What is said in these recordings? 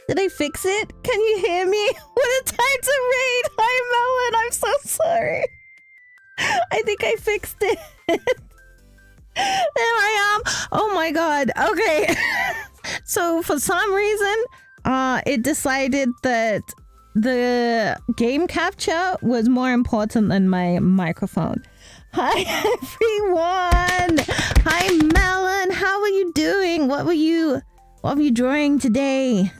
Did I fix it? Can you hear me? What a time to raid! Hi, Melon. I'm so sorry. I think I fixed it. There I am. Oh my god. Okay. So for some reason, it decided that the game capture was more important than my microphone. Hi everyone. Hi Melon. How are you doing? What were you drawing today?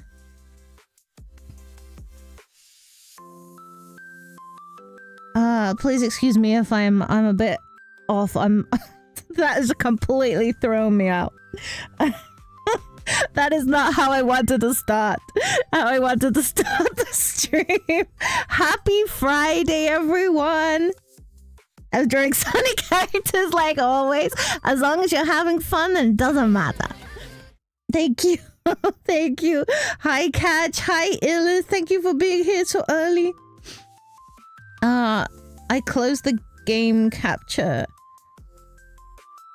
Please excuse me if I'm a bit off. That has completely thrown me out. That is not how I wanted to start. How I wanted to start the stream. Happy Friday, everyone. I was drawing Sonic characters like always. As long as you're having fun, then it doesn't matter. Thank you. Thank you. Hi, Catch. Hi, Illis. Thank you for being here so early. I closed the game capture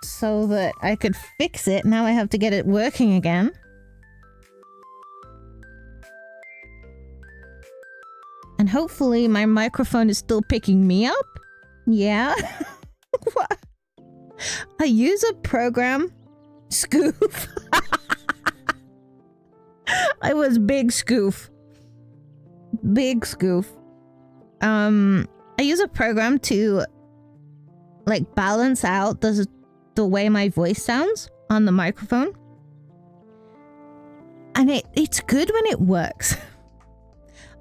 so that I could fix it. Now I have to get it working again. And hopefully my microphone is still picking me up. Yeah. What? I use a program. Scoof. I was big scoof. Big scoof. I use a program to like balance out the way my voice sounds on the microphone. And it's good when it works.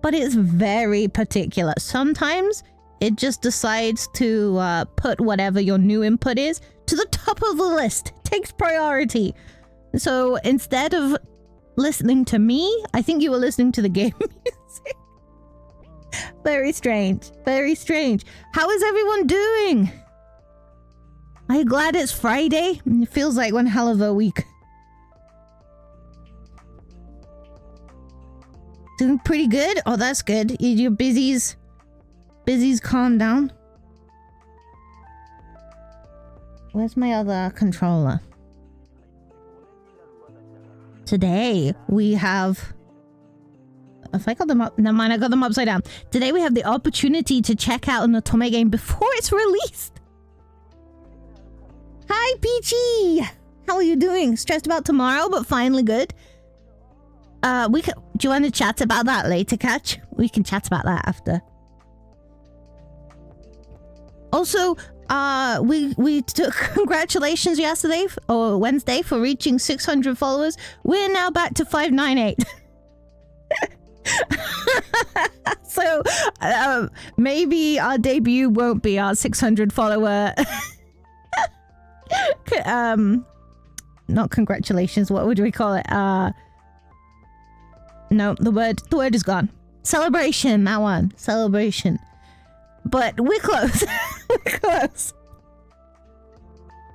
But it's very particular. Sometimes it just decides to put whatever your new input is to the top of the list. It takes priority. So instead of listening to me, I think you were listening to the game music. Very strange. Very strange. How is everyone doing? Are you glad it's Friday? It feels like one hell of a week. Doing pretty good? Oh, that's good. Your busies calm down. Where's my other controller? Today we have... If I got them up... Never mind, I got them upside down. Today we have the opportunity to check out an Otome game before it's released. Hi, Peachy! How are you doing? Stressed about tomorrow, but finally good. Do you want to chat about that later, Catch? We can chat about that after. Also, we took congratulations yesterday or Wednesday for reaching 600 followers. We're now back to 598. So maybe our debut won't be our 600 follower. Not congratulations. What would we call it? No, the word is gone. Celebration. That one. Celebration. But we're close. We're close.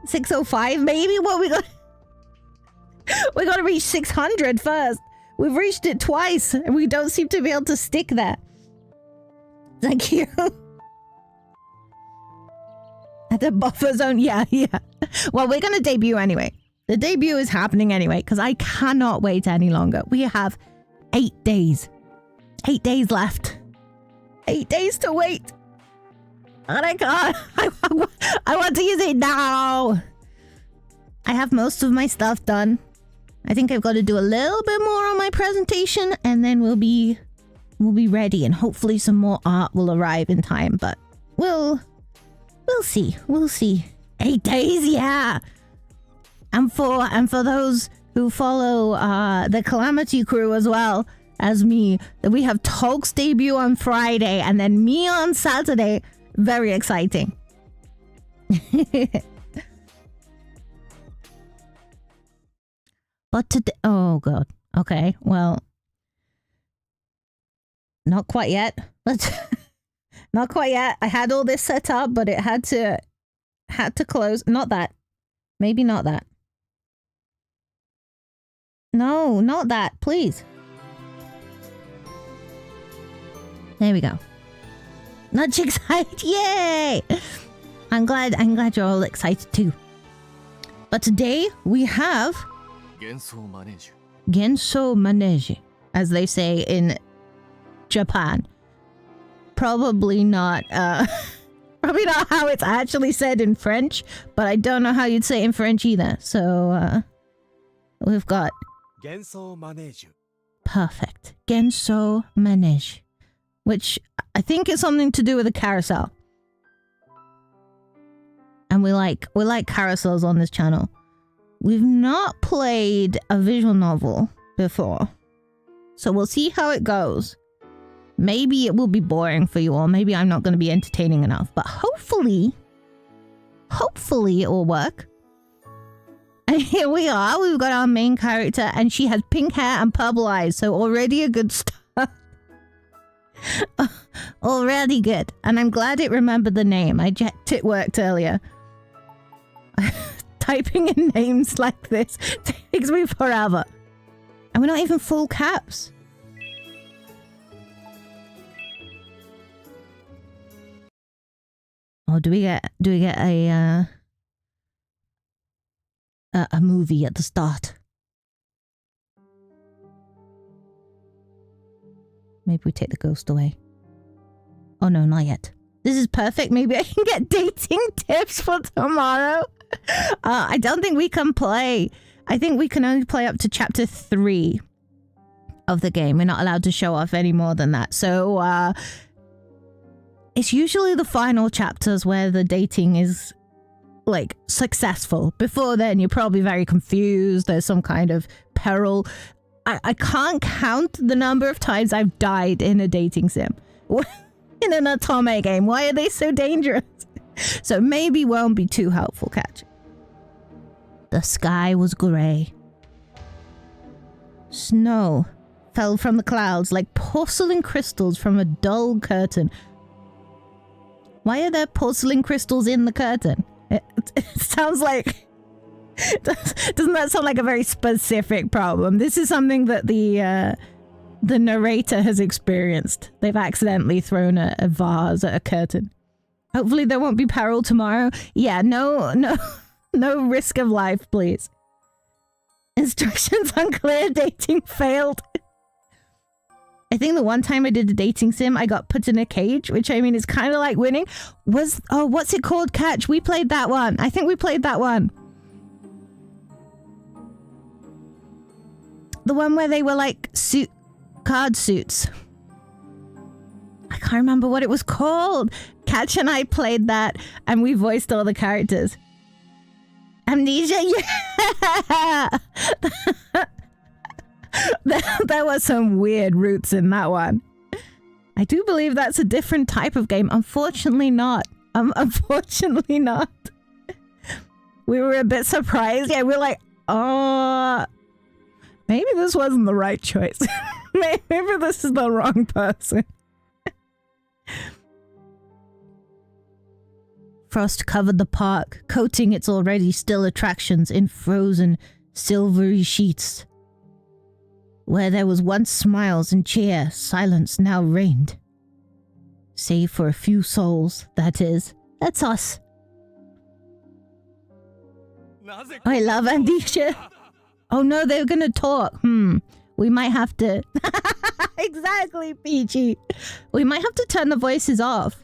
605 maybe. What we got? We got to reach 600 first. We've reached it twice, and we don't seem to be able to stick there. Thank you. At the buffer zone, yeah. Well, we're gonna debut anyway. The debut is happening anyway, because I cannot wait any longer. We have 8 days. 8 days left. 8 days to wait. And I can't. I want to use it now. I have most of my stuff done. I think I've got to do a little bit more on my presentation, and then we'll be ready, and hopefully some more art will arrive in time. But we'll see. We'll see. 8 days, yeah. And for those who follow the Calamity crew as well as me, that we have Tog's debut on Friday and then me on Saturday. Very exciting. But today, oh god. Okay, well, not quite yet. Not quite yet. I had all this set up, but it had to close. Not that. Maybe not that. No, not that. Please. There we go. Nudge excited. Yay! I'm glad you're all excited too. But today we have Genso Manège. Genso Manège, as they say in Japan. Probably not probably not how it's actually said in French, but I don't know how you'd say it in French either. So we've got Genso Manège. Perfect. Genso Manège, which I think is something to do with a carousel. And we like carousels on this channel. We've not played a visual novel before, so we'll see how it goes. Maybe it will be boring for you all. Maybe I'm not going to be entertaining enough, but hopefully it will work. And here we are. We've got our main character, and she has pink hair and purple eyes, so already a good start. Already good. And I'm glad it remembered the name. I checked it worked earlier. Typing in names like this takes me forever. And we're not even full caps. Oh, do we get a movie at the start? Maybe we take the ghost away. Oh no, not yet. This is perfect. Maybe I can get dating tips for tomorrow. I don't think we can play. I think we can only play up to chapter 3 of the game. We're not allowed to show off any more than that. So it's usually the final chapters where the dating is like successful. Before then, you're probably very confused. There's some kind of peril. I can't count the number of times I've died in a dating sim. In an Otome game. Why are they so dangerous? So maybe won't be too helpful, catch. The sky was grey. Snow fell from the clouds like porcelain crystals from a dull curtain. Why are there porcelain crystals in the curtain? It sounds like... Doesn't that sound like a very specific problem? This is something that the narrator has experienced. They've accidentally thrown a vase at a curtain. Hopefully there won't be peril tomorrow. Yeah, no risk of life, please. Instructions unclear, dating failed. I think the one time I did a dating sim, I got put in a cage, which I mean is kind of like winning. What's it called? Catch. We played that one. I think we played that one. The one where they were like card suits. I can't remember what it was called. Catch and I played that, and we voiced all the characters. Amnesia, yeah! There were some weird roots in that one. I do believe that's a different type of game. Unfortunately not. Unfortunately not. We were a bit surprised. Yeah, we're like, oh... Maybe this wasn't the right choice. Maybe this is the wrong person. Frost covered the park, coating its already still attractions in frozen, silvery sheets. Where there was once smiles and cheer, silence now reigned. Save for a few souls, that is. That's us. I love Amnesia. Oh no, they're gonna talk. We might have to... Exactly, Peachy. We might have to turn the voices off.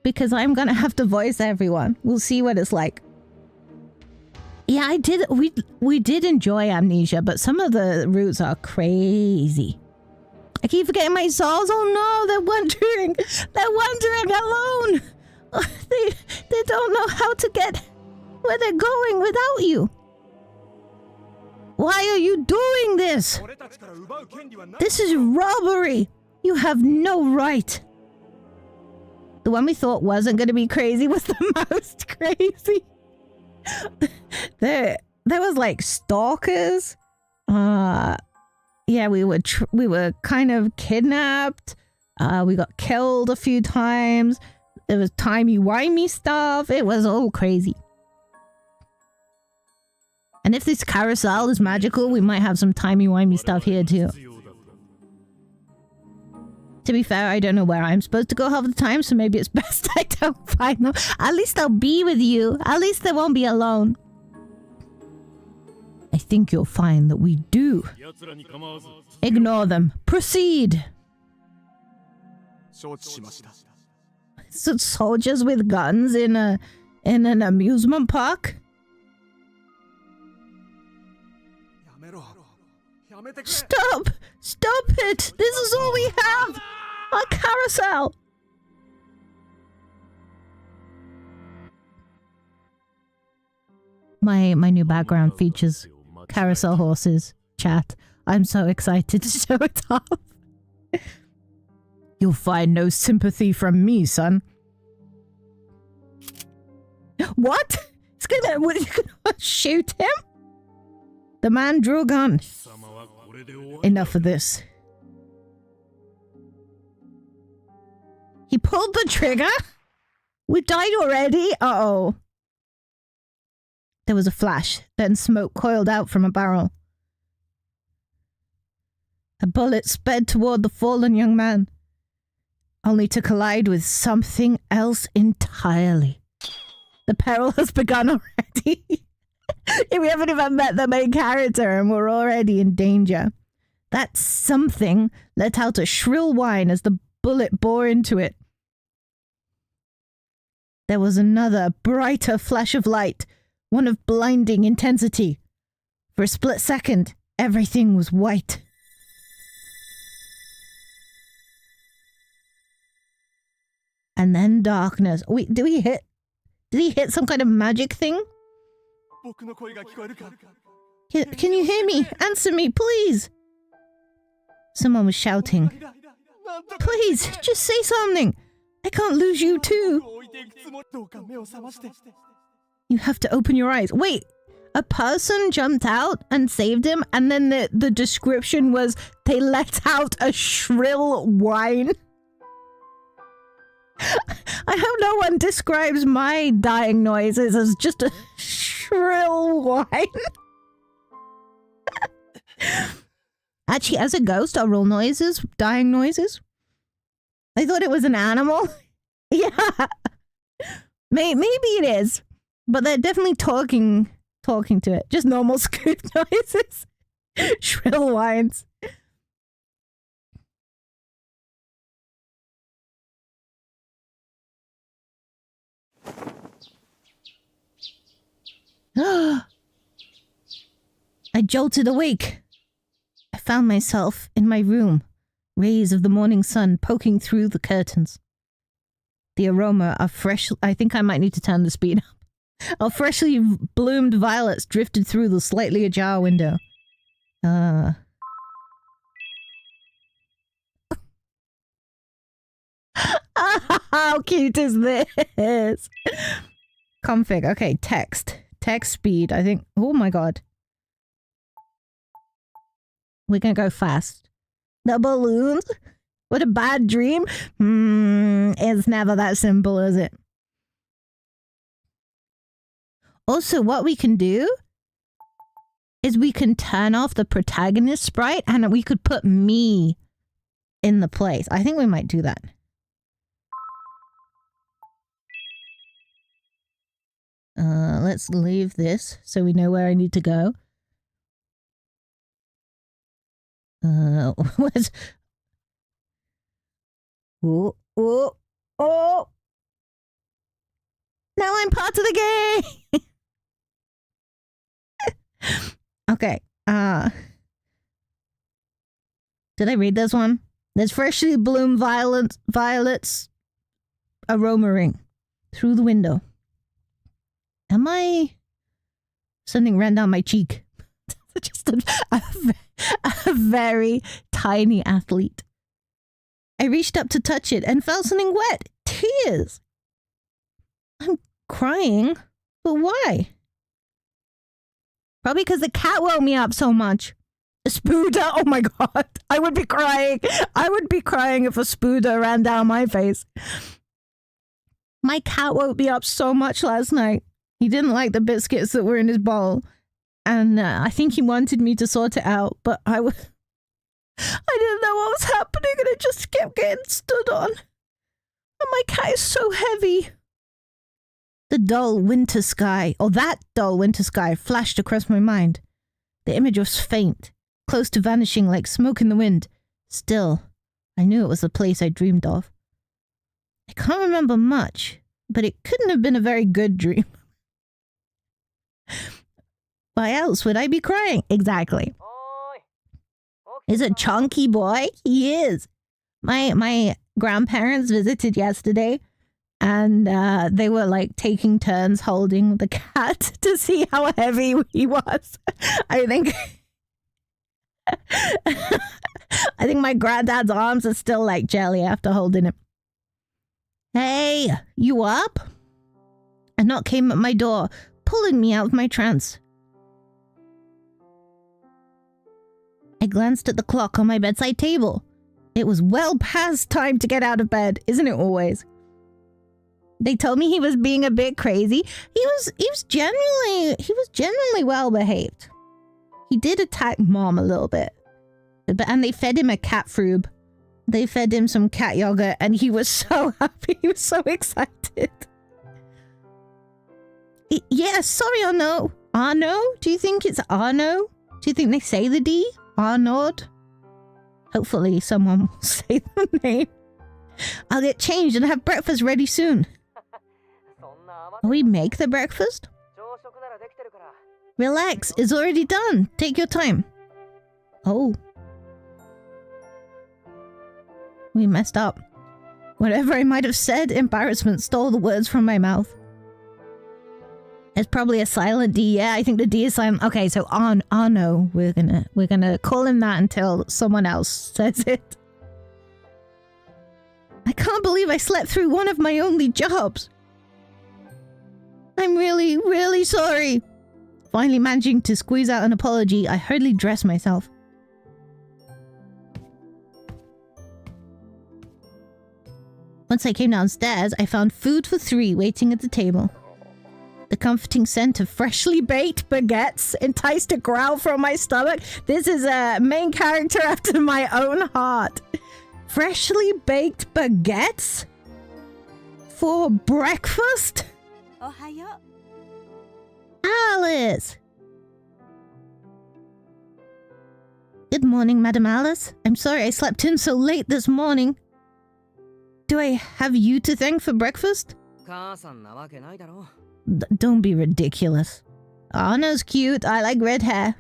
Because I'm gonna have to voice everyone. We'll see what it's like. Yeah, we did enjoy Amnesia, but some of the routes are crazy. I keep forgetting my souls. Oh no, they're wandering. They're wandering alone. They don't know how to get where they're going without you. Why are you doing this? This is robbery. You have no right. The one we thought wasn't going to be crazy was the most crazy. There was like stalkers. Yeah, we were kind of kidnapped. We got killed a few times. There was timey-wimey stuff. It was all crazy. And if this carousel is magical, we might have some timey-wimey stuff here too. To be fair, I don't know where I'm supposed to go half the time, so maybe it's best I don't find them. At least I'll be with you. At least they won't be alone. I think you'll find that we do. Ignore them. Proceed. So soldiers with guns in an amusement park? Stop! Stop it! This is all we have! A carousel! My new background features carousel horses. Chat. I'm so excited to show it off. You'll find no sympathy from me, son. What? What, are you gonna shoot him? The man drew a gun. Enough of this. He pulled the trigger? We died already? Uh-oh. There was a flash, then smoke coiled out from a barrel. A bullet sped toward the fallen young man, only to collide with something else entirely. The peril has begun already. We haven't even met the main character and we're already in danger. That something let out a shrill whine as the bullet bore into it. There was another, brighter flash of light, one of blinding intensity. For a split second, everything was white. And then darkness. Wait, did he hit some kind of magic thing? Can you hear me? Answer me, please. Someone was shouting. Please, just say something. I can't lose you too. You have to open your eyes. Wait, a person jumped out and saved him, and then the description was they let out a shrill whine. I hope no one describes my dying noises as just a shrill whine. Actually, as a ghost, are real noises dying noises? I thought it was an animal. Yeah. Maybe it is. But they're definitely talking to it. Just normal scoop noises. Shrill whines. I jolted awake. I found myself in my room, rays of the morning sun poking through the curtains. The aroma of fresh... I think I might need to turn the speed up. Of freshly bloomed violets drifted through the slightly ajar window. How cute is this? Config. Okay, text. Text speed, I think. Oh my god. We're gonna go fast. The balloons? What a bad dream. It's never that simple, is it? Also, what we can do is we can turn off the protagonist sprite and we could put me in the place. I think we might do that. Let's leave this so we know where I need to go. What? Oh! Now I'm part of the game! Okay, did I read this one? There's freshly bloomed violets aroma ring through the window. Am I... Something ran down my cheek. Just a very tiny athlete. I reached up to touch it and felt something wet tears. I'm crying, but why? Probably because the cat woke me up so much. A spooder, oh my god. I would be crying. I would be crying if a spooder ran down my face. My cat woke me up so much last night. He didn't like the biscuits that were in his bowl. And I think he wanted me to sort it out, but I didn't know what was happening and it just kept getting stood on. And my cat is so heavy. The dull winter sky, or that dull winter sky, flashed across my mind. The image was faint, close to vanishing like smoke in the wind. Still, I knew it was the place I dreamed of. I can't remember much, but it couldn't have been a very good dream. Why else would I be crying? Exactly. Is it Chunky Boy? He is. My grandparents visited yesterday, and they were like taking turns holding the cat to see how heavy he was. I think my granddad's arms are still like jelly after holding him. Hey, you up? A knock came at my door, pulling me out of my trance. I glanced at the clock on my bedside table. It was well past time to get out of bed, isn't it always? They told me he was being a bit crazy. He was genuinely well behaved. He did attack Mom a little bit. And they fed him a cat froob. They fed him some cat yogurt and he was so happy. He was so excited. Yeah, sorry, Arno. Arno? Do you think it's Arno? Do you think they say the D? Arnold? Hopefully someone will say the name. I'll get changed and have breakfast ready soon. Will we make the breakfast? Relax, it's already done. Take your time. Oh. We messed up. Whatever I might have said, embarrassment stole the words from my mouth. It's probably a silent D. Yeah, I think the D is silent. Okay, so Arno, we're gonna call him that until someone else says it. I can't believe I slept through one of my only jobs. I'm really, really sorry. Finally managing to squeeze out an apology, I hurriedly dressed myself. Once I came downstairs, I found food for 3 waiting at the table. The comforting scent of freshly baked baguettes enticed a growl from my stomach. This is a main character after my own heart. Freshly baked baguettes? For breakfast? Ohayo. Alice! Good morning, Madam Alice. I'm sorry I slept in so late this morning. Do I have you to thank for breakfast? Don't be ridiculous. Anna's cute. I like red hair.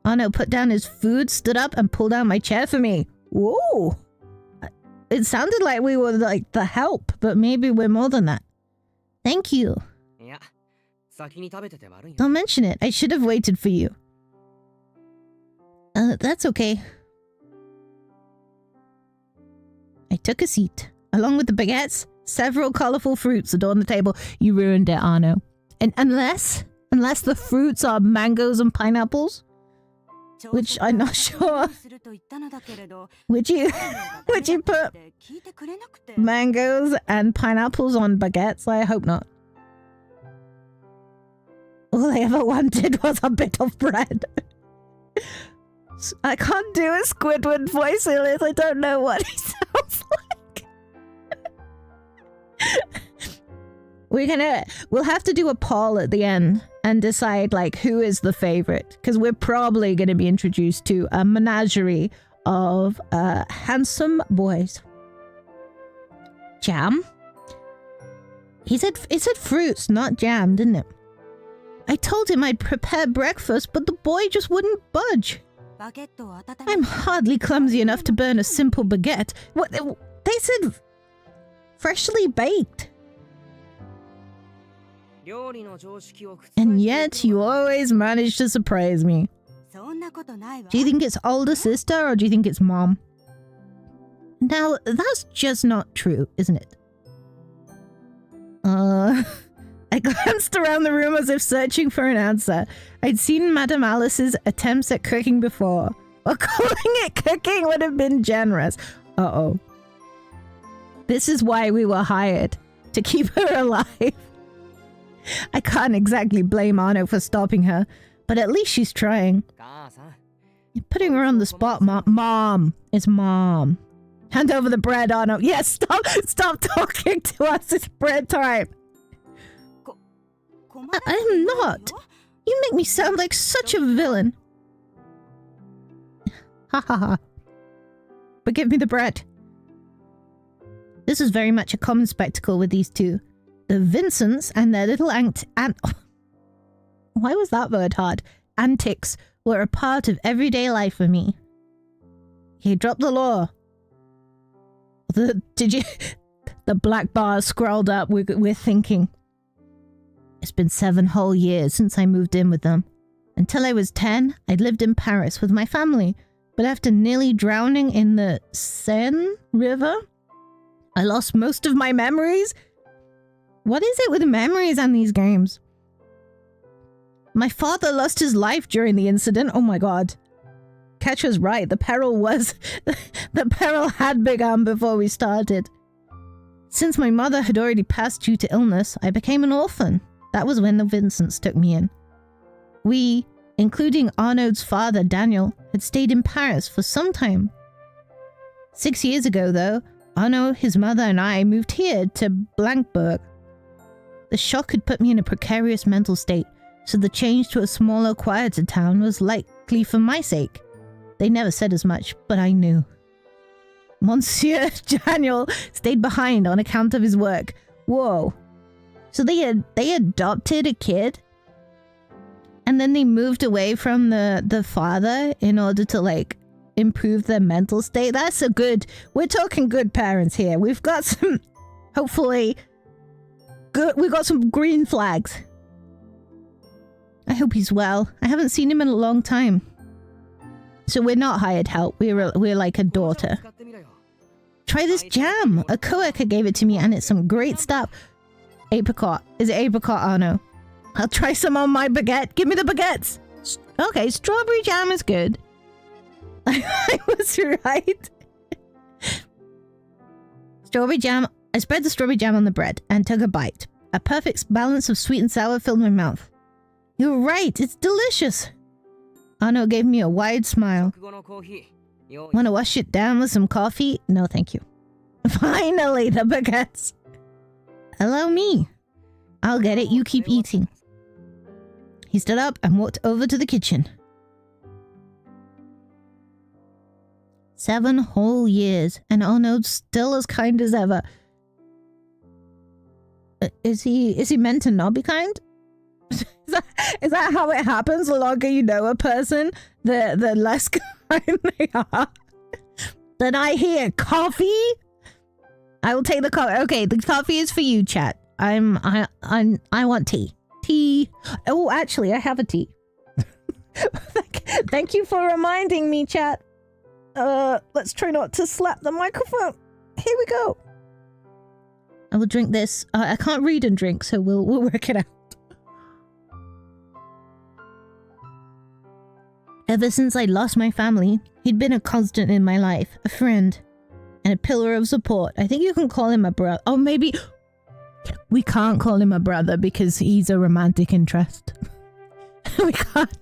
Anna put down his food, stood up, and pulled out my chair for me. Whoa! It sounded like we were like the help, but maybe we're more than that. Thank you. Don't mention it. I should have waited for you. That's okay. I took a seat. Along with the baguettes, several colorful fruits adorned the table. You ruined it, Arno. And unless the fruits are mangoes and pineapples, which I'm not sure. Would you put mangoes and pineapples on baguettes? I hope not. All I ever wanted was a bit of bread. I can't do a Squidward voice, Ellis. I don't know what he sounds like. We'll have to do a poll at the end and decide like who is the favorite, because we're probably going to be introduced to a menagerie of handsome boys. Jam? It said fruits, not jam, didn't it? I told him I'd prepare breakfast, but the boy just wouldn't budge. I'm hardly clumsy enough to burn a simple baguette. What? They said freshly baked. And yet you always manage to surprise me. Do you think it's older sister or do you think it's mom? Now, that's just not true, isn't it? I glanced around the room as if searching for an answer. I'd seen Madame Alice's attempts at cooking before. Well, calling it cooking would have been generous. Uh-oh. This is why we were hired. To keep her alive. I can't exactly blame Arno for stopping her, but at least she's trying. You're putting her on the spot, Mom. Mom. It's Mom. Hand over the bread, Arno. Yes, stop talking to us. It's bread time. I'm not. You make me sound like such a villain. Ha ha ha. But give me the bread. This is very much a common spectacle with these two. The Vincents and their little why was that word hard? Antics were a part of everyday life for me. He dropped the law. Did you? The black bars scrolled up. We're thinking. It's been 7 whole years since I moved in with them. Until I was 10, I'd lived in Paris with my family. But after nearly drowning in the Seine River, I lost most of my memories. What is it with memories and these games? My father lost his life during the incident. Oh my god. Catch was right. The peril had begun before we started. Since my mother had already passed due to illness, I became an orphan. That was when the Vincents took me in. We, including Arnold's father, Daniel, had stayed in Paris for some time. 6 years ago, though, Arno, his mother, and I moved here to Blankburg. The shock had put me in a precarious mental state, so the change to a smaller, quieter town was likely for my sake. They never said as much, but I knew. Monsieur Daniel stayed behind on account of his work. Whoa. So they adopted a kid? And then they moved away from the father in order to, improve their mental state? That's we're talking good parents here. We've got some, hopefully, we've got some green flags. I hope he's well. I haven't seen him in a long time. So we're not hired help. We're like a daughter. Try this jam. A coworker gave it to me and it's some great stuff. Apricot. Is it apricot, Arno? I'll try some on my baguette. Give me the baguettes. Okay, strawberry jam is good. I was right. Strawberry jam. I spread the strawberry jam on the bread and took a bite. A perfect balance of sweet and sour filled my mouth. You're right. It's delicious. Arno gave me a wide smile. Want to wash it down with some coffee? No, thank you. Finally, the baguettes. Allow me. I'll get it. You keep eating. He stood up and walked over to the kitchen. 7 whole years, and Arnold's still as kind as ever. Is he meant to not be kind? Is that how it happens? The longer you know a person, the less kind they are. Then I hear coffee. I will take the coffee. Okay, the coffee is for you, chat. I want tea. Tea. Oh, actually, I have a tea. Thank you for reminding me, chat. Let's try not to slap the microphone. Here we go. I will drink this. I can't read and drink, so we'll work it out. Ever since I lost my family, he'd been a constant in my life, a friend, and a pillar of support. I think you can call him a brother. Oh, maybe we can't call him a brother because he's a romantic interest. We can't.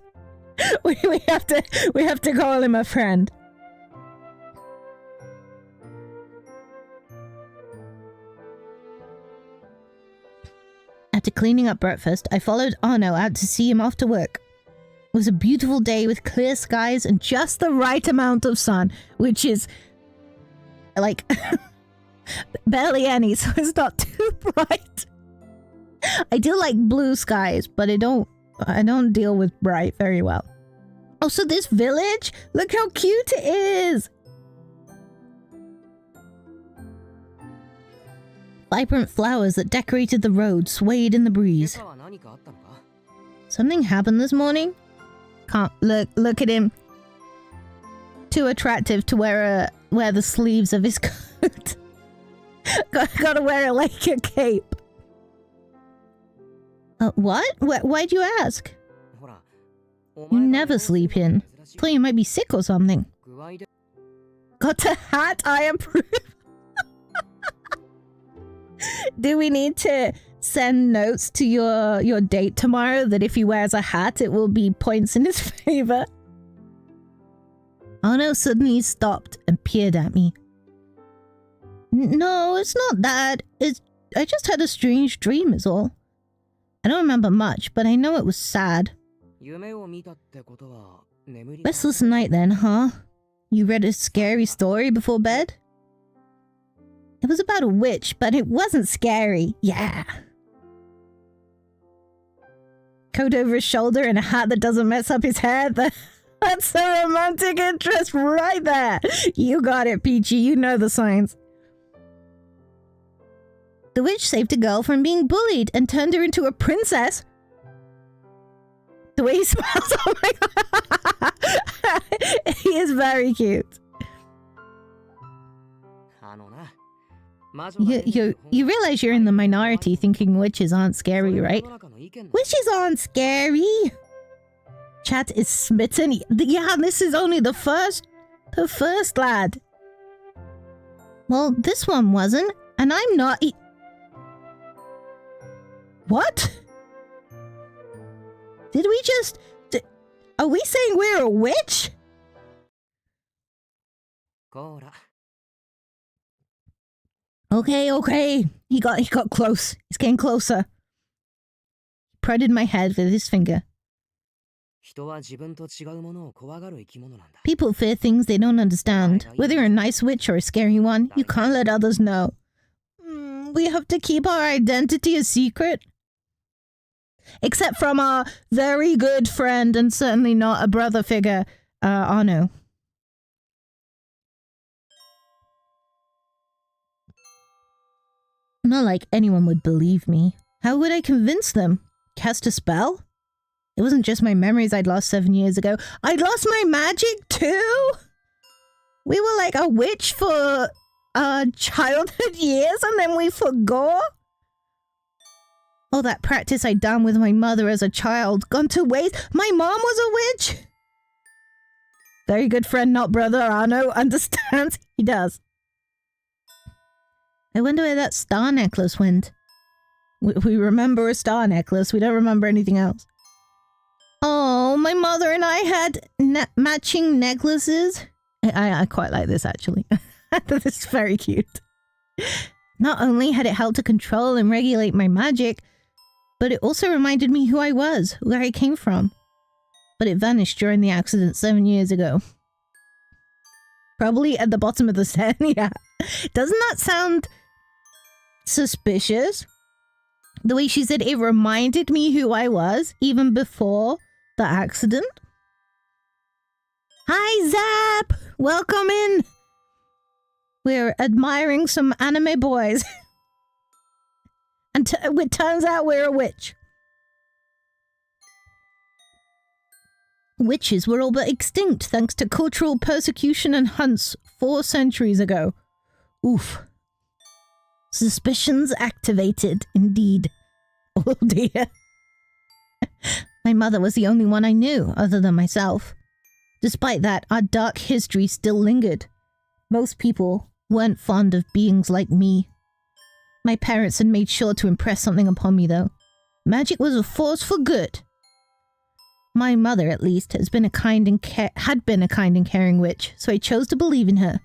We have to call him a friend. After cleaning up breakfast, I followed Arno out to see him off to work. It was a beautiful day with clear skies and just the right amount of sun, which is barely any, so it's not too bright. I do like blue skies, but I don't deal with bright very well. Oh, so this village? Look how cute it is! Vibrant flowers that decorated the road swayed in the breeze. Something happened this morning? Can't look at him. too attractive to wear the sleeves of his coat. Gotta wear it like a cape. What? Why'd you ask? You never sleep in. Thought you might be sick or something. Got a hat? I approve. Do we need to send notes to your date tomorrow that if he wears a hat, it will be points in his favor? Ano suddenly stopped and peered at me. No, it's not that. I just had a strange dream is all. I don't remember much, but I know it was sad. Restless night then, huh? You read a scary story before bed? It was about a witch, but it wasn't scary. Yeah. Coat over his shoulder and a hat that doesn't mess up his hair. That's a romantic interest right there. You got it, Peachy. You know the signs. The witch saved a girl from being bullied and turned her into a princess. The way he smiles, oh my god. He is very cute. You realize you're in the minority thinking witches aren't scary, right? Witches aren't scary. Chat is smitten. Yeah, this is only the first lad. Well, this one wasn't, and I'm not. What? Did we just... Are we saying we're a witch? Okay. He got close. He's getting closer. He prodded my head with his finger. People fear things they don't understand. Whether you're a nice witch or a scary one, you can't let others know. We have to keep our identity a secret. Except from our very good friend and certainly not a brother figure, Ano. Not like anyone would believe me. How would I convince them? Cast a spell? It wasn't just my memories I'd lost 7 years ago. I'd lost my magic too? We were like a witch for childhood years and then we forgot? All that practice I'd done with my mother as a child, gone to waste. My mom was a witch? Very good friend, not brother. Arno understands. He does. I wonder where that star necklace went. We remember a star necklace. We don't remember anything else. Oh, my mother and I had matching necklaces. I quite like this, actually. This is very cute. Not only had it helped to control and regulate my magic, but it also reminded me who I was, where I came from. But it vanished during the accident 7 years ago. Probably at the bottom of the stairs, yeah. Doesn't that sound suspicious? The way she said it reminded me who I was, even before the accident. Hi, Zap! Welcome in! We're admiring some anime boys. And it turns out we're a witch. Witches were all but extinct thanks to cultural persecution and hunts 4 centuries ago. Oof. Suspicions activated, indeed. Oh dear. My mother was the only one I knew, other than myself. Despite that, our dark history still lingered. Most people weren't fond of beings like me. My parents had made sure to impress something upon me, though. Magic was a force for good. My mother, at least, had been a kind and caring witch, so I chose to believe in her.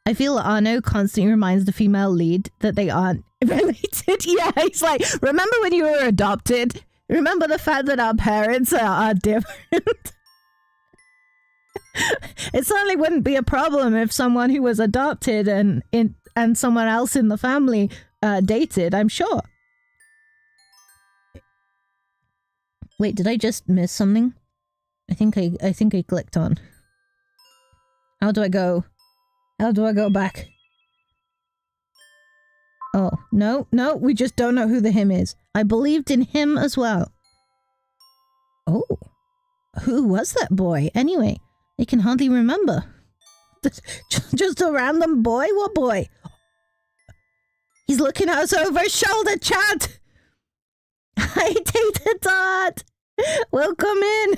I feel Arno constantly reminds the female lead that they aren't related. Yeah, he's like, remember when you were adopted? Remember the fact that our parents are different? It certainly wouldn't be a problem if someone who was adopted and someone else in the family dated, I'm sure. Wait, did I just miss something? I think I clicked on. How do I go? How do I go back? Oh, no, we just don't know who the him is. I believed in him as well. Oh, who was that boy? Anyway, They can hardly remember. Just a random boy? What boy? He's looking at us over his shoulder, Chad! Hi, Tata Tot! Welcome in!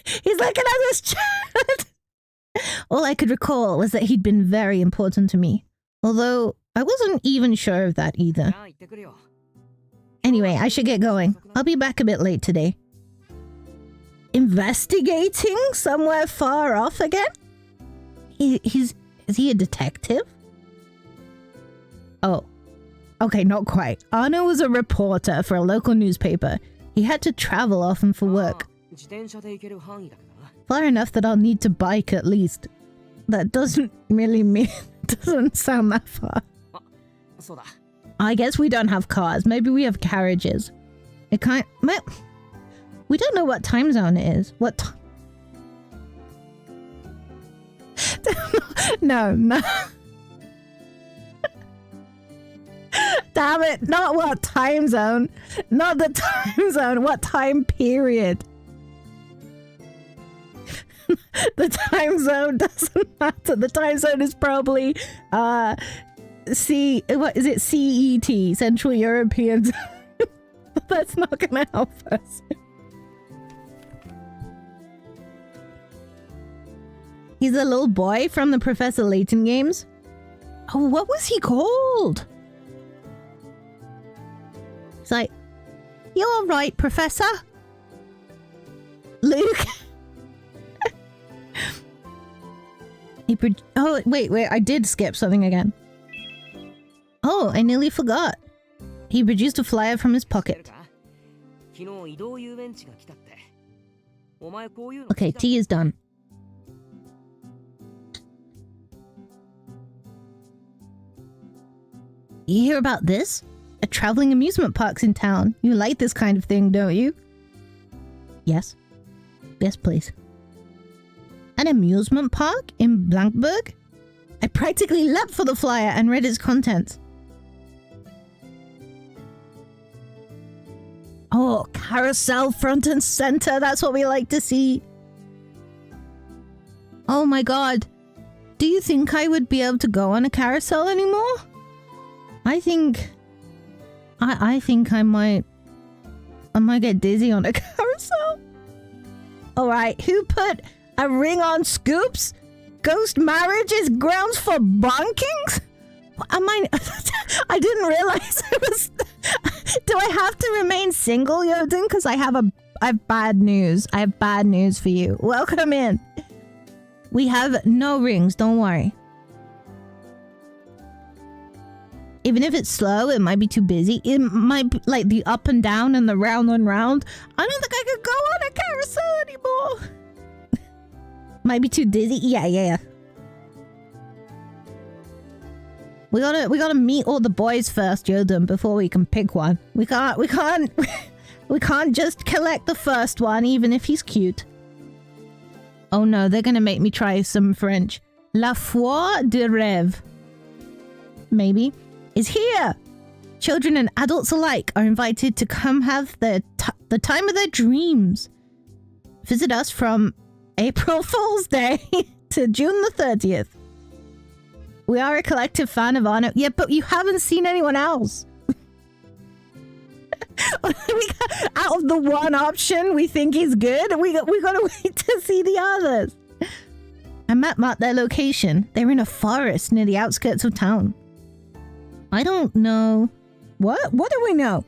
He's looking at us, Chad! All I could recall was that he'd been very important to me. Although, I wasn't even sure of that either. Anyway, I should get going. I'll be back a bit late today. Investigating somewhere far off again? Is he a detective? Oh. Okay, not quite. Arno was a reporter for a local newspaper. He had to travel often for work. Far enough that I'll need to bike at least. That doesn't really mean... doesn't sound that far. I guess we don't have cars. Maybe we have carriages. It can't... We don't know what time zone it is. What No. Damn it. Not what time zone. Not the time zone. What time period. The time zone doesn't matter. The time zone is probably what is it? CET, Central European Time. That's not gonna help us. He's a little boy from the Professor Layton games. Oh, what was he called? It's like, you're all right, Professor. Luke. Oh, wait, I did skip something again. Oh, I nearly forgot. He produced a flyer from his pocket. Okay, tea is done. You hear about this? A traveling amusement park's in town. You like this kind of thing, don't you? Yes. Yes, please. An amusement park in Blankberg? I practically leapt for the flyer and read its contents. Oh, carousel front and center. That's what we like to see. Oh my god. Do you think I would be able to go on a carousel anymore? I think I might get dizzy on a carousel. Alright, who put a ring on Scoops? Ghost marriage is grounds for bonkings? I didn't realize it was... Do I have to remain single, Yoden? Because I have bad news. I have bad news for you. Welcome in. We have no rings, don't worry. Even if it's slow, it might be too busy. It might be like the up and down and the round and round. I don't think I could go on a carousel anymore. Might be too dizzy. Yeah. We gotta meet all the boys first, Yoden, before we can pick one. We can't just collect the first one, even if he's cute. Oh no, they're gonna make me try some French. La foi de rêve. Maybe. Is here. Children and adults alike are invited to come have the time of their dreams. Visit us from April Fool's Day to June the 30th. We are a collective fan of Arno. Yeah, but you haven't seen anyone else. Out of the one option we think is good, we gotta wait to see the others. I mapped out their location. They're in a forest near the outskirts of town. I don't know. What? What do we know?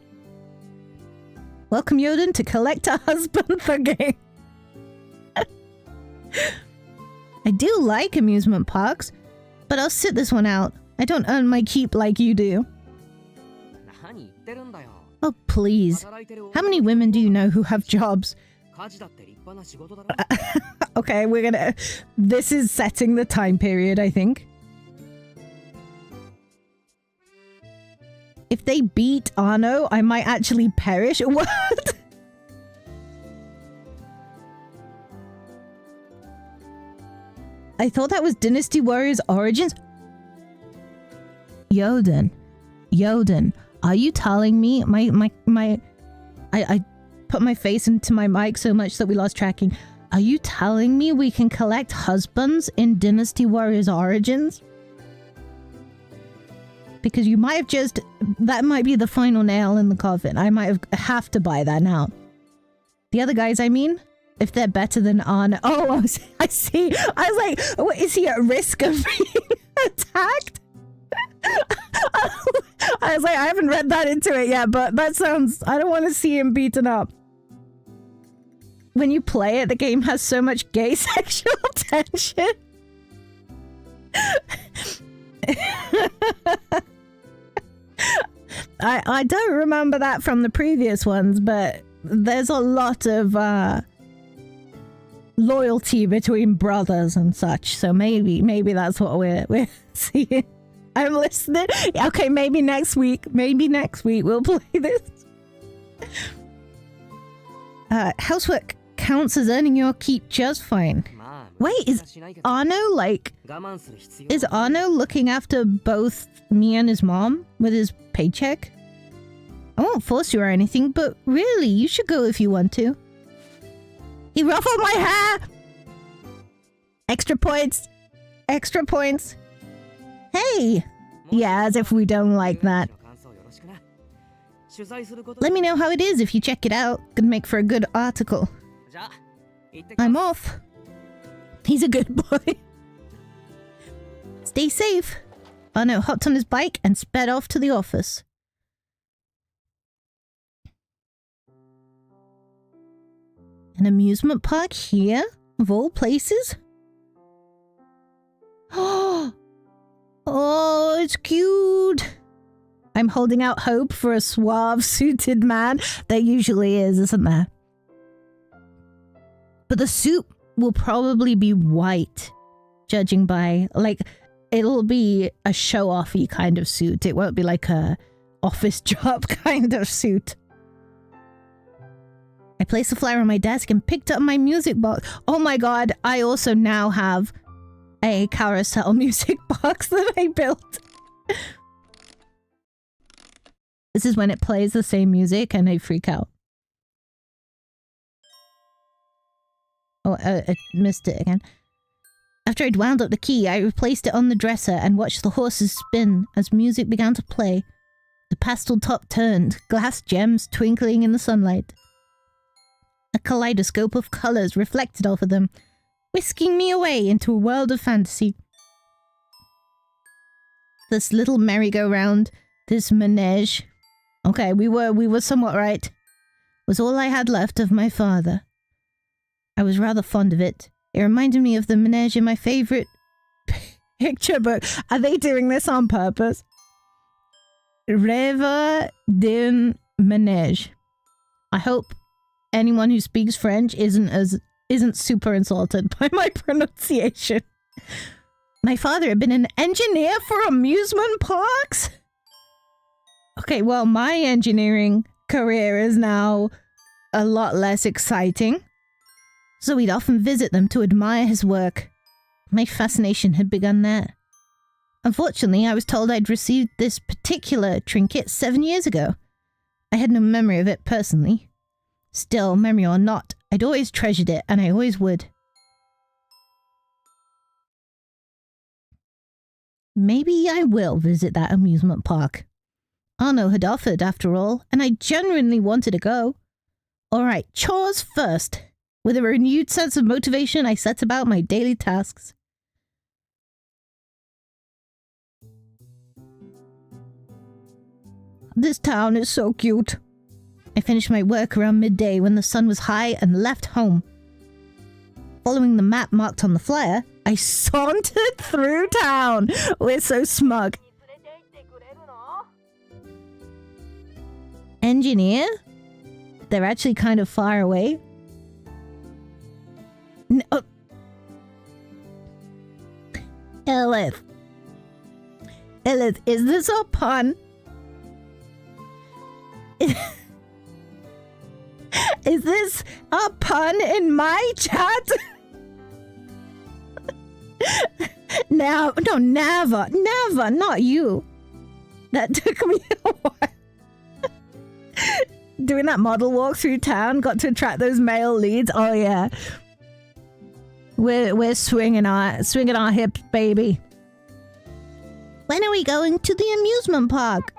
Welcome, Yoden, to collect a husband for game. I do like amusement parks, but I'll sit this one out. I don't earn my keep like you do. Oh, please. How many women do you know who have jobs? Okay, we're gonna... This is setting the time period, I think. If they beat Arno, I might actually perish. What? I thought that was Dynasty Warriors Origins. Yoden, are you telling me I put my face into my mic so much that we lost tracking. Are you telling me we can collect husbands in Dynasty Warriors Origins? Because you might have just... That might be the final nail in the coffin. I might have to buy that now. The other guys, I mean, if they're better than Arno... Oh, I see. I was like, what, is he at risk of being attacked? I was like, I haven't read that into it yet, but that sounds... I don't want to see him beaten up. When you play it, the game has so much gay sexual tension. I don't remember that from the previous ones, but there's a lot of loyalty between brothers and such. So maybe that's what we're seeing. I'm listening. Okay, maybe next week. Maybe next week we'll play this. Housework counts as earning your keep just fine. Wait, is Arno looking after both me and his mom with his paycheck? I won't force you or anything, but really, you should go if you want to. He ruffled my hair! Extra points! Extra points! Hey! Yeah, as if we don't like that. Let me know how it is if you check it out. Could make for a good article. I'm off. He's a good boy. Stay safe. Arno hopped on his bike and sped off to the office. An amusement park here? Of all places? Oh, it's cute. I'm holding out hope for a suave, suited man. There usually is, isn't there? But the suit will probably be white, judging by, like, it'll be a show-offy kind of suit. It won't be like a office job kind of suit. I placed the flyer on my desk and picked up my music box. Oh my god, I also now have a carousel music box that I built. This is when it plays the same music and I freak out. Oh, I missed it again. After I'd wound up the key, I replaced it on the dresser and watched the horses spin as music began to play. The pastel top turned, glass gems twinkling in the sunlight. A kaleidoscope of colours reflected off of them, whisking me away into a world of fantasy. This little merry-go-round, this manège, okay, we were somewhat right, was all I had left of my father. I was rather fond of it. It reminded me of the manège in my favourite picture book. Are they doing this on purpose? Rêve d'un manège. I hope anyone who speaks French isn't super insulted by my pronunciation. My father had been an engineer for amusement parks? Okay, well, my engineering career is now a lot less exciting. So we'd often visit them to admire his work. My fascination had begun there. Unfortunately, I was told I'd received this particular trinket 7 years ago. I had no memory of it personally. Still, memory or not, I'd always treasured it, and I always would. Maybe I will visit that amusement park. Arno had offered, after all, and I genuinely wanted to go. Alright, chores first. With a renewed sense of motivation, I set about my daily tasks. This town is so cute. I finished my work around midday when the sun was high and left home. Following the map marked on the flyer, I sauntered through town. We're so smug. Engineer? They're actually kind of far away. No. Elith, is this a pun? Is this a pun in my chat? No, never, not you. That took me a while. Doing that model walk through town, got to attract those male leads. Oh yeah. We're swinging our hips, baby. When are we going to the amusement park?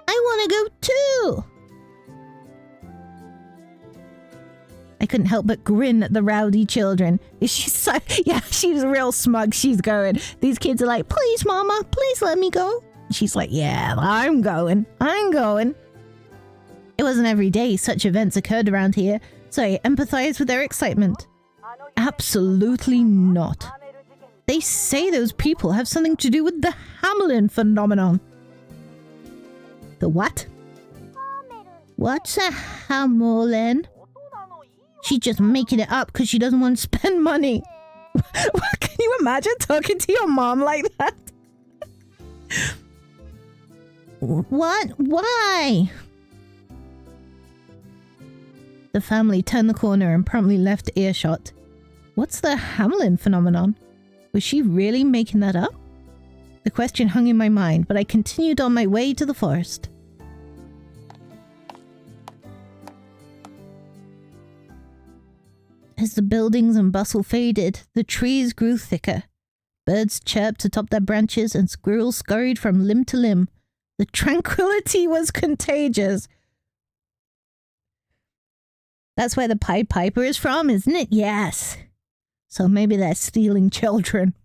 I want to go too. I couldn't help but grin at the rowdy children. She's real smug. She's going. These kids are like, please, mama, please let me go. She's like, yeah, I'm going. It wasn't every day such events occurred around here, so I empathized with their excitement. Absolutely not. They say those people have something to do with the Hamelin phenomenon. The what? What's a Hamelin? She's just making it up because she doesn't want to spend money. Can you imagine talking to your mom like that? What? Why? The family turned the corner and promptly left earshot. What's the Hamelin phenomenon? Was she really making that up? The question hung in my mind, but I continued on my way to the forest. As the buildings and bustle faded, the trees grew thicker. Birds chirped atop their branches and squirrels scurried from limb to limb. The tranquility was contagious. That's where the Pied Piper is from, isn't it? Yes. So maybe they're stealing children.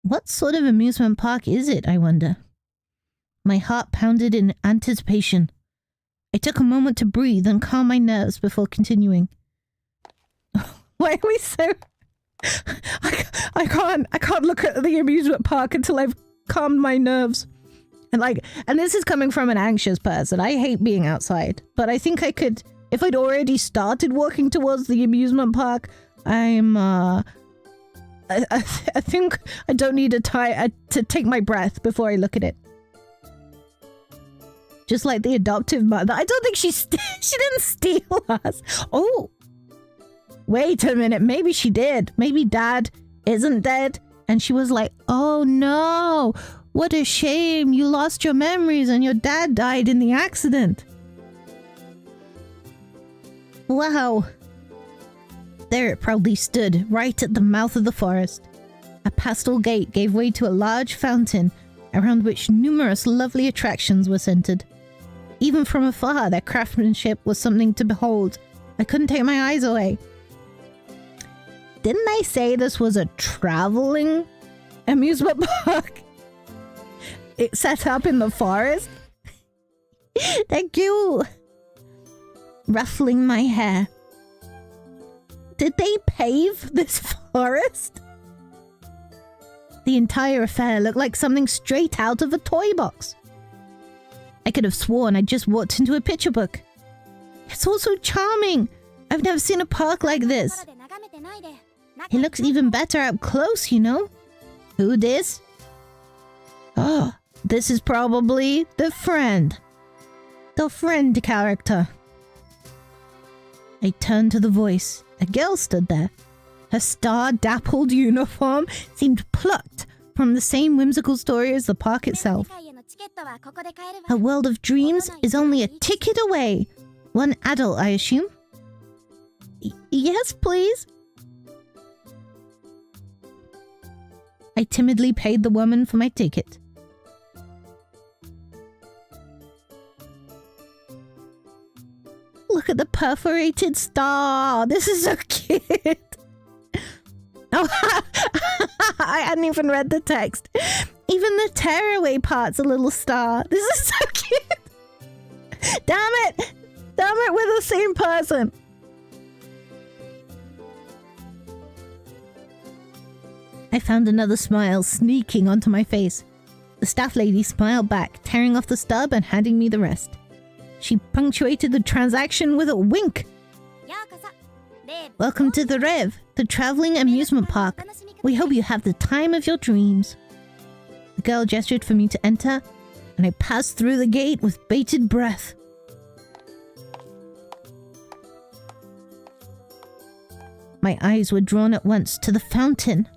What sort of amusement park is it, I wonder? My heart pounded in anticipation. I took a moment to breathe and calm my nerves before continuing. Why are we so... I can't look at the amusement park until I've calmed my nerves. And this is coming from an anxious person. I hate being outside, but I think I could, if I'd already started walking towards the amusement park, I think I don't need to take my breath before I look at it. Just like the adoptive mother. I don't think she didn't steal us. Oh, wait a minute. Maybe she did. Maybe Dad isn't dead. And she was like, oh no, what a shame. You lost your memories and your dad died in the accident. Wow. There it proudly stood, right at the mouth of the forest. A pastel gate gave way to a large fountain, around which numerous lovely attractions were centered. Even from afar, their craftsmanship was something to behold. I couldn't take my eyes away. Didn't they say this was a traveling amusement park? It's set up in the forest? Thank you. Ruffling my hair. Did they pave this forest? The entire affair looked like something straight out of a toy box. I could have sworn I'd just walked into a picture book. It's all so charming. I've never seen a park like this. It looks even better up close, you know? Who this? Oh, this is probably the friend. The friend character. I turned to the voice. A girl stood there. Her star-dappled uniform seemed plucked from the same whimsical story as the park itself. Her world of dreams is only a ticket away. One adult, I assume? Yes, please. I timidly paid the woman for my ticket. Look at the perforated star. This is so cute. Oh, I hadn't even read the text. Even the tearaway part's a little star. This is so cute. Damn it. Damn it, we're the same person. I found another smile sneaking onto my face. The staff lady smiled back, tearing off the stub and handing me the rest. She punctuated the transaction with a wink. Welcome to the Rev, the traveling amusement park. We hope you have the time of your dreams. The girl gestured for me to enter, and I passed through the gate with bated breath. My eyes were drawn at once to the fountain.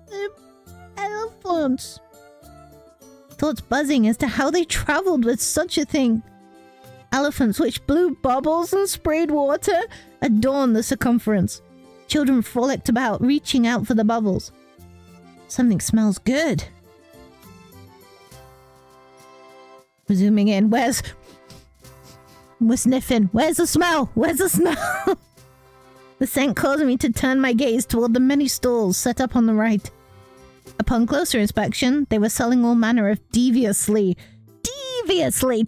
Elephants. Thoughts buzzing as to how they traveled with such a thing. Elephants which blew bubbles and sprayed water adorned the circumference. Children frolicked about, reaching out for the bubbles. Something smells good. We're zooming in. We're sniffing. Where's the smell? Where's the smell? The scent caused me to turn my gaze toward the many stalls set up on the right. Upon closer inspection, they were selling all manner of deviously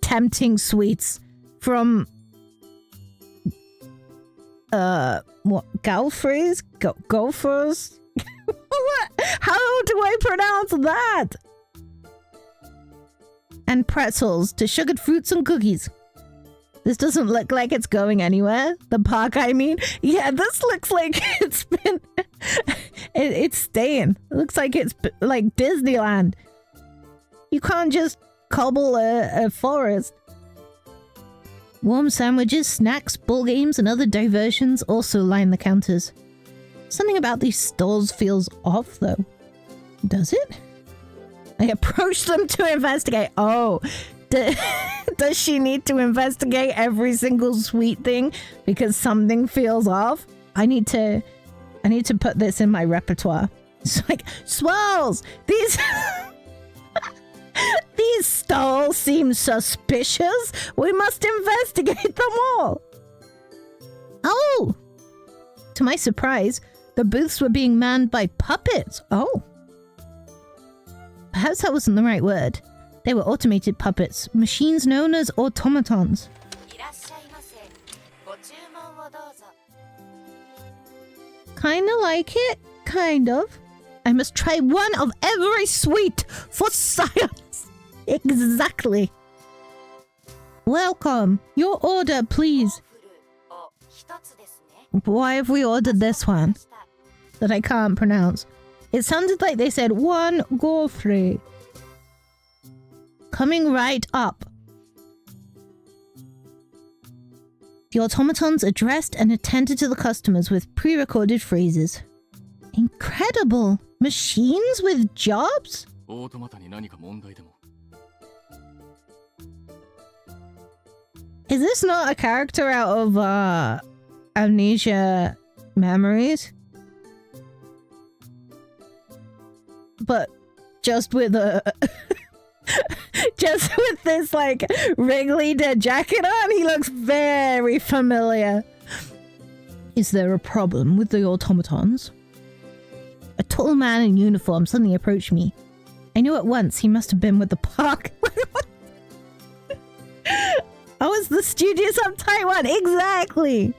tempting sweets. From what? Gophers? Gophers? What? How do I pronounce that? And pretzels to sugared fruits and cookies. This doesn't look like it's going anywhere. The park, I mean. Yeah, this looks like it's been... it's staying. It looks like it's like Disneyland. You can't just cobble a forest. Warm sandwiches, snacks, ball games, and other diversions also line the counters. Something about these stalls feels off, though. Does it? I approached them to investigate. Oh, does she need to investigate every single sweet thing because something feels off? I need to put this in my repertoire. It's like, swirls! These stalls seem suspicious. We must investigate them all. Oh! To my surprise, the booths were being manned by puppets. Oh. Perhaps that wasn't the right word. They were automated puppets, machines known as automatons. Kinda like it, kind of. I must try one of every sweet for science. Exactly. Welcome. Your order, please. Why have we ordered this one that I can't pronounce? It sounded like they said one gofre. Coming right up. The automatons addressed and attended to the customers with pre-recorded phrases. Incredible! Machines with jobs? Is this not a character out of Amnesia Memories? But just with a... just with this, like, wriggly dead jacket on, he looks very familiar. Is there a problem with the automatons? A tall man in uniform suddenly approached me. I knew at once he must have been with the park. Oh, it's the studious uptight one. Exactly.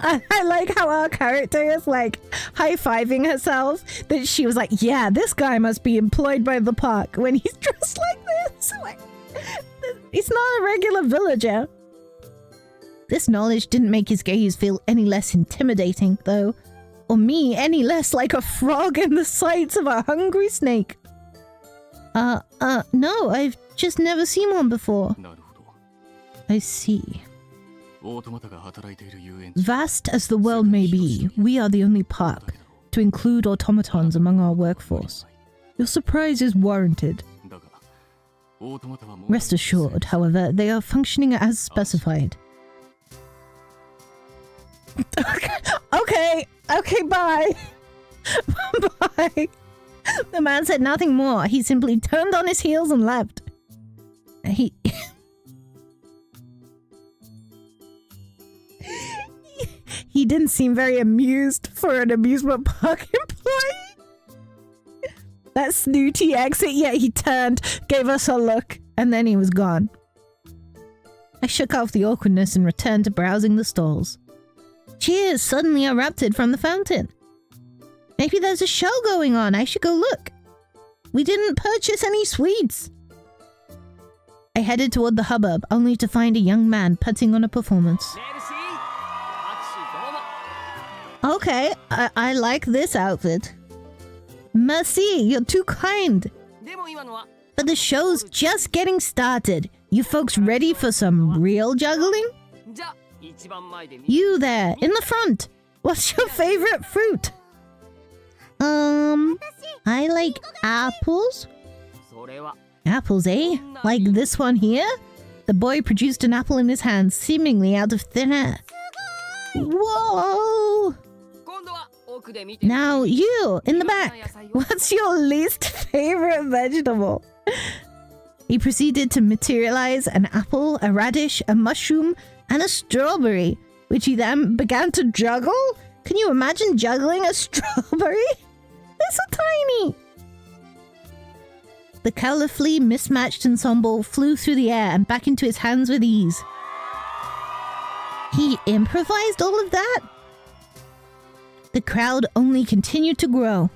I like how our character is like high-fiving herself that she was like, yeah, this guy must be employed by the park when he's dressed like this. Like, he's not a regular villager. This knowledge didn't make his gaze feel any less intimidating, though, or me any less like a frog in the sights of a hungry snake. No, I've just never seen one before. I see. Vast as the world may be, we are the only park to include automatons among our workforce. Your surprise is warranted. Rest assured, however, they are functioning as specified. Okay, bye. Bye. The man said nothing more. He simply turned on his heels and left. He didn't seem very amused for an amusement park employee. That snooty exit, yeah, he turned, gave us a look, and then he was gone. I shook off the awkwardness and returned to browsing the stalls. Cheers suddenly erupted from the fountain. Maybe there's a show going on. I should go look. We didn't purchase any sweets. I headed toward the hubbub, only to find a young man putting on a performance. Okay, I like this outfit. Merci, you're too kind. But the show's just getting started. You folks ready for some real juggling? You there, in the front. What's your favorite fruit? I like apples. Apples, eh? Like this one here? The boy produced an apple in his hand, seemingly out of thin air. Whoa! Now you, in the back. What's your least favorite vegetable? He proceeded to materialize an apple, a radish, a mushroom, and a strawberry, which he then began to juggle. Can you imagine juggling a strawberry? They're so tiny. The colorfully mismatched ensemble flew through the air and back into his hands with ease. He improvised all of that? The crowd only continued to grow.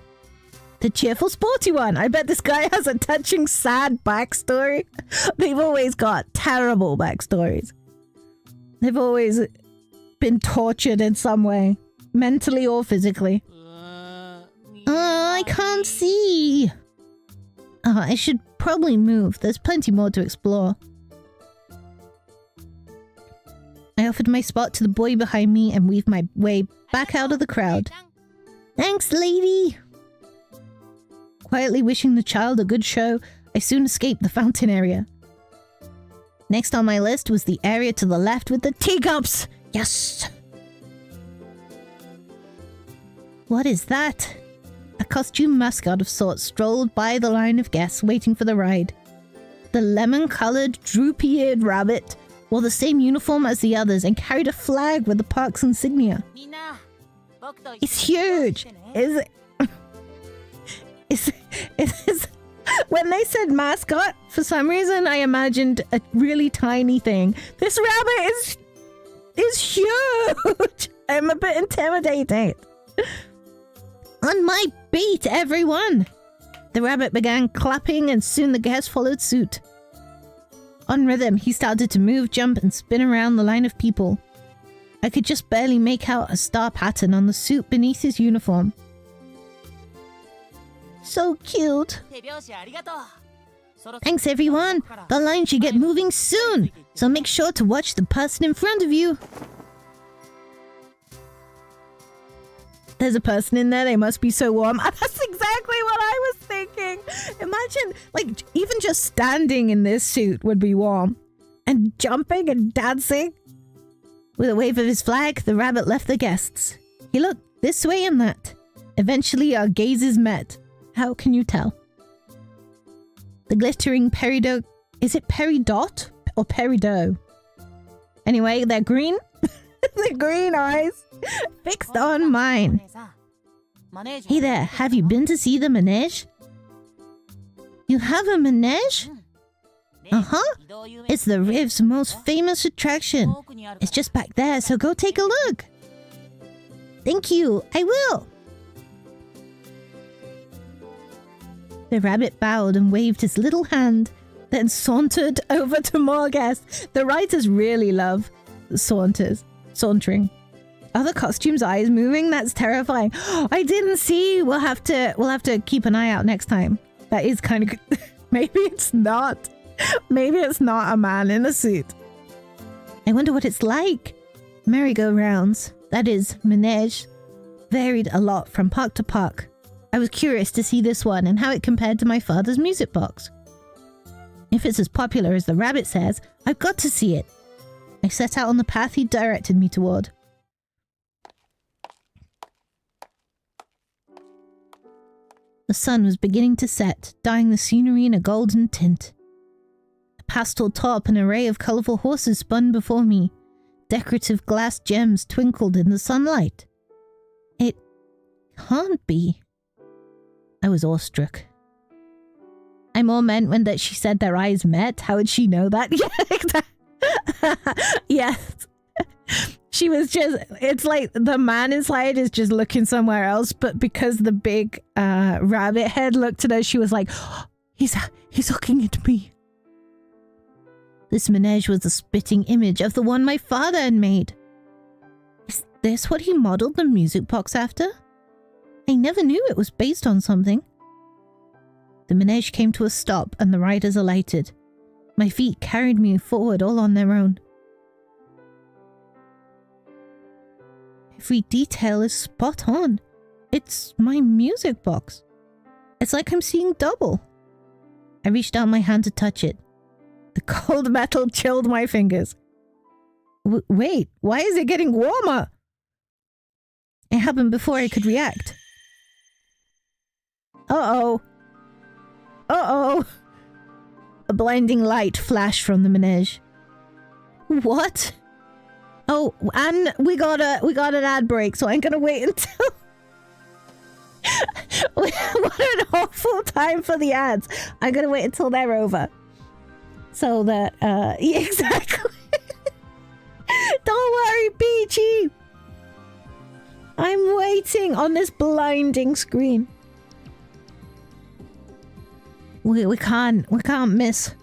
The cheerful, sporty one. I bet this guy has a touching, sad backstory. They've always got terrible backstories. They've always been tortured in some way, mentally or physically. I can't see. I should probably move. There's plenty more to explore. I offered my spot to the boy behind me and weaved my way back out of the crowd. Thanks, lady. Quietly wishing the child a good show, I soon escaped the fountain area. Next on my list was the area to the left with the teacups. Yes! What is that? A costume mascot of sorts strolled by the line of guests waiting for the ride. The lemon-colored, droopy-eared rabbit wore the same uniform as the others and carried a flag with the park's insignia. It's huge! Is it? Is when they said mascot, for some reason I imagined a really tiny thing. This rabbit is huge! I'm a bit intimidated. On my beat, everyone! The rabbit began clapping and soon the guests followed suit. On rhythm, he started to move, jump, and spin around the line of people. I could just barely make out a star pattern on the suit beneath his uniform. So cute. Thanks, everyone. The line should get moving soon, so make sure to watch the person in front of you. There's a person in there. They must be so warm. That's exactly what I was thinking. Imagine, like, even just standing in this suit would be warm. And jumping and dancing. With a wave of his flag, the rabbit left the guests. He looked this way and that. Eventually, our gazes met. How can you tell? The glittering peridot... Is it peridot or peridot? Anyway, they're green. The green eyes. Fixed on mine. Hey there, have you been to see the Manège? You have a Manège? Uh-huh. It's the Riv's most famous attraction. It's just back there, so go take a look. Thank you, I will. The rabbit bowed and waved his little hand, then sauntered over to more guests. The writers really love sauntering. Are the costumes' eyes moving? That's terrifying. I didn't see. We'll have to keep an eye out next time. That is kind of good. Maybe it's not. Maybe it's not a man in a suit. I wonder what it's like. Merry-go-rounds, that is, Manège, varied a lot from park to park. I was curious to see this one and how it compared to my father's music box. If it's as popular as the rabbit says, I've got to see it. I set out on the path he directed me toward. The sun was beginning to set, dyeing the scenery in a golden tint. A pastel top and array of colourful horses spun before me. Decorative glass gems twinkled in the sunlight. It can't be. I was awestruck. I more meant when that she said their eyes met. How would she know that? Yes. She was just, it's like the man inside is just looking somewhere else, but because the big rabbit head looked at her, she was like, oh, he's looking at me. This Manège was a spitting image of the one my father had made. Is this what he modeled the music box after? I never knew it was based on something. The Manège came to a stop and the riders alighted. My feet carried me forward all on their own. Every detail is spot on. It's my music box. It's like I'm seeing double. I reached out my hand to touch it. The cold metal chilled my fingers. Wait, why is it getting warmer? It happened before I could react. Uh-oh. Uh-oh. A blinding light flashed from the Manège. What? Oh, and we got an ad break, so I'm gonna wait until... What an awful time for the ads. I'm gonna wait until they're over. So that, yeah, exactly. Don't worry, Peachy. I'm waiting on this blinding screen. We can't miss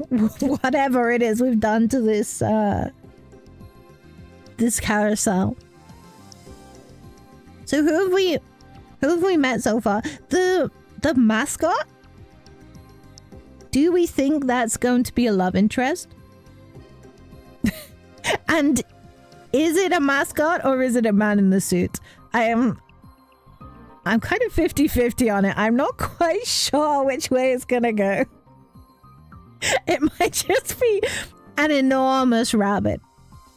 whatever it is we've done to this this carousel. So who have we met so far? The mascot? Do we think that's going to be a love interest? And is it a mascot or is it a man in the suit? I'm kind of 50-50 on it. I'm not quite sure which way it's gonna go. It might just be an enormous rabbit.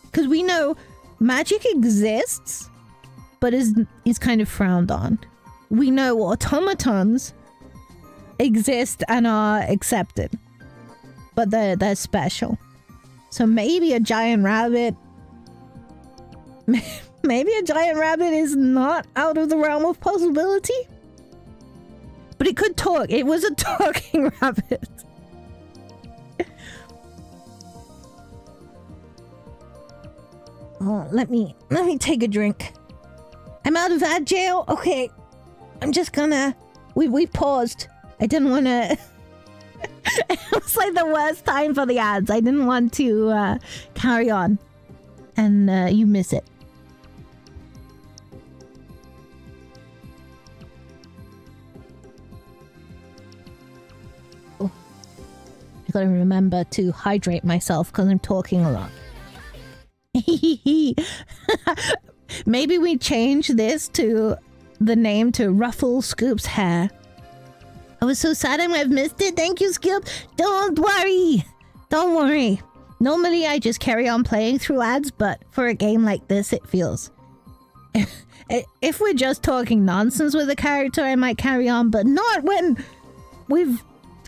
Because we know magic exists, but is kind of frowned on. We know automatons exist and are accepted, but they're special. So maybe a giant rabbit... Maybe a giant rabbit is not out of the realm of possibility? But it could talk. It was a talking rabbit. Oh, let me take a drink. I'm out of ad jail? Okay. I'm just gonna... We paused. I didn't want to... It was like the worst time for the ads. I didn't want to carry on. And you miss it. Oh. I gotta remember to hydrate myself because I'm talking a lot. Maybe we change this to the name to Ruffle Scoop's hair. I was so sad I might have missed it. Thank you, Scoop. Don't worry. Don't worry. Normally I just carry on playing through ads, but for a game like this, it feels... If we're just talking nonsense with a character, I might carry on, but not when we've,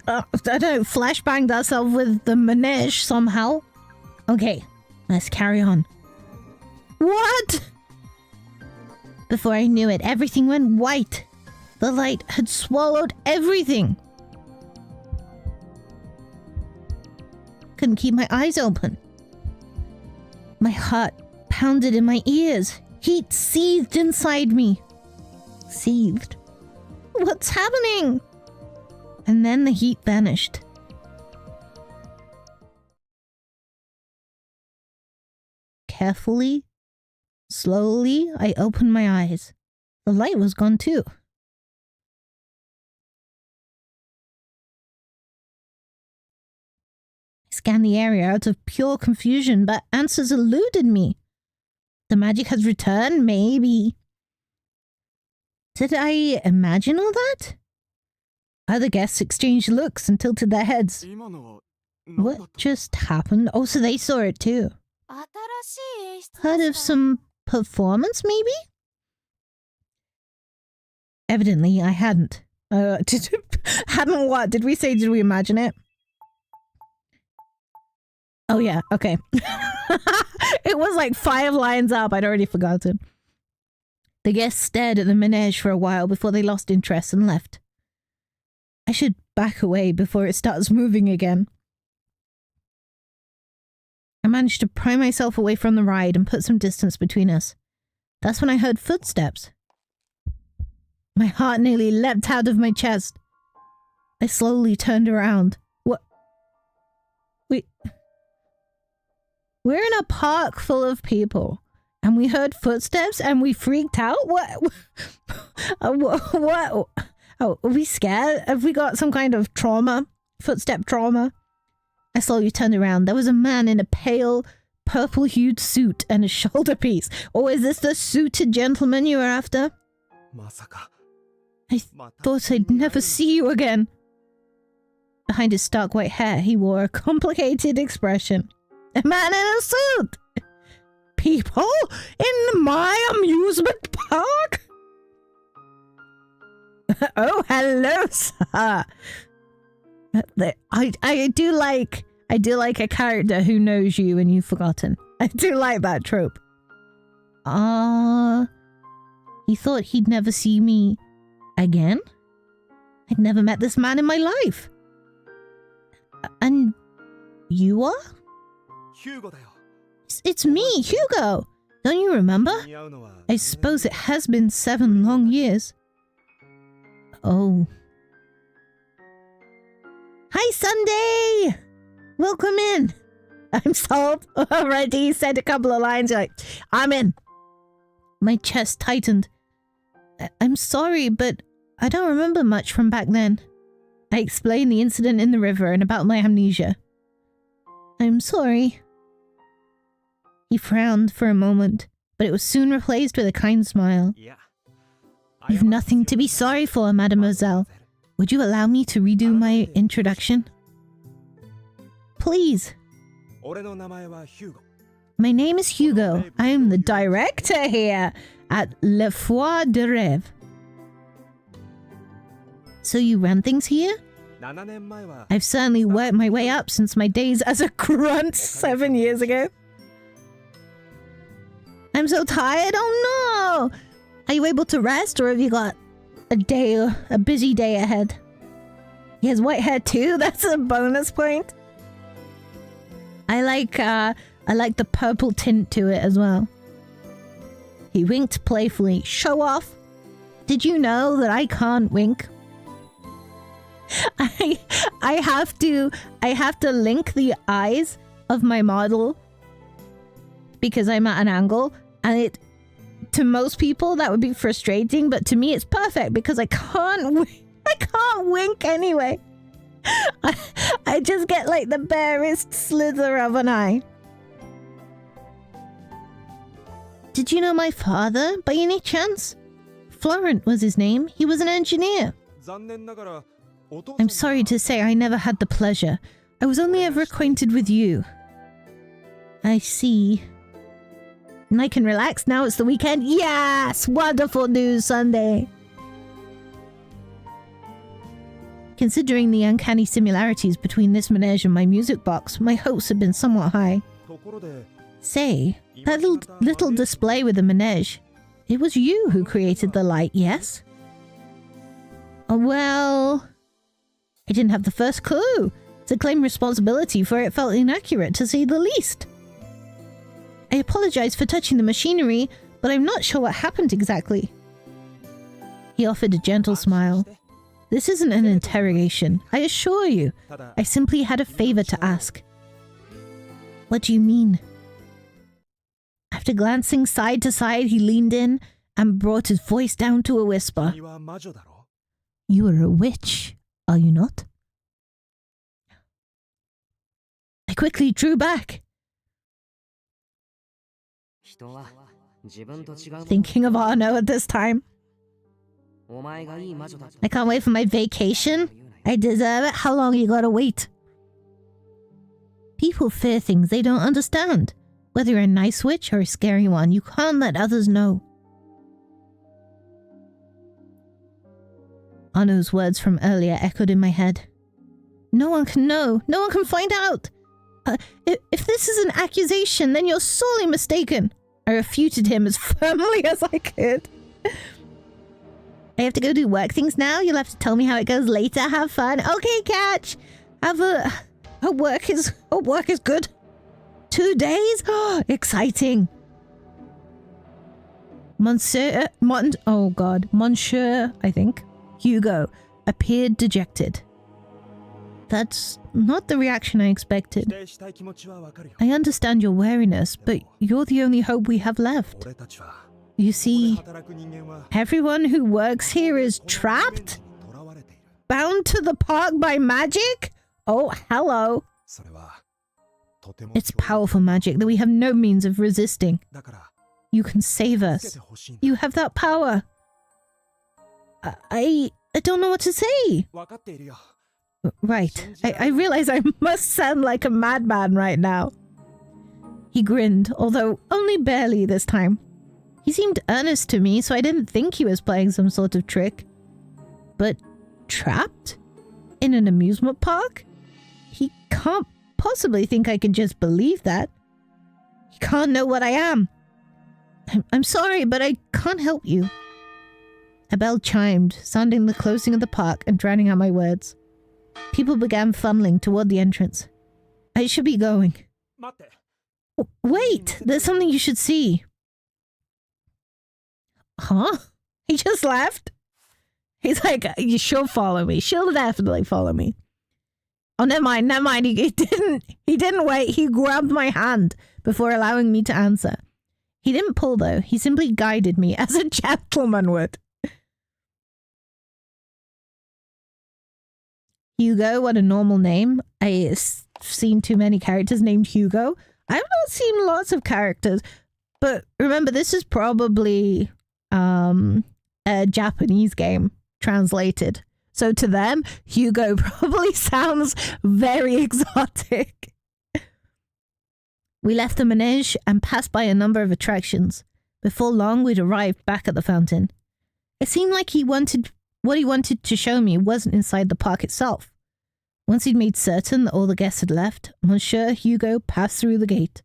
I don't know, flashbanged ourselves with the Manège somehow. Okay, let's carry on. What? Before I knew it, everything went white. The light had swallowed everything. Couldn't keep my eyes open. My heart pounded in my ears. Heat seethed inside me. Seethed? What's happening? And then the heat vanished. Carefully, slowly, I opened my eyes. The light was gone too. I scanned the area out of pure confusion, but answers eluded me. The magic has returned? Maybe. Did I imagine all that? Other guests exchanged looks and tilted their heads. What just happened? Oh, so they saw it too. Heard of some performance, maybe? Evidently, I hadn't. Hadn't what? Did we say, did we imagine it? Oh yeah, okay. It was like 5 lines up. I'd already forgotten. The guests stared at the Manège for a while before they lost interest and left. I should back away before it starts moving again. I managed to pry myself away from the ride and put some distance between us. That's when I heard footsteps. My heart nearly leapt out of my chest. I slowly turned around. What? We're in a park full of people, and we heard footsteps, and we freaked out? What? What? Oh, are we scared? Have we got some kind of trauma? Footstep trauma? I slowly turned around. There was a man in a pale, purple-hued suit and a shoulder piece. Oh, is this the suited gentleman you were after? I thought I'd never see you again. Behind his stark white hair, he wore a complicated expression. A man in a suit! People in my amusement park? Oh, hello, sir. I do like a character who knows you and you've forgotten. I do like that trope. He thought he'd never see me again? I'd never met this man in my life. And you are? It's me, Hugo. Don't you remember? I suppose it has been 7 long years. Oh. Hi, Sunday! Welcome in. I'm sold already. Said a couple of lines. You're like, I'm in. My chest tightened. I'm sorry, but I don't remember much from back then. I explained the incident in the river and about my amnesia. I'm sorry. He frowned for a moment, but it was soon replaced with a kind smile. You've nothing to be sorry for, mademoiselle. Would you allow me to redo my introduction? Please. My name is Hugo. I am the director here at Le Foire de Rêve. So you run things here? I've certainly worked my way up since my days as a grunt 7 years ago. I'm so tired. Oh no! Are you able to rest, or have you got a busy day ahead? He has white hair too. That's a bonus point. I like the purple tint to it as well. He winked playfully. Show off. Did you know that I can't wink? I have to link the eyes of my model because I'm at an angle, and to most people that would be frustrating, but to me it's perfect because I can't wink anyway. I just get like the barest slither of an eye. Did you know my father by any chance? Florent was his name. He was an engineer. I'm sorry to say I never had the pleasure. I was only ever acquainted with you. I see. And I can relax now it's the weekend. Yes! Wonderful news, Sunday. Considering the uncanny similarities between this Manège and my music box, my hopes have been somewhat high. Say, that little display with the Manège, it was you who created the light, yes? Well, I didn't have the first clue. To claim responsibility for it felt inaccurate, to say the least. I apologize for touching the machinery, but I'm not sure what happened exactly. He offered a gentle smile. This isn't an interrogation, I assure you. I simply had a favor to ask. What do you mean? After glancing side to side, he leaned in and brought his voice down to a whisper. You are a witch, are you not? I quickly drew back, thinking of Arno at this time. I can't wait for my vacation. I deserve it. How long you gotta wait? People fear things they don't understand. Whether you're a nice witch or a scary one, you can't let others know. Arno's words from earlier echoed in my head. No one can know. No one can find out. If this is an accusation, then you're sorely mistaken. I refuted him as firmly as I could. I have to go do work things now. You'll have to tell me how it goes later. Have fun. Okay, Catch. Hope work is good. 2 days? Oh, exciting. Monsieur, I think, Hugo appeared dejected. That's not the reaction I expected. I understand your wariness, but you're the only hope we have left. You see, everyone who works here is trapped? Bound to the park by magic? Oh, hello. It's powerful magic that we have no means of resisting. You can save us. You have that power. I don't know what to say. Right. I realize I must sound like a madman right now. He grinned, although only barely this time. He seemed earnest to me, so I didn't think he was playing some sort of trick. But trapped? In an amusement park? He can't possibly think I can just believe that. He can't know what I am. I'm sorry, but I can't help you. A bell chimed, sounding the closing of the park and drowning out my words. People began funneling toward the entrance. I should be going. Wait, there's something you should see. Huh? He just left? He's like, she'll follow me. She'll definitely follow me. Oh, never mind. He didn't wait. He grabbed my hand before allowing me to answer. He didn't pull, though. He simply guided me as a gentleman would. Hugo, what a normal name. I've seen too many characters named Hugo. I've not seen lots of characters, but remember, this is probably a Japanese game translated. So to them, Hugo probably sounds very exotic. We left the Manège and passed by a number of attractions. Before long, we'd arrived back at the fountain. It seemed like what he wanted to show me wasn't inside the park itself. Once he'd made certain that all the guests had left, Monsieur Hugo passed through the gate.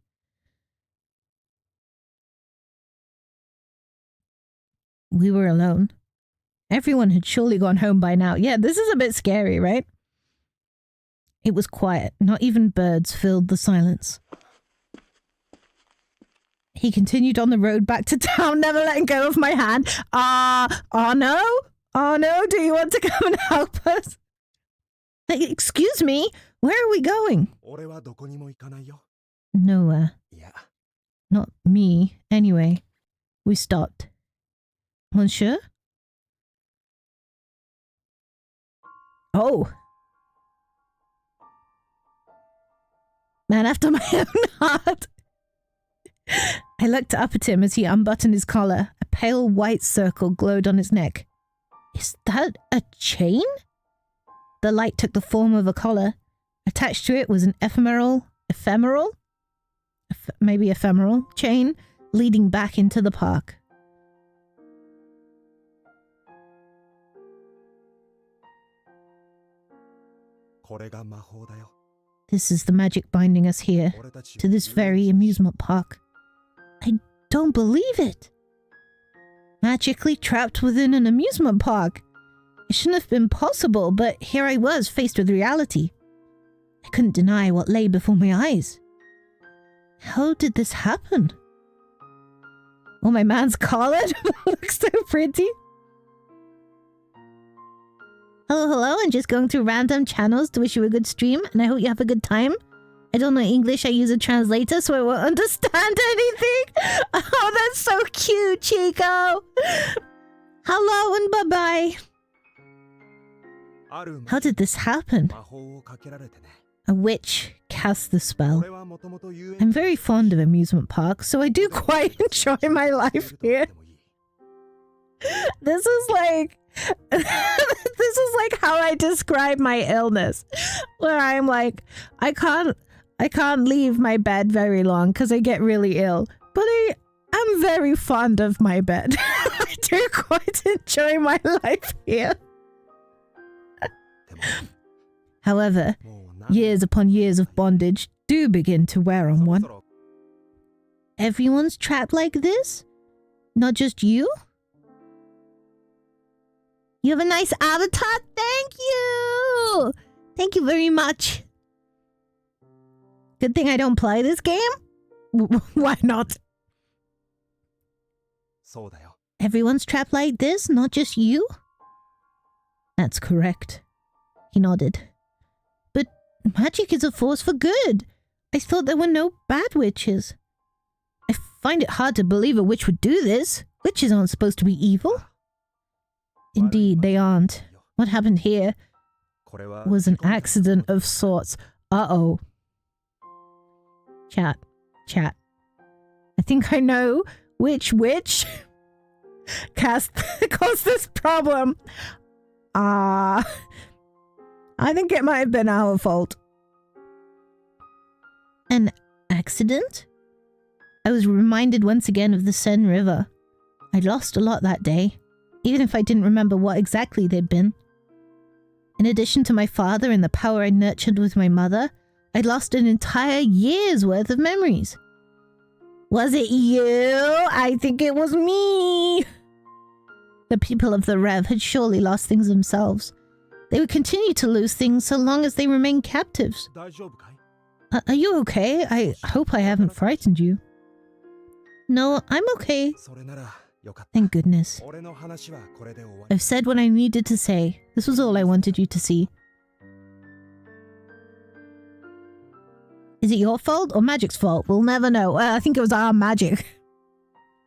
We were alone. Everyone had surely gone home by now. Yeah, this is a bit scary, right? It was quiet. Not even birds filled the silence. He continued on the road back to town, never letting go of my hand. Oh no? Oh no, do you want to come and help us? Excuse me, where are we going? Nowhere. Not me, anyway. We stopped. Monsieur? Oh. Man after my own heart. I looked up at him as he unbuttoned his collar. A pale white circle glowed on his neck. Is that a chain? The light took the form of a collar. Attached to it was an ephemeral chain leading back into the park. This is the magic binding us here, to this very amusement park. I don't believe it. Magically trapped within an amusement park. It shouldn't have been possible, but here I was, faced with reality. I couldn't deny what lay before my eyes. How did this happen? Oh, my man's collared looks so pretty. Hello, I'm just going through random channels to wish you a good stream, and I hope you have a good time. I don't know English, I use a translator, so I won't understand anything. Oh, that's so cute, Chico. Hello and bye-bye. How did this happen? A witch cast the spell. I'm very fond of amusement parks, so I do quite enjoy my life here. This is like how I describe my illness, where I'm like, I can't leave my bed very long because I get really ill, but I'm very fond of my bed. I do quite enjoy my life here. However, years upon years of bondage do begin to wear on one. Everyone's trapped like this? Not just you? You have a nice avatar? Thank you! Thank you very much. Good thing I don't play this game? Why not? Everyone's trapped like this, not just you? That's correct. He nodded. But magic is a force for good. I thought there were no bad witches. I find it hard to believe a witch would do this. Witches aren't supposed to be evil. Indeed, they aren't. What happened here was an accident of sorts. Uh-oh. Chat. I think I know which witch caused this problem. I I think it might have been our fault. An accident? I was reminded once again of the Seine River. I lost a lot that day, even if I didn't remember what exactly they'd been. In addition to my father and the power I nurtured with my mother, I'd lost an entire year's worth of memories. Was it you? I think it was me. The people of the Rev had surely lost things themselves. They would continue to lose things so long as they remained captives. Are you okay? I hope I haven't frightened you. No, I'm okay. Thank goodness. I've said what I needed to say. This was all I wanted you to see. Is it your fault or Magic's fault? We'll never know. I think it was our Magic.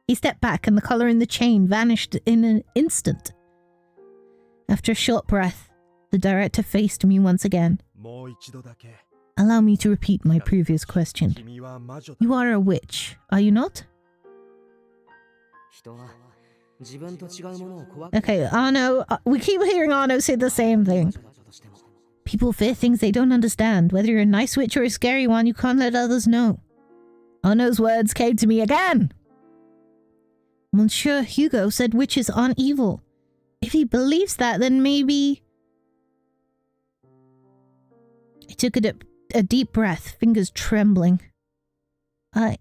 He stepped back and the collar in the chain vanished in an instant. After a short breath, the director faced me once again. Allow me to repeat my previous question. You are a witch, are you not? Okay, Arno, we keep hearing Arno say the same thing. People fear things they don't understand. Whether you're a nice witch or a scary one, you can't let others know. Arno's words came to me again. Monsieur Hugo said witches aren't evil. If he believes that, then maybe... I took a deep breath, fingers trembling. I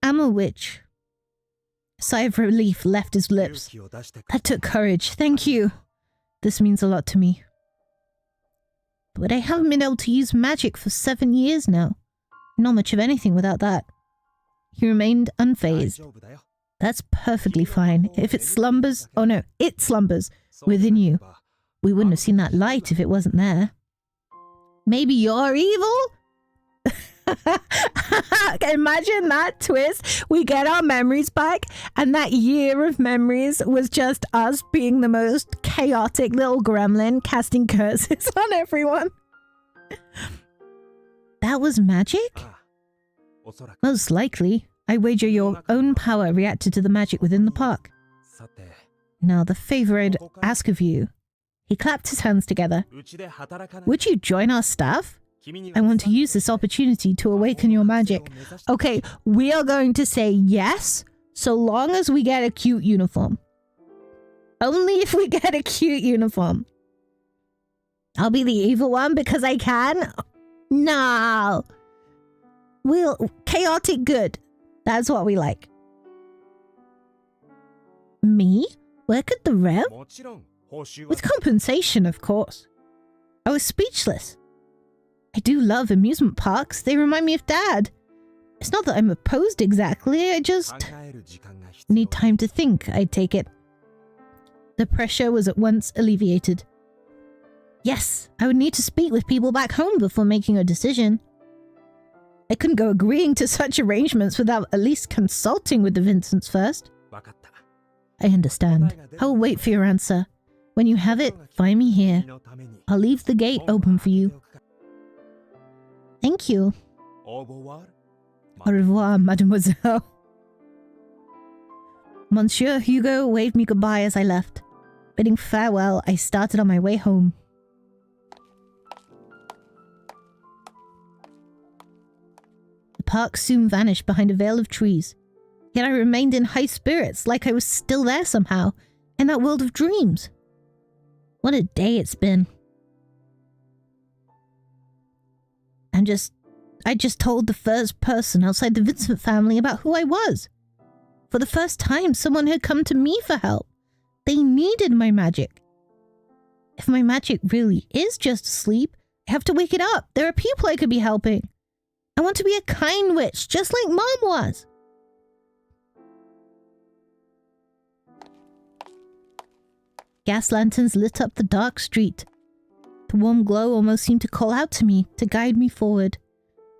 am a witch. A sigh of relief left his lips. That took courage. Thank you. This means a lot to me. But I haven't been able to use magic for 7 years now. Not much of anything without that. He remained unfazed. That's perfectly fine. If it slumbers... Oh no, it slumbers within you. We wouldn't have seen that light if it wasn't there. Maybe you're evil? Imagine that twist. We get our memories back, and that year of memories was just us being the most chaotic little gremlin casting curses on everyone. That was magic? Most likely. I wager your own power reacted to the magic within the park. Now, the favor I'd ask of you. He clapped his hands together. Would you join our staff? I want to use this opportunity to awaken your magic. Okay, we are going to say yes, so long as we get a cute uniform. Only if we get a cute uniform. I'll be the evil one because I can? No. Chaotic good. That's what we like. Me? Work at the Rev? With compensation, of course. I was speechless. I do love amusement parks. They remind me of Dad. It's not that I'm opposed exactly. I just need time to think, I take it. The pressure was at once alleviated. Yes, I would need to speak with people back home before making a decision. I couldn't go agreeing to such arrangements without at least consulting with the Vincents first. I understand. I will wait for your answer. When you have it, find me here. I'll leave the gate open for you. Thank you. Au revoir, mademoiselle. Monsieur Hugo waved me goodbye as I left. Bidding farewell, I started on my way home. The park soon vanished behind a veil of trees. Yet I remained in high spirits, like I was still there somehow, in that world of dreams. What a day it's been. I just told the first person outside the Vincent family about who I was. For the first time, someone had come to me for help. They needed my magic. If my magic really is just asleep, I have to wake it up. There are people I could be helping. I want to be a kind witch, just like Mom was. Gas lanterns lit up the dark street. The warm glow almost seemed to call out to me, to guide me forward.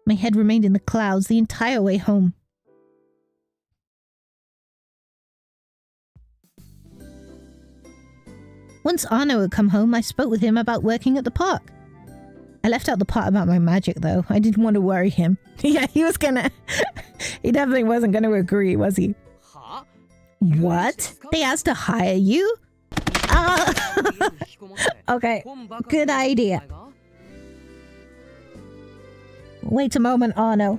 My head remained in the clouds the entire way home. Once Arno had come home, I spoke with him about working at the park. I left out the part about my magic, though. I didn't want to worry him. Yeah, he was gonna... he definitely wasn't gonna agree, was he? What? They asked to hire you? Okay, good idea. Wait a moment, Arno.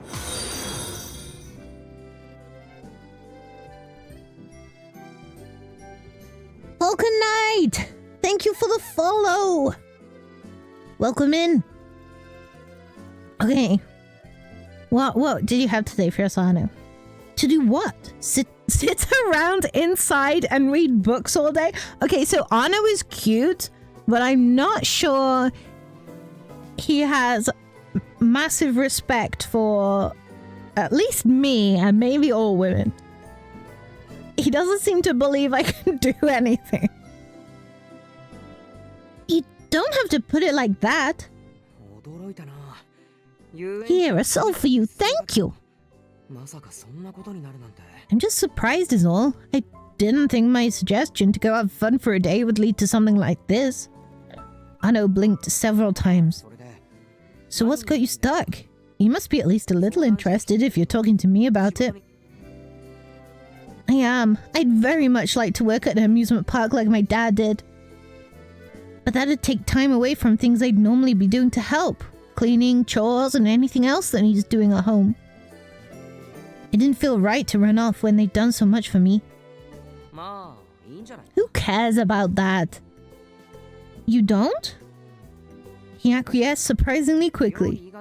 Falcon Knight! Thank you for the follow! Welcome in. Okay. What did you have today for us, Arno? To do what? Sit around inside and read books all day? Okay, so Arno is cute, but I'm not sure he has massive respect for at least me and maybe all women. He doesn't seem to believe I can do anything. You don't have to put it like that. Here, a soul for you. Thank you. I'm just surprised is all. I didn't think my suggestion to go have fun for a day would lead to something like this. Arno blinked several times. So what's got you stuck? You must be at least a little interested if you're talking to me about it. I am. I'd very much like to work at an amusement park like my dad did. But that'd take time away from things I'd normally be doing to help. Cleaning, chores, and anything else that needs doing at home. It didn't feel right to run off when they'd done so much for me. Who cares about that? You don't? He acquiesced surprisingly quickly.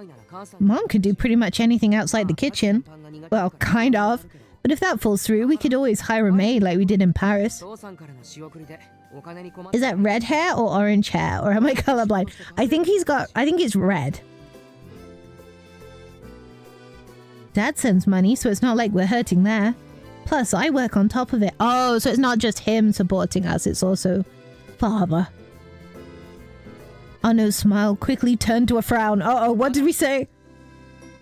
Mom could do pretty much anything outside the kitchen. Well, kind of. But if that falls through, we could always hire a maid like we did in Paris. Is that red hair or orange hair? Or am I colorblind? I think it's red. Dad sends money, so it's not like we're hurting there. Plus, I work on top of it. Oh, so it's not just him supporting us, it's also father. Arno's smile quickly turned to a frown. Uh-oh, what did we say?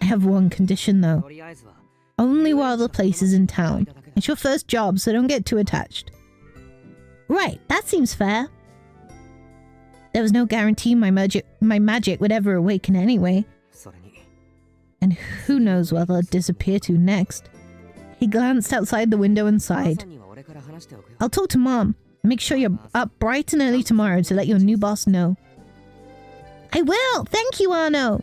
I have one condition, though. Only while the place is in town. It's your first job, so don't get too attached. Right, that seems fair. There was no guarantee my magic would ever awaken anyway. And who knows where they'll disappear to next. He glanced outside the window and sighed. I'll talk to Mom. Make sure you're up bright and early tomorrow to let your new boss know. I will! Thank you, Arno!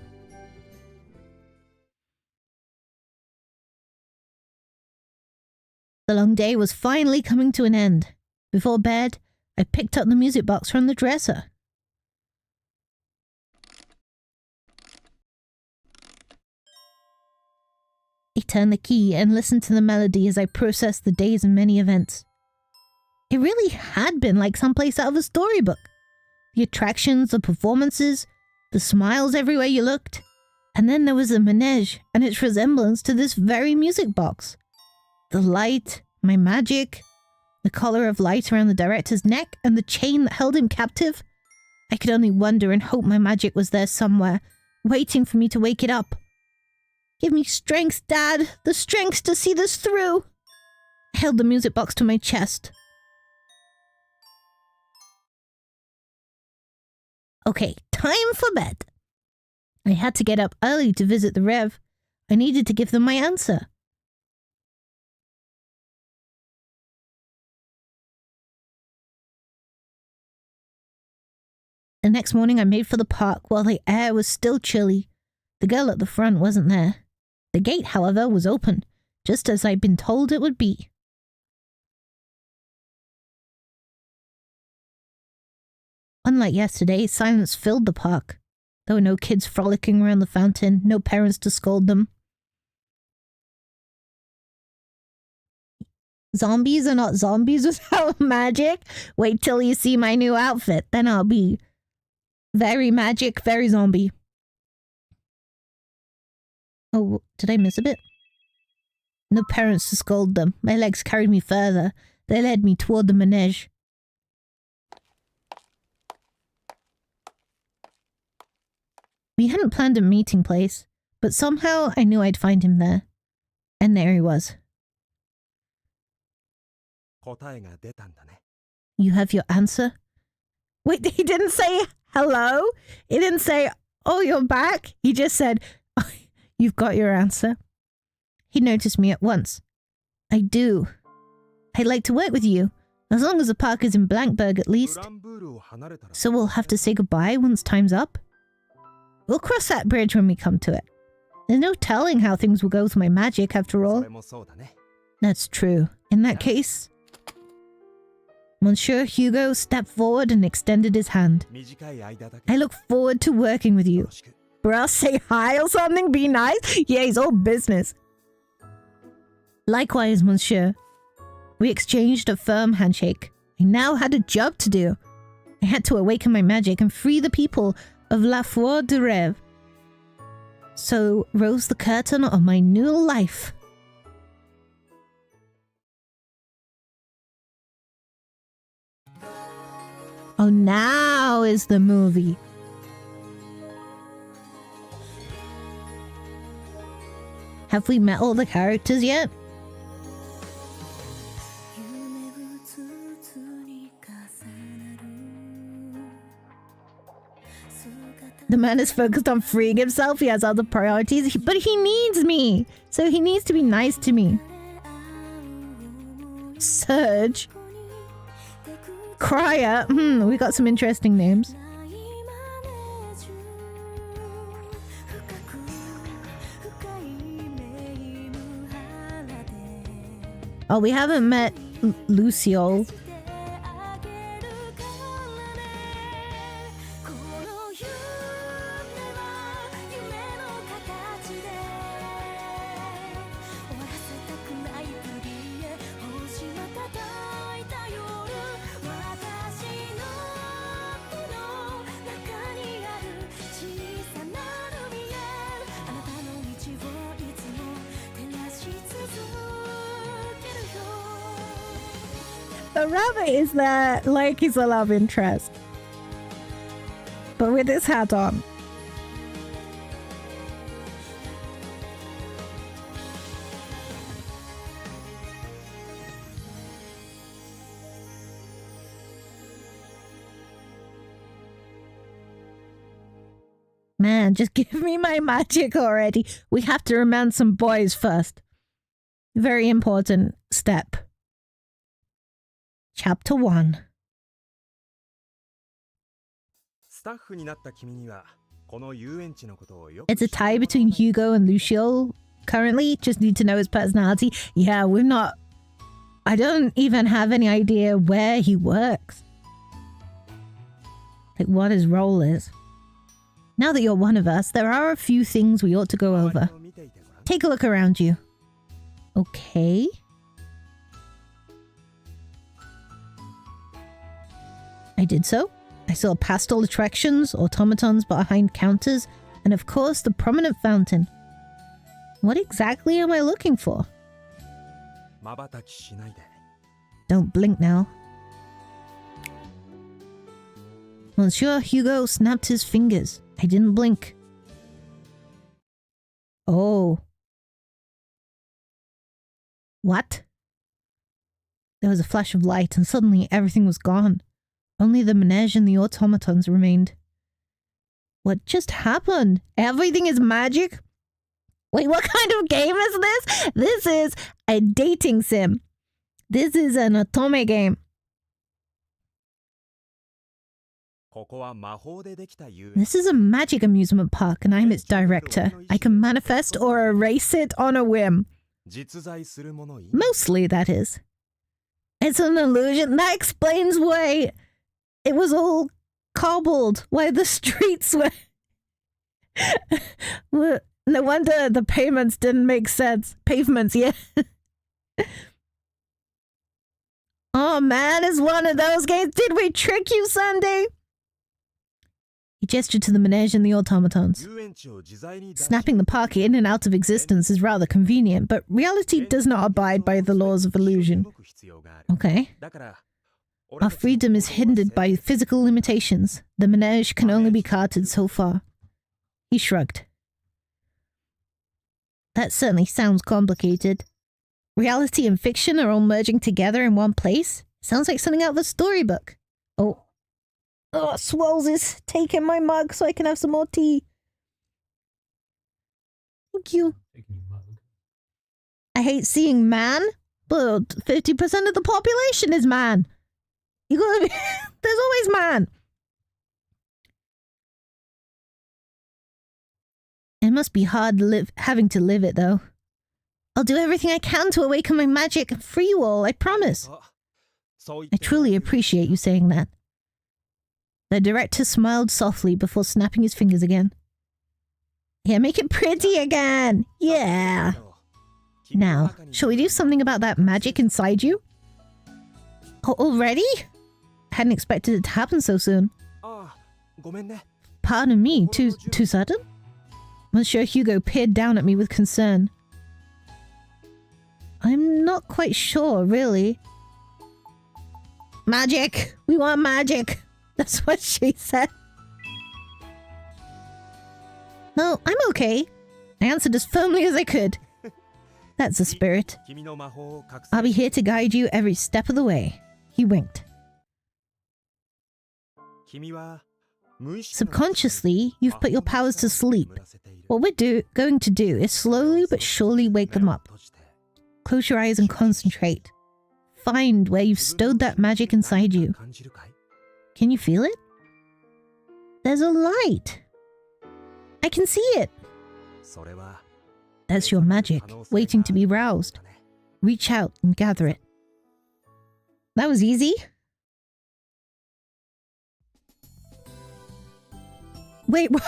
The long day was finally coming to an end. Before bed, I picked up the music box from the dresser. I turned the key and listened to the melody as I processed the day's many events. It really had been like someplace out of a storybook. The attractions, the performances, the smiles everywhere you looked. And then there was the Manège and its resemblance to this very music box. The light, my magic, the collar of light around the director's neck, and the chain that held him captive. I could only wonder and hope my magic was there somewhere, waiting for me to wake it up. Give me strength, Dad, the strength to see this through. I held the music box to my chest. Okay, time for bed. I had to get up early to visit the Rev. I needed to give them my answer. The next morning I made for the park while the air was still chilly. The girl at the front wasn't there. The gate, however, was open, just as I'd been told it would be. Unlike yesterday, silence filled the park. There were no kids frolicking around the fountain, no parents to scold them. Zombies are not zombies without magic. Wait till you see my new outfit, then I'll be very magic, very zombie. Oh, did I miss a bit? No parents to scold them. My legs carried me further. They led me toward the Manège. We hadn't planned a meeting place, but somehow I knew I'd find him there. And there he was. You have your answer? Wait, he didn't say hello? He didn't say, oh, you're back? He just said, oh, you've got your answer. He noticed me at once. I do. I'd like to work with you, as long as the park is in Blankberg at least. So we'll have to say goodbye once time's up? We'll cross that bridge when we come to it. There's no telling how things will go with my magic, after all. それもそうだね。 That's true. In that case, Monsieur Hugo stepped forward and extended his hand. 短い間だけ I look forward to working with よ you. ろしく。 Bruh, say hi or something? Be nice? Yeah, he's all business. Likewise, Monsieur. We exchanged a firm handshake. I now had a job to do. I had to awaken my magic and free the people of La Foire de Rêve. So rose the curtain on my new life. Oh, now is the movie. Have we met all the characters yet? The man is focused on freeing himself. He has other priorities, but he needs me. So he needs to be nice to me. Surge. Crier. We got some interesting names. Oh, we haven't met Lucio. The rabbit is there like he's a love interest, but with his hat on. Man, just give me my magic already. We have to romance some boys first. Very important step. Chapter 1. スタッフになった君にはこの遊園地のことをよく It's a tie between Hugo and Lucio. Currently, just need to know his personality. Yeah, we're not... I don't even have any idea where he works. Like what his role is. Now that you're one of us, there are a few things we ought to go over. Take a look around you. Okay. I did so. I saw pastel attractions, automatons behind counters, and of course the prominent fountain. What exactly am I looking for? 瞬きしないで Don't blink now. Monsieur Hugo snapped his fingers. I didn't blink. Oh. What? There was a flash of light and suddenly everything was gone. Only the manège and the automatons remained. What just happened? Everything is magic? Wait, what kind of game is this? This is a dating sim. This is an otome game. ここは魔法でできた遊園地 This is a magic amusement park and I'm its director. I can manifest or erase it on a whim. 実在するもの以外 Mostly, that is. It's an illusion. That explains why it was all cobbled. Why the streets were... No wonder the payments didn't make sense. Pavements, yeah. Oh man, it's one of those games. Did we trick you, Sunday? He gestured to the manège and the automatons. 遊園地を自在に出し Snapping the park in and out of existence is rather convenient, but reality does not abide by the laws of illusion. 動く必要がある Okay. だから Our freedom is hindered by physical limitations. The manège can only be carted so far. He shrugged. That certainly sounds complicated. Reality and fiction are all merging together in one place? Sounds like something out of a storybook. Oh. Oh, Swells is taking my mug so I can have some more tea. Thank you. I hate seeing man, but 50% of the population is man. You gotta be... There's always man. Am must be hard having to live it, though. I'll do everything I can to awaken my magic and free you all, I promise. I truly appreciate you saying that. The director smiled softly before snapping his fingers again. Yeah, make it pretty again! Yeah! Now, shall we do something about that magic inside you? Oh, already? Hadn't expected it to happen so soon. Pardon me, too sudden? Monsieur Hugo peered down at me with concern. I'm not quite sure, really. Magic! We want magic! That's what she said. No, I'm okay. I answered as firmly as I could. That's the spirit. I'll be here to guide you every step of the way. He winked. Subconsciously, you've put your powers to sleep. What we're going to do is slowly but surely wake them up. Close your eyes and concentrate. Find where you've stowed that magic inside you. Can you feel it? There's a light. I can see it. That's your magic, waiting to be roused. Reach out and gather it. That was easy. Wait, what?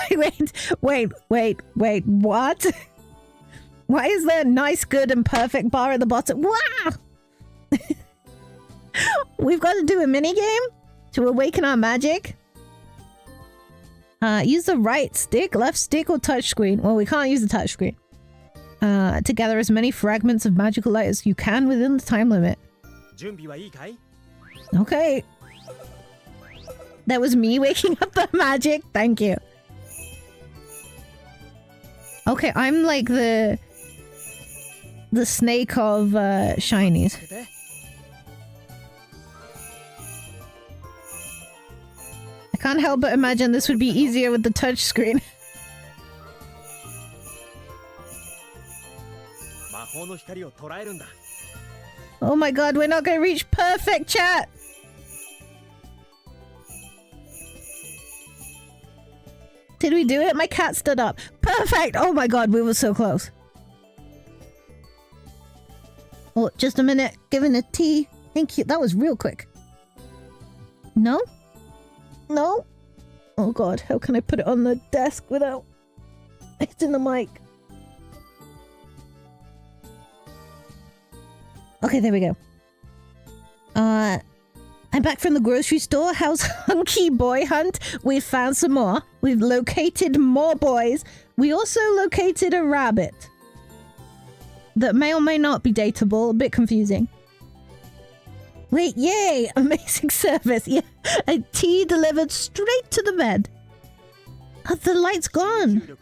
Why is there a nice, good, and perfect bar at the bottom? Wow! We've got to do a minigame to awaken our magic. Use the right stick, left stick, or touchscreen. Well, we can't use the touchscreen. To gather as many fragments of magical light as you can within the time limit. Okay. That was me waking up the magic. Thank you. Okay, I'm like the snake of shinies. I can't help but imagine this would be easier with the touchscreen. Oh my god, we're not gonna reach perfect, chat! Did we do it? My cat stood up. Perfect! Oh my god, we were so close. Oh, just a minute. Giving a tea. Thank you. That was real quick. No? No? Oh god, how can I put it on the desk without hitting the mic? Okay, there we go. I'm back from the grocery store. How's Hunky Boy Hunt? We've found some more. We've located more boys. We also located a rabbit that may or may not be dateable. A bit confusing. Wait, yay! Amazing service. Yeah, a tea delivered straight to the bed. Oh, the light's gone.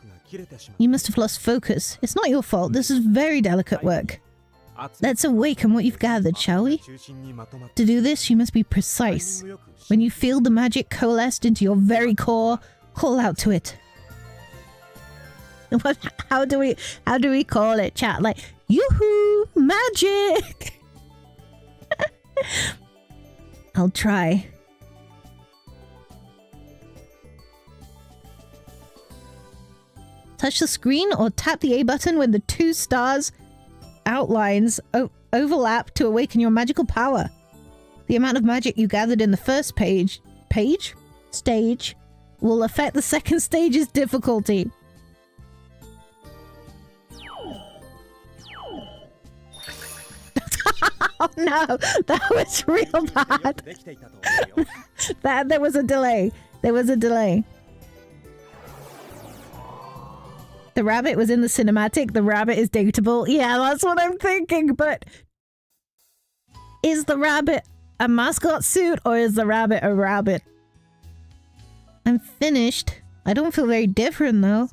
You must have lost focus. It's not your fault. This is very delicate work. Let's awaken what you've gathered, shall we? To do this, you must be precise. When you feel the magic coalesced into your very core, call out to it. What? How do we call it, chat? Like, yoo-hoo, magic! I'll try. Touch the screen or tap the A button when the 2 stars outlines overlap to awaken your magical power. The amount of magic you gathered in the first stage will affect the second stage's difficulty. Oh no, that was real bad. There was a delay. There was a delay. The rabbit was in the cinematic. The rabbit is dateable. Yeah, that's what I'm thinking. But is the rabbit a mascot suit or is the rabbit a rabbit? I'm finished. I don't feel very different though.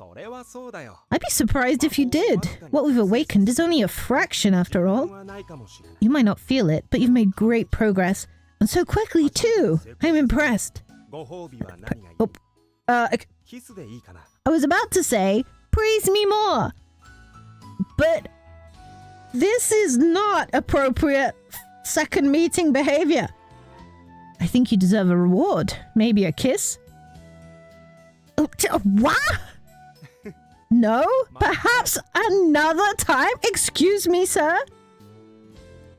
I'd be surprised if you did. What we've awakened is only a fraction after all. You might not feel it, but you've made great progress. And so quickly too. I'm impressed. I was about to say, praise me more. But this is not appropriate second meeting behavior. I think you deserve a reward. Maybe a kiss? Oh, what? No? Perhaps another time? Excuse me, sir?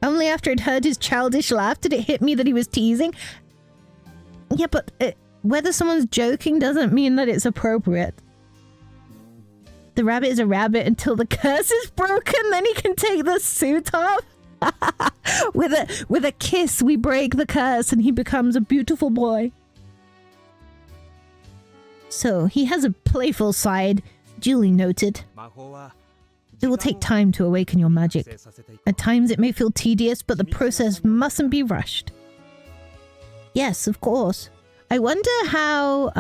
Only after I'd heard his childish laugh did it hit me that he was teasing. Yeah, but whether someone's joking doesn't mean that it's appropriate. The rabbit is a rabbit until the curse is broken, then he can take the suit off. With a kiss, we break the curse and he becomes a beautiful boy. So, he has a playful side, duly noted. It will take time to awaken your magic. At times it may feel tedious, but the process mustn't be rushed. Yes, of course. I wonder how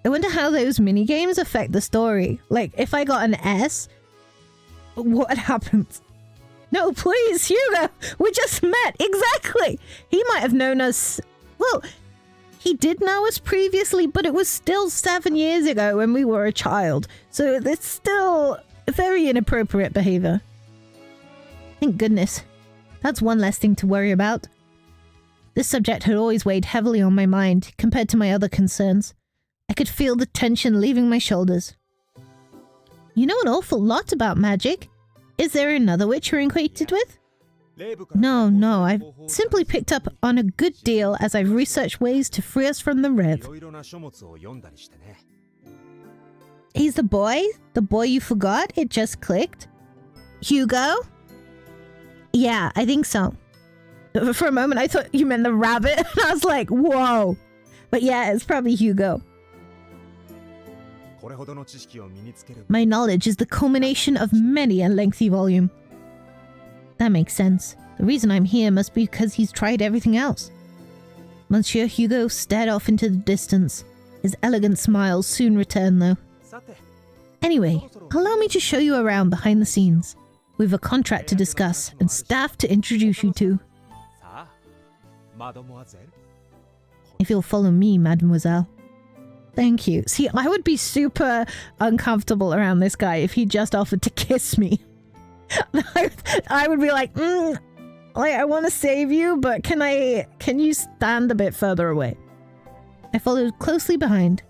those minigames affect the story. Like, if I got an S, what happens? No, please, Hugo! We just met! Exactly! He might have known us... Well, he did know us previously, but it was still 7 years ago when we were a child. So it's still very inappropriate behavior. Thank goodness. That's one less thing to worry about. This subject had always weighed heavily on my mind compared to my other concerns. I could feel the tension leaving my shoulders. You know an awful lot about magic. Is there another witch you're acquainted with? No, I've simply picked up on a good deal as I've researched ways to free us from the Rev. He's the boy? The boy you forgot? It just clicked. Hugo? Yeah, I think so. For a moment I thought you meant the rabbit, and I was like, whoa. But yeah, it's probably Hugo. My knowledge is the culmination of many a lengthy volume. That makes sense. The reason I'm here must be because he's tried everything else. Monsieur Hugo stared off into the distance. His elegant smile soon returned, though. Anyway, allow me to show you around behind the scenes. We've a contract to discuss and staff to introduce you to. If you'll follow me, mademoiselle. Thank you. See, I would be super uncomfortable around this guy if he just offered to kiss me. I would be like, I want to save you, but can you stand a bit further away? I followed closely behind.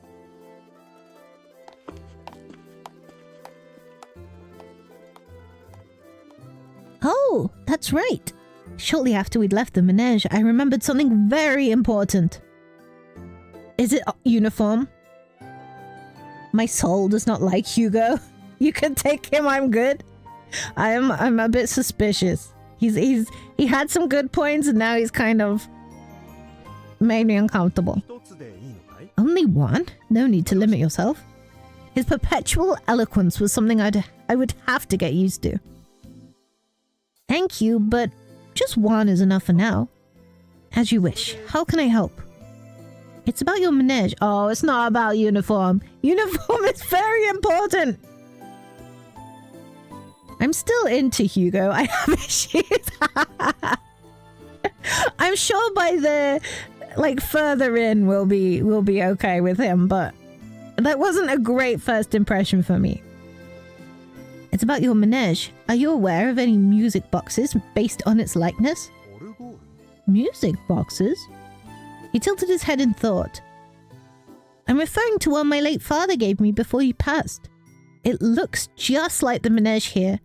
Oh, that's right. Shortly after we'd left the Manège, I remembered something very important. Is it uniform? My soul does not like Hugo. You can take him, I'm good. I'm a bit suspicious. He had some good points and now he's kind of made me uncomfortable. Only one? No need to limit yourself. His perpetual eloquence was something I would have to get used to. Thank you, but just one is enough for now. As you wish. How can I help? It's about your Manège. Oh, it's not about uniform. Uniform is very important. I'm still into Hugo. I have issues. I'm sure by the further in we'll be okay with him, but that wasn't a great first impression for me. It's about your Manège. Are you aware of any music boxes based on its likeness? Music boxes? He tilted his head in thought. I'm referring to one my late father gave me before he passed. It looks just like the Manège here.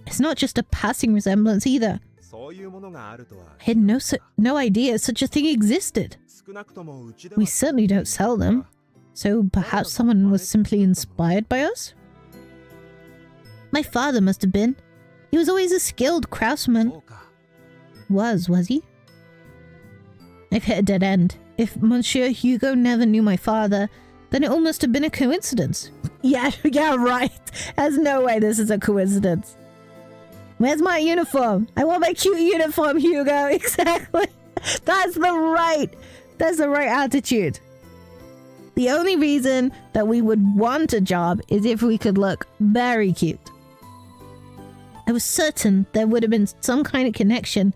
It's not just a passing resemblance either. I had no idea such a thing existed. We certainly don't sell them. So perhaps someone was simply inspired by us? My father must have been. He was always a skilled craftsman. Was he? I've hit a dead end. If Monsieur Hugo never knew my father, then it all must have been a coincidence. Yeah, right. There's no way this is a coincidence. Where's my uniform? I want my cute uniform, Hugo. Exactly. That's the right attitude. The only reason that we would want a job is if we could look very cute. I was certain there would have been some kind of connection,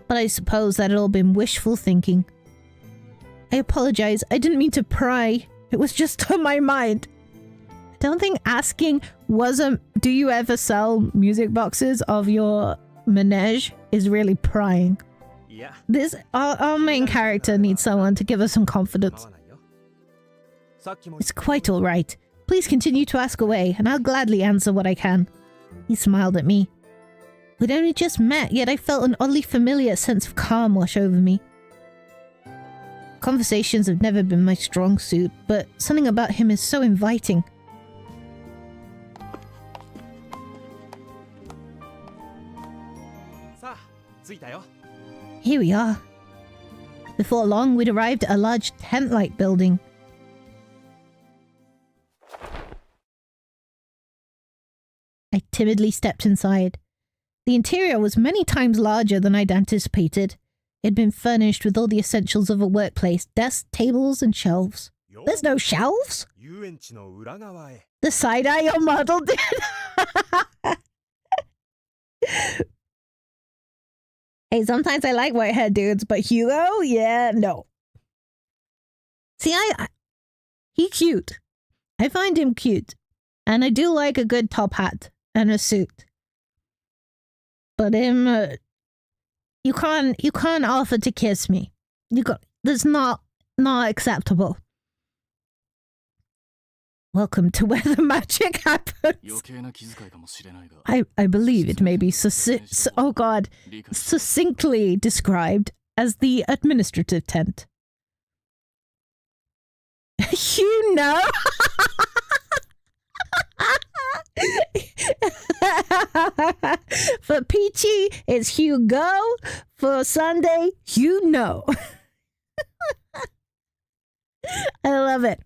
but I suppose that had all been wishful thinking. I apologize. I didn't mean to pry. It was just on my mind. I don't think asking do you ever sell music boxes of your Manège is really prying. Yeah. Our main character needs someone to give us some confidence. It's quite all right, Please continue to ask away, and I'll gladly answer what I can. He smiled at me. We'd only just met, yet I felt an oddly familiar sense of calm wash over me. Conversations have never been my strong suit, but something about him is so inviting. Here we are. Before long, we'd arrived at a large tent-like building. I timidly stepped inside. The interior was many times larger than I'd anticipated. It had been furnished with all the essentials of a workplace: desks, tables, and shelves. There's no shelves? The side-eye your model did? Hey, sometimes I like white-haired dudes, but Hugo? Yeah, no. See, he's cute. I find him cute. And I do like a good top hat and a suit. But him, you can't offer to kiss me. That's not acceptable. Welcome to where the magic happens. I believe it may be succinctly described as the administrative tent. You know? For Peachy, it's Hugo. For Sunday, you know. I love it.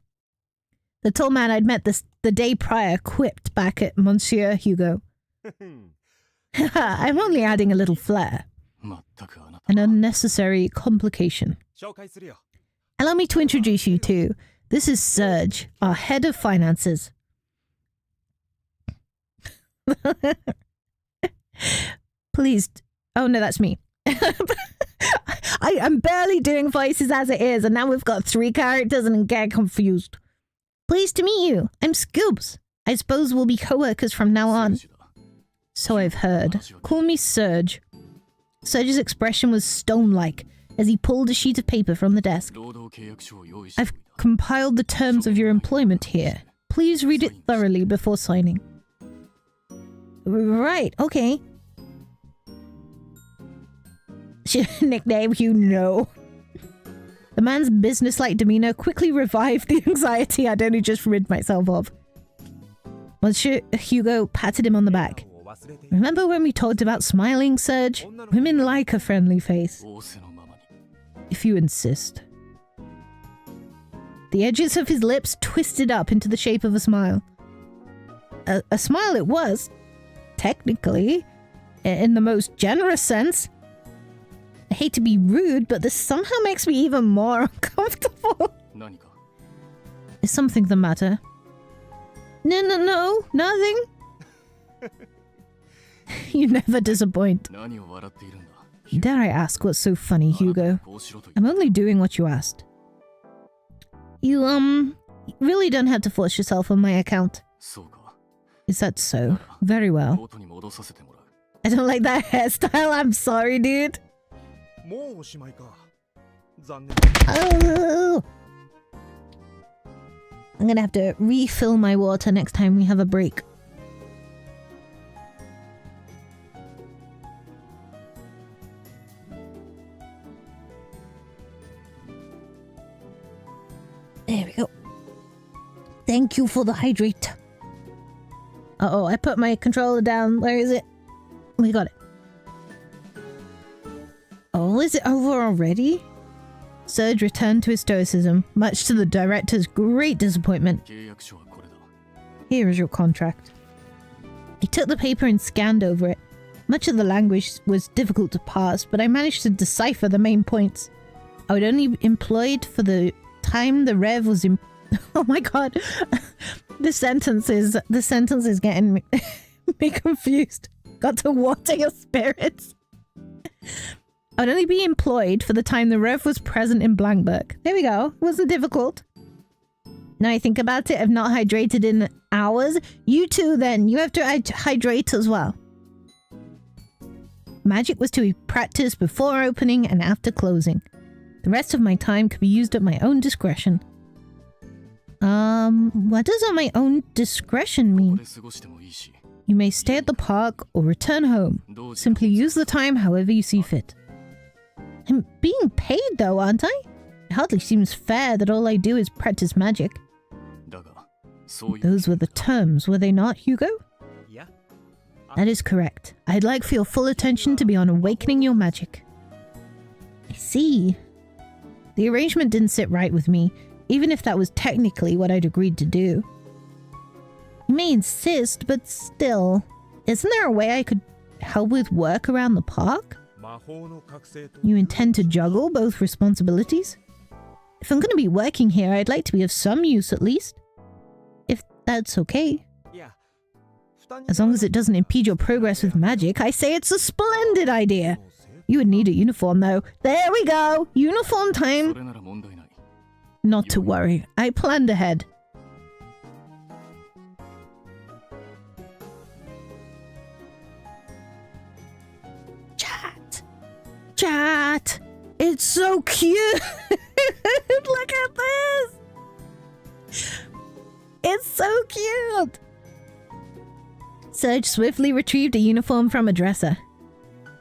The tall man I'd met the day prior quipped back at Monsieur Hugo. I'm only adding a little flair. An unnecessary complication. Allow me to introduce you to... This is Serge, our head of finances. Please... Oh no, that's me. I'm barely doing voices as it is, and now we've got 3 characters and I get confused. Pleased to meet you. I'm Scoops. I suppose we'll be co-workers from now on. So I've heard. Call me Serge. Serge's expression was stone-like as he pulled a sheet of paper from the desk. I've compiled the terms of your employment here. Please read it thoroughly before signing. Right, okay. Nickname, you know. The man's businesslike demeanor quickly revived the anxiety I'd only just rid myself of. Monsieur Hugo patted him on the back. Remember when we talked about smiling, Serge? Women like a friendly face. If you insist. The edges of his lips twisted up into the shape of a smile. A smile it was. Technically. In the most generous sense. I hate to be rude, but this somehow makes me even more uncomfortable. Is something the matter? No, nothing. You never disappoint. Dare I ask what's so funny, Hugo? I'm only doing what you asked. You, really don't have to force yourself on my account. Is that so? Very well. I don't like that hairstyle, I'm sorry, dude. Oh. I'm gonna have to refill my water next time we have a break. There we go. Thank you for the hydrate. Uh-oh, I put my controller down. Where is it? We got it. Oh, is it over already? Serge returned to his stoicism, much to the director's great disappointment. Here is your contract. He took the paper and scanned over it. Much of the language was difficult to parse, but I managed to decipher the main points. I would only be employed for the time the Rev was in... Oh my god. The sentence is getting me confused. Got to water your spirits. I'd only be employed for the time the Rev was present in Blankberg. There we go. It wasn't difficult. Now I think about it, I've not hydrated in hours. You too then. You have to hydrate as well. Magic was to be practiced before opening and after closing. The rest of my time could be used at my own discretion. What does on my own discretion mean? You may stay at the park or return home. Simply use the time however you see fit. I'm being paid though, aren't I? It hardly seems fair that all I do is practice magic. Those were the terms, were they not, Hugo? Yeah. That is correct. I'd like for your full attention to be on awakening your magic. I see. The arrangement didn't sit right with me, even if that was technically what I'd agreed to do. You may insist, but still, isn't there a way I could help with work around the park? You intend to juggle both responsibilities? If I'm going to be working here, I'd like to be of some use at least. If that's okay. As long as it doesn't impede your progress with magic, I say it's a splendid idea. You would need a uniform though. There we go! Uniform time! Not to worry, I planned ahead. Chat! It's so cute! Look at this! It's so cute! Serge swiftly retrieved a uniform from a dresser.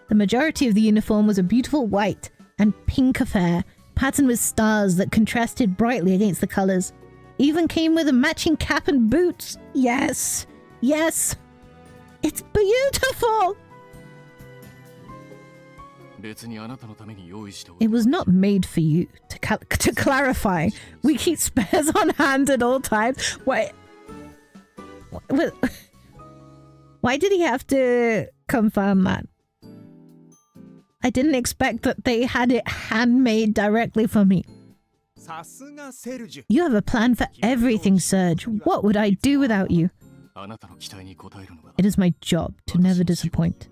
The majority of the uniform was a beautiful white and pink affair, patterned with stars that contrasted brightly against the colors. Even came with a matching cap and boots. Yes! Yes! It's beautiful! It was not made for you. To clarify, we keep spares on hand at all times. Why did he have to confirm that? I didn't expect that they had it handmade directly for me. You have a plan for everything, Serge. What would I do without you? It is my job to never disappoint.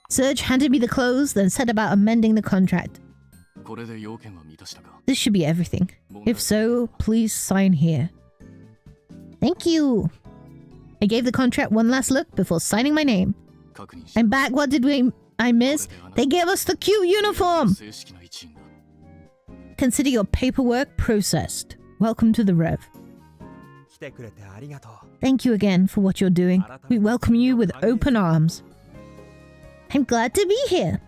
Serge handed me the clothes, then set about amending the contract. This should be everything. If so, please sign here. Thank you. I gave the contract one last look before signing my name. I'm back. What did I miss? They gave us the cute uniform! Consider your paperwork processed. Welcome to the Rev. Thank you again for what you're doing. We welcome you with open arms. I'm glad to be here.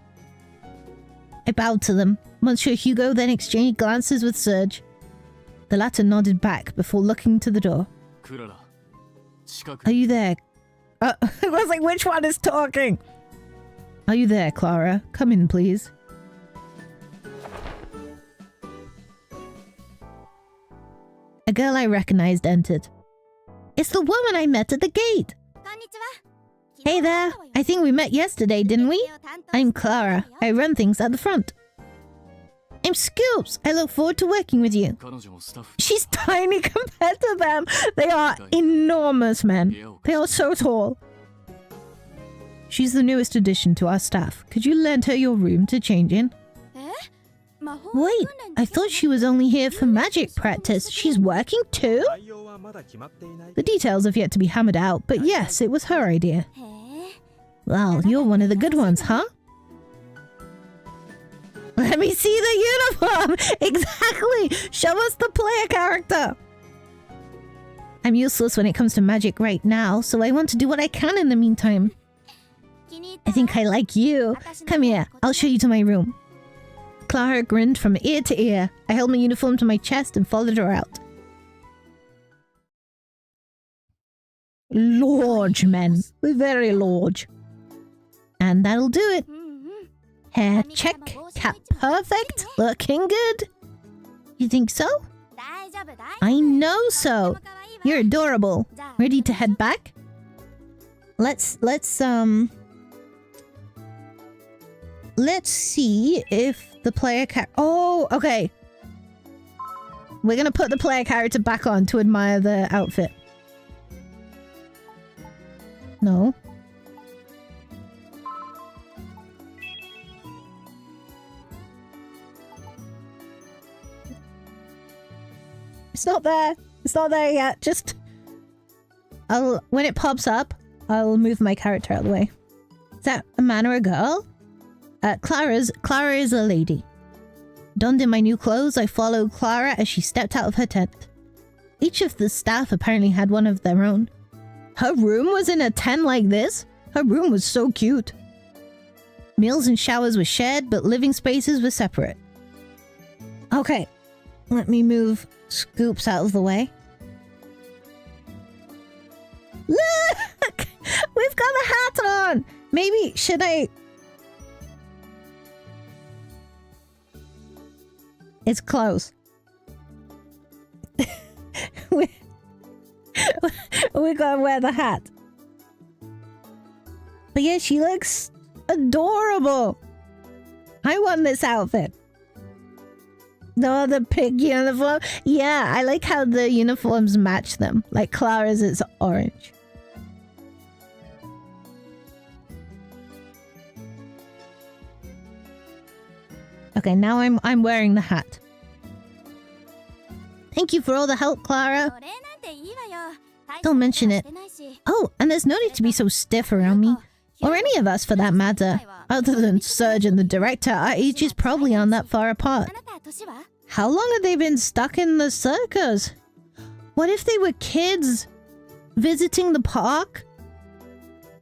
I bowed to them. Monsieur Hugo then exchanged glances with Serge. The latter nodded back before looking to the door. Are you there? I was like, which one is talking? Are you there, Clara? Come in, please. A girl I recognized entered. It's the woman I met at the gate. Hey there. I think we met yesterday, didn't we? I'm Clara. I run things at the front. I'm Scoops. I look forward to working with you. She's tiny compared to them. They are enormous men. They are so tall. She's the newest addition to our staff. Could you lend her your room to change in? Wait, I thought she was only here for magic practice. She's working too? The details have yet to be hammered out, but yes, it was her idea. Well, you're one of the good ones, huh? Let me see the uniform! Exactly! Show us the player character! I'm useless when it comes to magic right now, so I want to do what I can in the meantime. I think I like you. Come here, I'll show you to my room. Clara grinned from ear to ear. I held my uniform to my chest and followed her out. Large men. Very large. And that'll do it. Hair check. Cap perfect. Looking good. You think so? I know so. You're adorable. Ready to head back? Let's see if the player oh, okay. We're gonna put the player character back on to admire the outfit. No. It's not there. It's not there yet. Just... when it pops up, I'll move my character out of the way. Is that a man or a girl? Clara is a lady. Donned in my new clothes, I followed Clara as she stepped out of her tent. Each of the staff apparently had one of their own. Her room was in a tent like this? Her room was so cute. Meals and showers were shared, but living spaces were separate. Okay, let me move Scoops out of the way. Look! We've got the hat on! Maybe, should I... It's close. we gotta wear the hat. But yeah, she looks adorable. I want this outfit. No, the pig uniform. Yeah, I like how the uniforms match them. Like Clara's is orange. Okay, now I'm wearing the hat. Thank you for all the help, Clara. Don't mention it. Oh, and there's no need to be so stiff around me. Or any of us for that matter. Other than Serge and the director, our ages probably aren't that far apart. How long have they been stuck in the circus? What if they were kids visiting the park?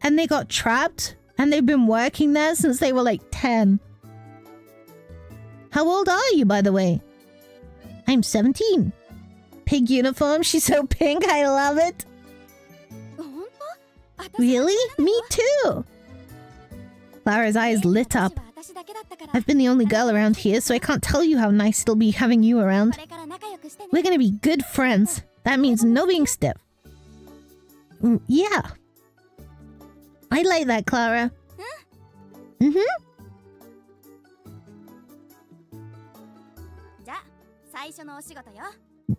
And they got trapped? And they've been working there since they were like 10. How old are you, by the way? I'm 17. Pig uniform, she's so pink, I love it. Really? Me too. Clara's eyes lit up. I've been the only girl around here, so I can't tell you how nice it'll be having you around. We're gonna be good friends. That means no being stiff. Yeah. I like that, Clara.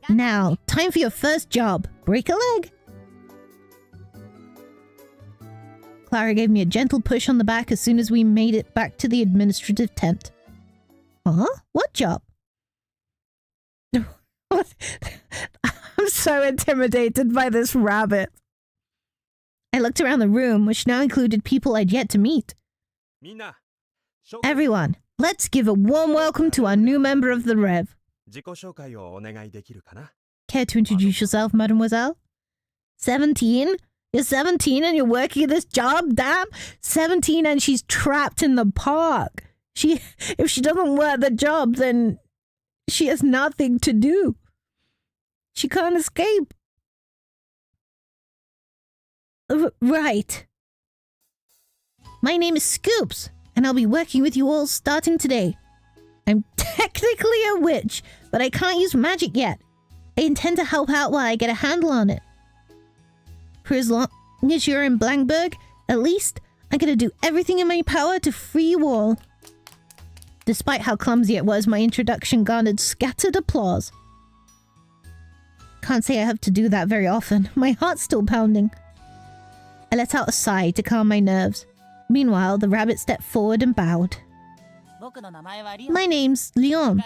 Now, time for your first job. Break a leg. Clara gave me a gentle push on the back as soon as we made it back to the administrative tent. Huh? What job? I'm so intimidated by this rabbit. I looked around the room, which now included people I'd yet to meet. Everyone, let's give a warm welcome to our new member of the Rev. Care to introduce yourself, mademoiselle? 17? You're 17 and you're working at this job? Damn! 17 and she's trapped in the park. If she doesn't work the job, then she has nothing to do. She can't escape. Right. My name is Scoops, and I'll be working with you all starting today. I'm technically a witch, but I can't use magic yet. I intend to help out while I get a handle on it. For as long as you're in Blankberg, at least, I'm gonna do everything in my power to free you all. Despite how clumsy it was, my introduction garnered scattered applause. Can't say I have to do that very often. My heart's still pounding. I let out a sigh to calm my nerves. Meanwhile, the rabbit stepped forward and bowed. My name's Leon.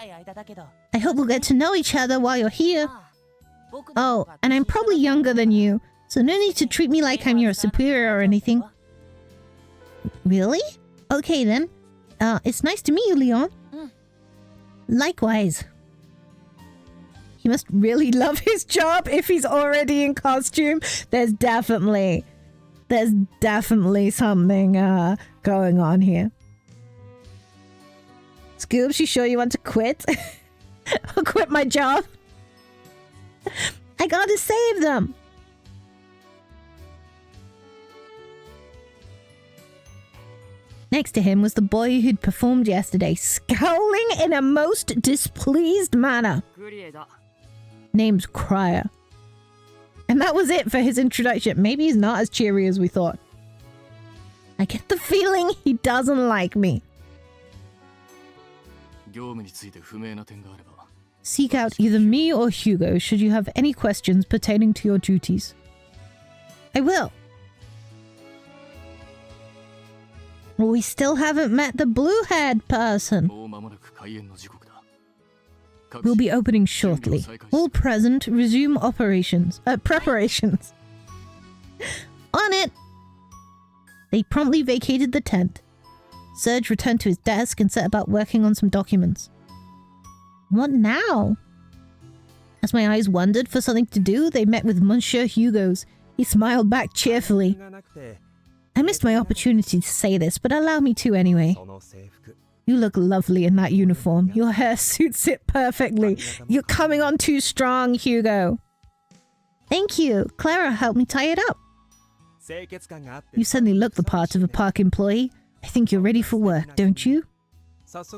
I hope we'll get to know each other while you're here. Oh, and I'm probably younger than you, so no need to treat me like I'm your superior or anything. Really? Okay then. It's nice to meet you, Leon. Likewise. He must really love his job if he's already in costume. There's definitely something going on here. Scoops, you sure you want to quit? I'll quit my job. I gotta save them. Next to him was the boy who'd performed yesterday, scowling in a most displeased manner. Named Crier. And that was it for his introduction. Maybe he's not as cheery as we thought. I get the feeling he doesn't like me. Seek out either me or Hugo should you have any questions pertaining to your duties. I will. We still haven't met the blue-haired person. We'll be opening shortly. All present, resume operations. Preparations. On it! They promptly vacated the tent. Serge returned to his desk and set about working on some documents. What now? As my eyes wandered for something to do, they met with Monsieur Hugo's. He smiled back cheerfully. I missed my opportunity to say this, but allow me to anyway. You look lovely in that uniform. Your hair suits it perfectly. You're coming on too strong, Hugo. Thank you. Clara helped me tie it up. You suddenly look the part of a park employee. I think you're ready for work, don't you?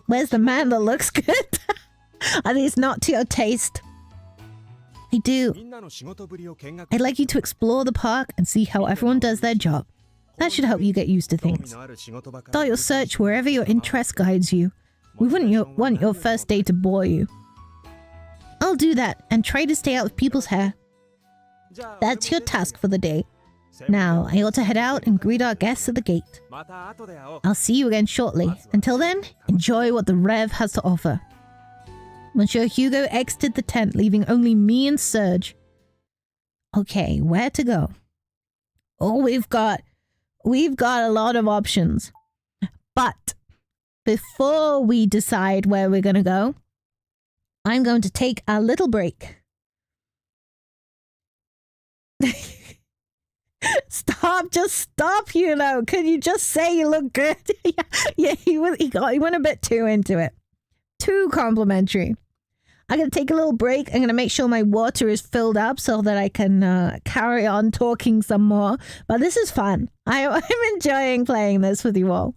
Where's the man that looks good? Are these not to your taste? I do. I'd like you to explore the park and see how everyone does their job. That should help you get used to things. Start your search wherever your interest guides you. We wouldn't want your first day to bore you. I'll do that and try to stay out of people's hair. That's your task for the day. Now, I ought to head out and greet our guests at the gate. I'll see you again shortly. Until then, enjoy what the Rev has to offer. Monsieur Hugo exited the tent, leaving only me and Serge. Okay, where to go? Oh, we've got a lot of options. But before we decide where we're going to go, I'm going to take a little break. Just stop, you know. Could you just say you look good? Yeah, he went a bit too into it. Too complimentary. I'm going to take a little break. I'm going to make sure my water is filled up so that I can carry on talking some more. But this is fun. I'm enjoying playing this with you all.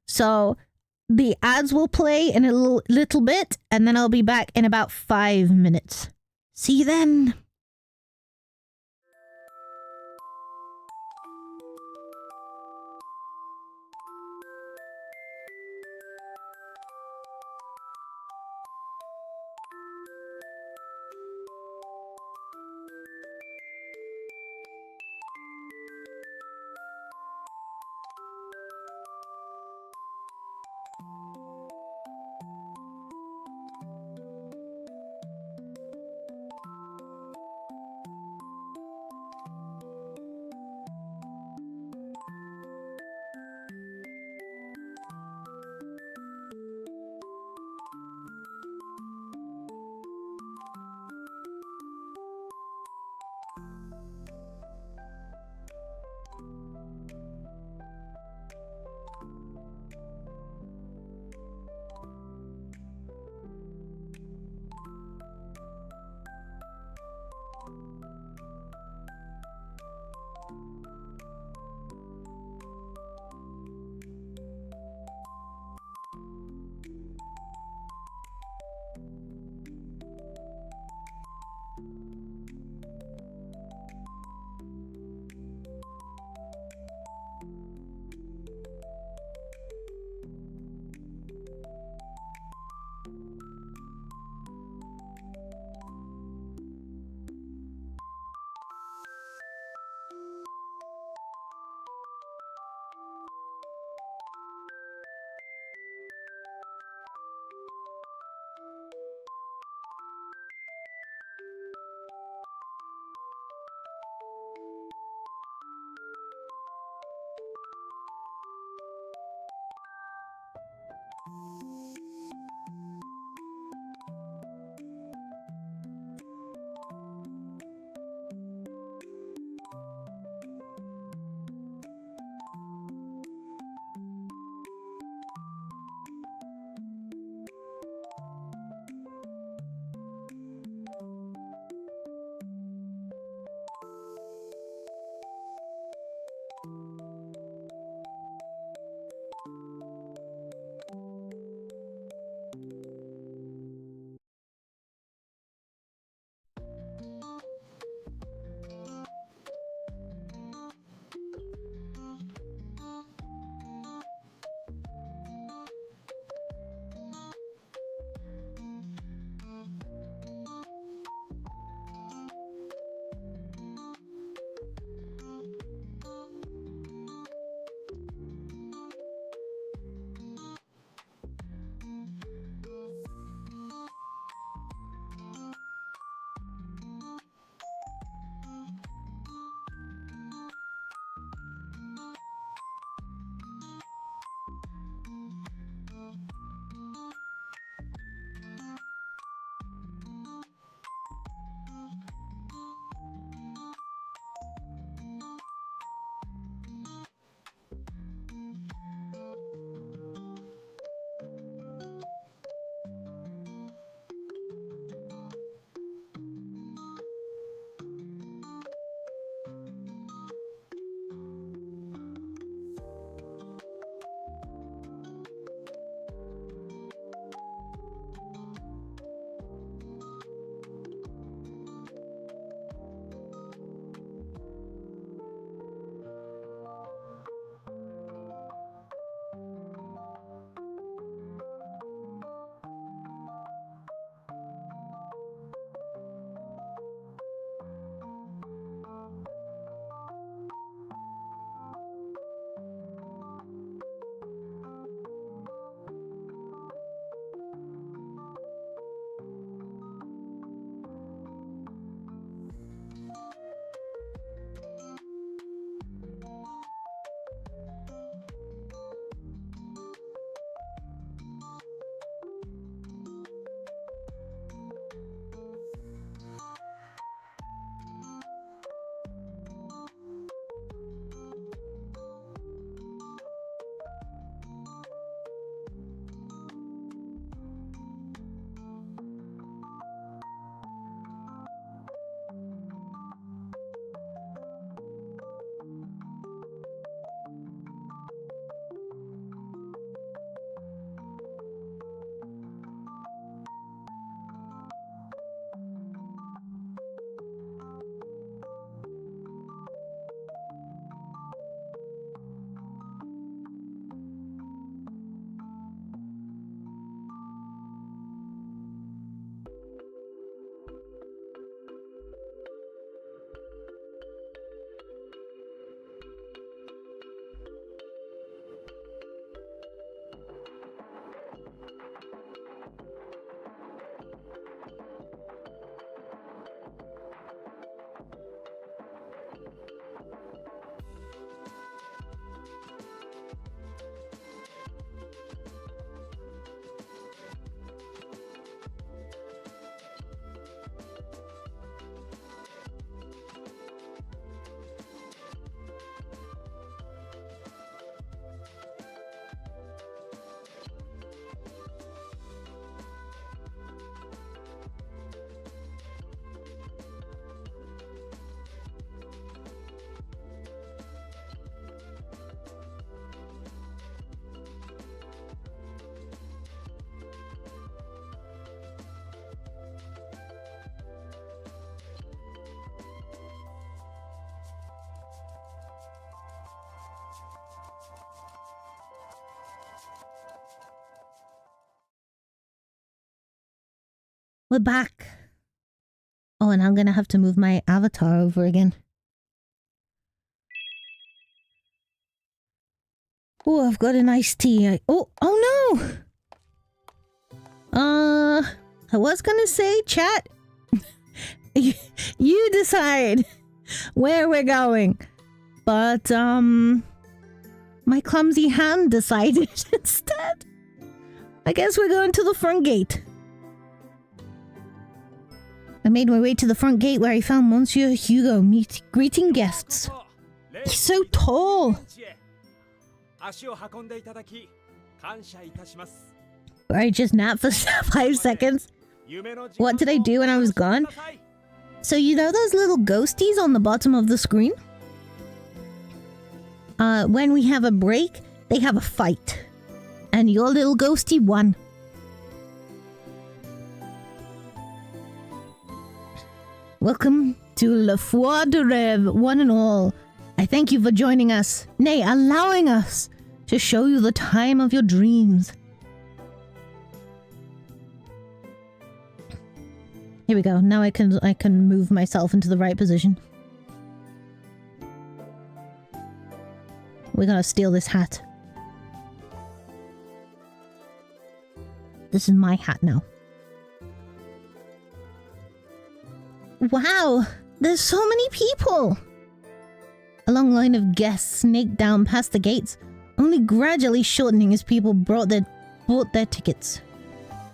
So the ads will play in a little bit, and then I'll be back in about 5 minutes. See you then. We're back. Oh, and I'm gonna have to move my avatar over again. Oh, I've got an iced tea. Oh no! I was gonna say, chat, you decide where we're going. But, my clumsy hand decided instead. I guess we're going to the front gate. I made my way to the front gate where I found Monsieur Hugo greeting guests. He's so tall. I just napped for 5 seconds. What did I do when I was gone? So you know those little ghosties on the bottom of the screen? When we have a break, they have a fight. And your little ghosty won. Welcome to Le Foire de Rêve, one and all. I thank you for joining us, nay, allowing us to show you the time of your dreams. Here we go. Now I can move myself into the right position. We're gonna steal this hat. This is my hat now. Wow! There's so many people! A long line of guests snaked down past the gates, only gradually shortening as people bought their tickets.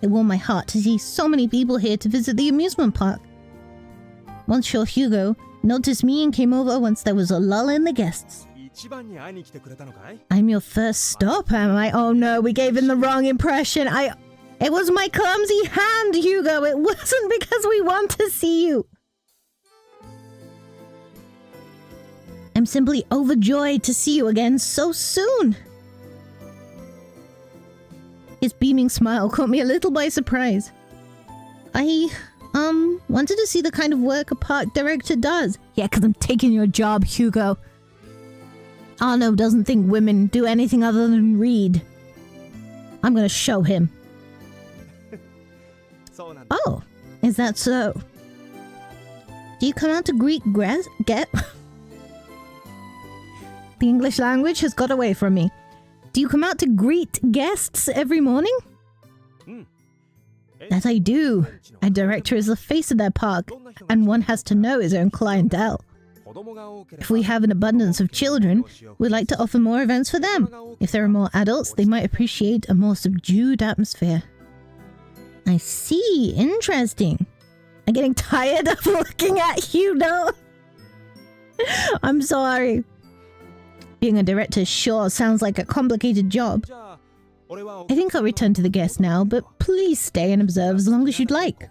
It warmed my heart to see so many people here to visit the amusement park. Monsieur Hugo noticed me and came over once there was a lull in the guests. I'm your first stop, am I? Oh no, we gave him the wrong impression. It was my clumsy hand, Hugo. It wasn't because we want to see you. I'm simply overjoyed to see you again so soon. His beaming smile caught me a little by surprise. I, wanted to see the kind of work a park director does. Yeah, because I'm taking your job, Hugo. Arno doesn't think women do anything other than read. I'm gonna show him. Oh, is that so? Do you come out to greet get? The English language has got away from me. Do you come out to greet guests every morning? That I do. A director is the face of their park, and one has to know his own clientele. If we have an abundance of children, we'd like to offer more events for them. If there are more adults, they might appreciate a more subdued atmosphere. I see. Interesting. I'm getting tired of looking at you now. I'm sorry. Being a director sure sounds like a complicated job. I think I'll return to the guests now, but please stay and observe as long as you'd like.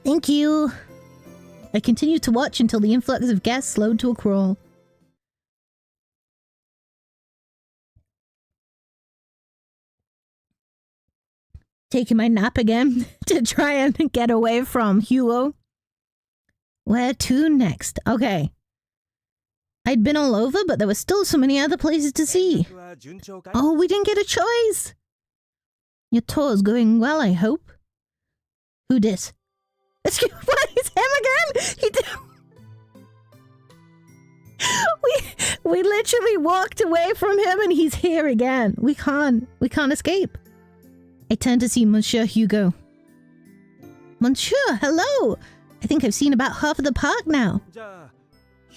Thank you. I continued to watch until the influx of guests slowed to a crawl. Taking my nap again to try and get away from Hugo. Where to next? Okay. I'd been all over, but there were still so many other places to see. Oh, we didn't get a choice. Your tour's going well, I hope. Who dis? Excuse me, what? It's him again? He did... We literally walked away from him and he's here again. We can't escape. I turned to see Monsieur Hugo. Monsieur, hello! I think I've seen about half of the park now.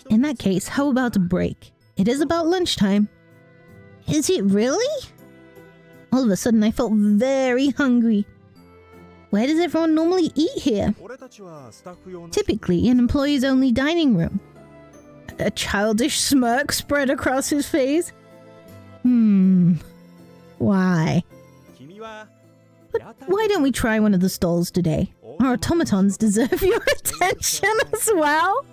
In that case, how about a break? It is about lunchtime. Is it really? All of a sudden, I felt very hungry. Where does everyone normally eat here? Typically, an employees-only dining room. A childish smirk spread across his face. Why? But why don't we try one of the stalls today? Our automatons deserve your attention as well.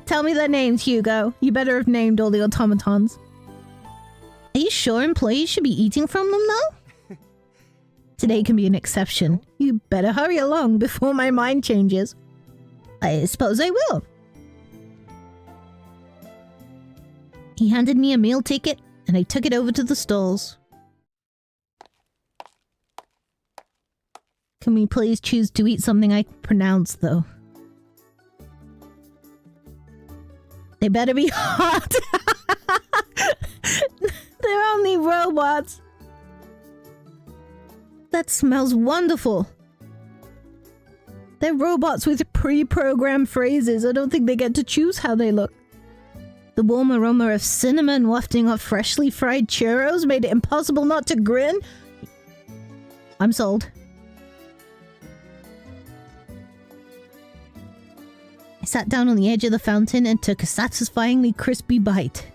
Tell me their names, Hugo. You better have named all the automatons. Are you sure employees should be eating from them, though? Today can be an exception. You better hurry along before my mind changes. I suppose I will. He handed me a meal ticket, and I took it over to the stalls. Can we please choose to eat something I can pronounce, though? They better be hot. They're only robots. That smells wonderful. They're robots with pre-programmed phrases. I don't think they get to choose how they look. The warm aroma of cinnamon wafting off freshly fried churros made it impossible not to grin. I'm sold. I sat down on the edge of the fountain and took a satisfyingly crispy bite.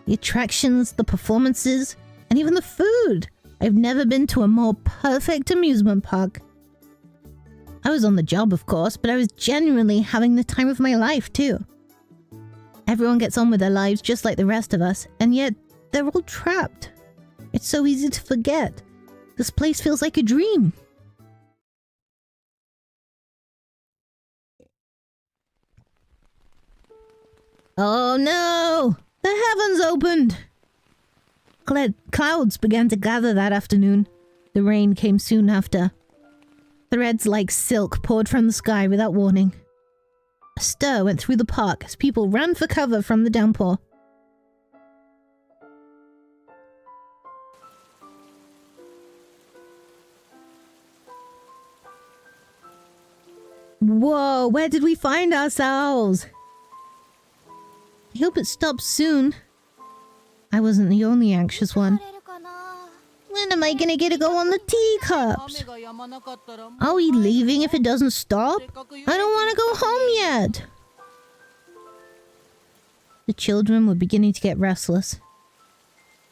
The attractions, the performances, and even the food. I've never been to a more perfect amusement park. I was on the job, of course, but I was genuinely having the time of my life, too. Everyone gets on with their lives just like the rest of us, and yet they're all trapped. It's so easy to forget. This place feels like a dream. Oh no! The heavens opened! Clouds began to gather that afternoon. The rain came soon after. Threads like silk poured from the sky without warning. A stir went through the park as people ran for cover from the downpour. Whoa, where did we find ourselves? I hope it stops soon. I wasn't the only anxious one. When am I gonna get to go on the teacups? Are we leaving if it doesn't stop? I don't want to go home yet. The children were beginning to get restless.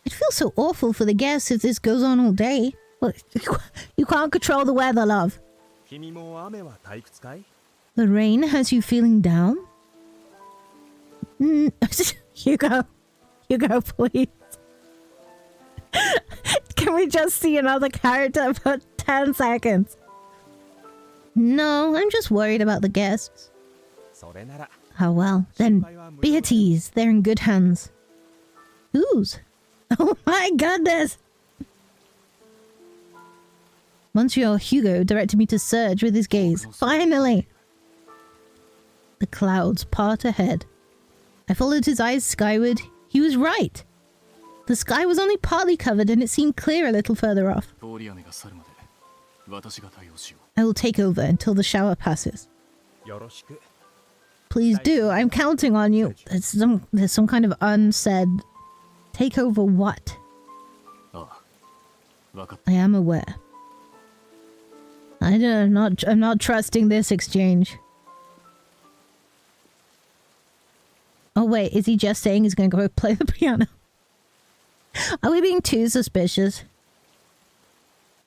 It feels so awful for the guests if this goes on all day. Look, you can't control the weather, love. The rain has you feeling down? Hugo, please. Can we just see another character for 10 seconds? No, I'm just worried about the guests. Oh well, then be at ease. They're in good hands. Whose? Oh my goodness! Monsieur Hugo directed me to Serge with his gaze. Finally! The clouds part ahead. I followed his eyes skyward. He was right. The sky was only partly covered and it seemed clear a little further off. I will take over until the shower passes. Please do. I'm counting on you. There's some kind of unsaid... Take over what? I am aware. I'm not trusting this exchange. Oh wait, is he just saying he's gonna go play the piano? Are we being too suspicious?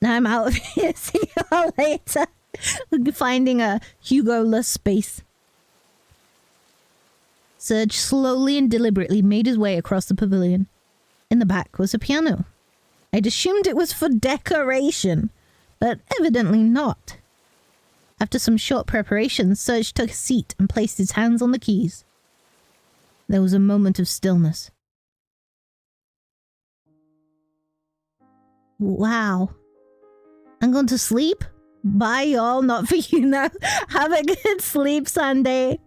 Now I'm out of here. See you all later. We'll be finding a Hugo-less space. Serge slowly and deliberately made his way across the pavilion. In the back was a piano. I'd assumed it was for decoration, but evidently not. After some short preparation, Serge took a seat and placed his hands on the keys. There was a moment of stillness. Wow. I'm going to sleep? Bye, y'all. Not for you now. Have a good sleep, Sunday.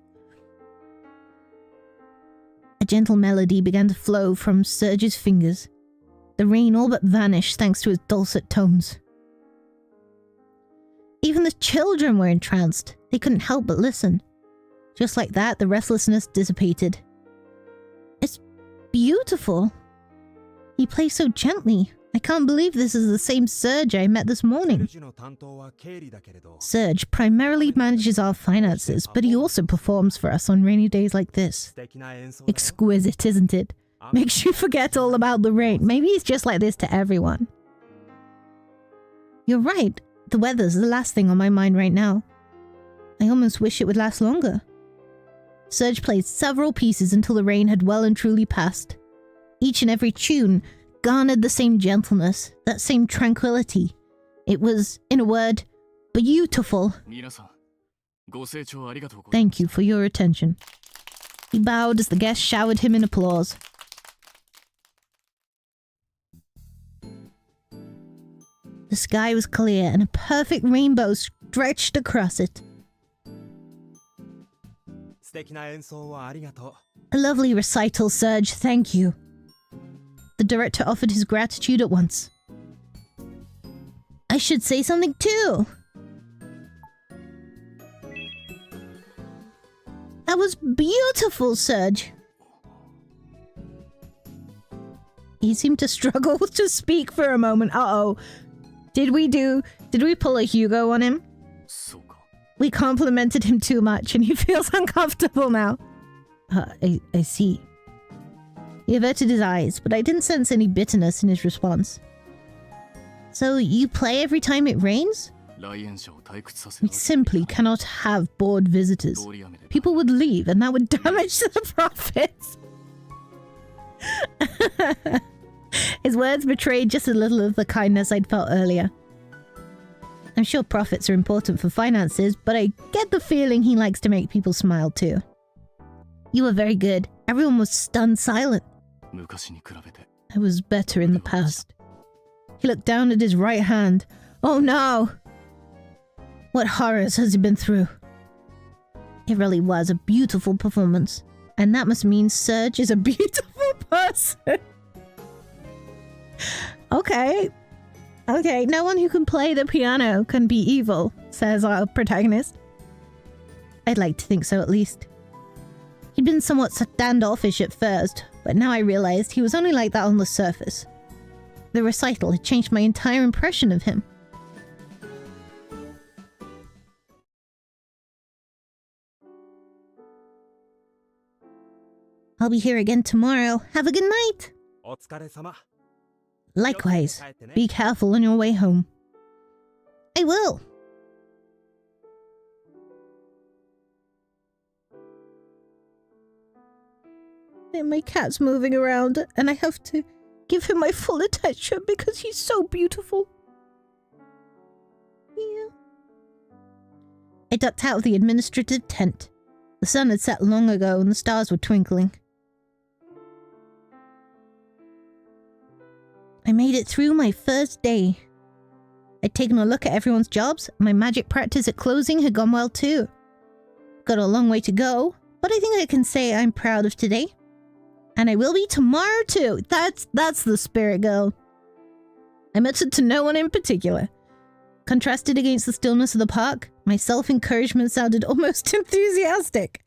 A gentle melody began to flow from Serge's fingers. The rain all but vanished thanks to his dulcet tones. Even the children were entranced. They couldn't help but listen. Just like that, the restlessness dissipated. It's beautiful. He plays so gently. I can't believe this is the same Serge I met this morning. Serge primarily manages our finances, but he also performs for us on rainy days like this. Exquisite, isn't it? Makes you forget all about the rain. Maybe he's just like this to everyone. You're right. The weather's the last thing on my mind right now. I almost wish it would last longer. Serge played several pieces until the rain had well and truly passed. Each and every tune garnered the same gentleness, that same tranquility. It was, in a word, beautiful. Thank you for your attention. He bowed as the guests showered him in applause. The sky was clear and a perfect rainbow stretched across it. 素敵な演奏をありがとう。 A lovely recital, Serge. Thank you. The director offered his gratitude at once. I should say something too. That was beautiful, Serge. He seemed to struggle to speak for a moment. Uh-oh. Did we pull a Hugo on him? We complimented him too much and he feels uncomfortable now. I see. He averted his eyes, but I didn't sense any bitterness in his response. So you play every time it rains? We simply cannot have bored visitors. People would leave and that would damage the profits. His words betrayed just a little of the kindness I'd felt earlier. I'm sure profits are important for finances, but I get the feeling he likes to make people smile too. You were very good. Everyone was stunned silent. I was better in the past. He looked down at his right hand. Oh no! What horrors has he been through? It really was a beautiful performance. And that must mean Serge is a beautiful person. Okay. Okay, no one who can play the piano can be evil, says our protagonist. I'd like to think so, at least. He'd been somewhat standoffish at first, but now I realized he was only like that on the surface. The recital had changed my entire impression of him. I'll be here again tomorrow. Have a good night. お疲れ様。 Likewise, be careful on your way home. I will. And my cat's moving around and I have to give him my full attention because he's so beautiful. Yeah. I ducked out of the administrative tent. The sun had set long ago and the stars were twinkling. I made it through my first day. I'd taken a look at everyone's jobs. My magic practice at closing had gone well too. Got a long way to go, but I think I can say I'm proud of today. And I will be tomorrow too. That's the spirit, girl. I muttered to no one in particular. Contrasted against the stillness of the park, my self-encouragement sounded almost enthusiastic.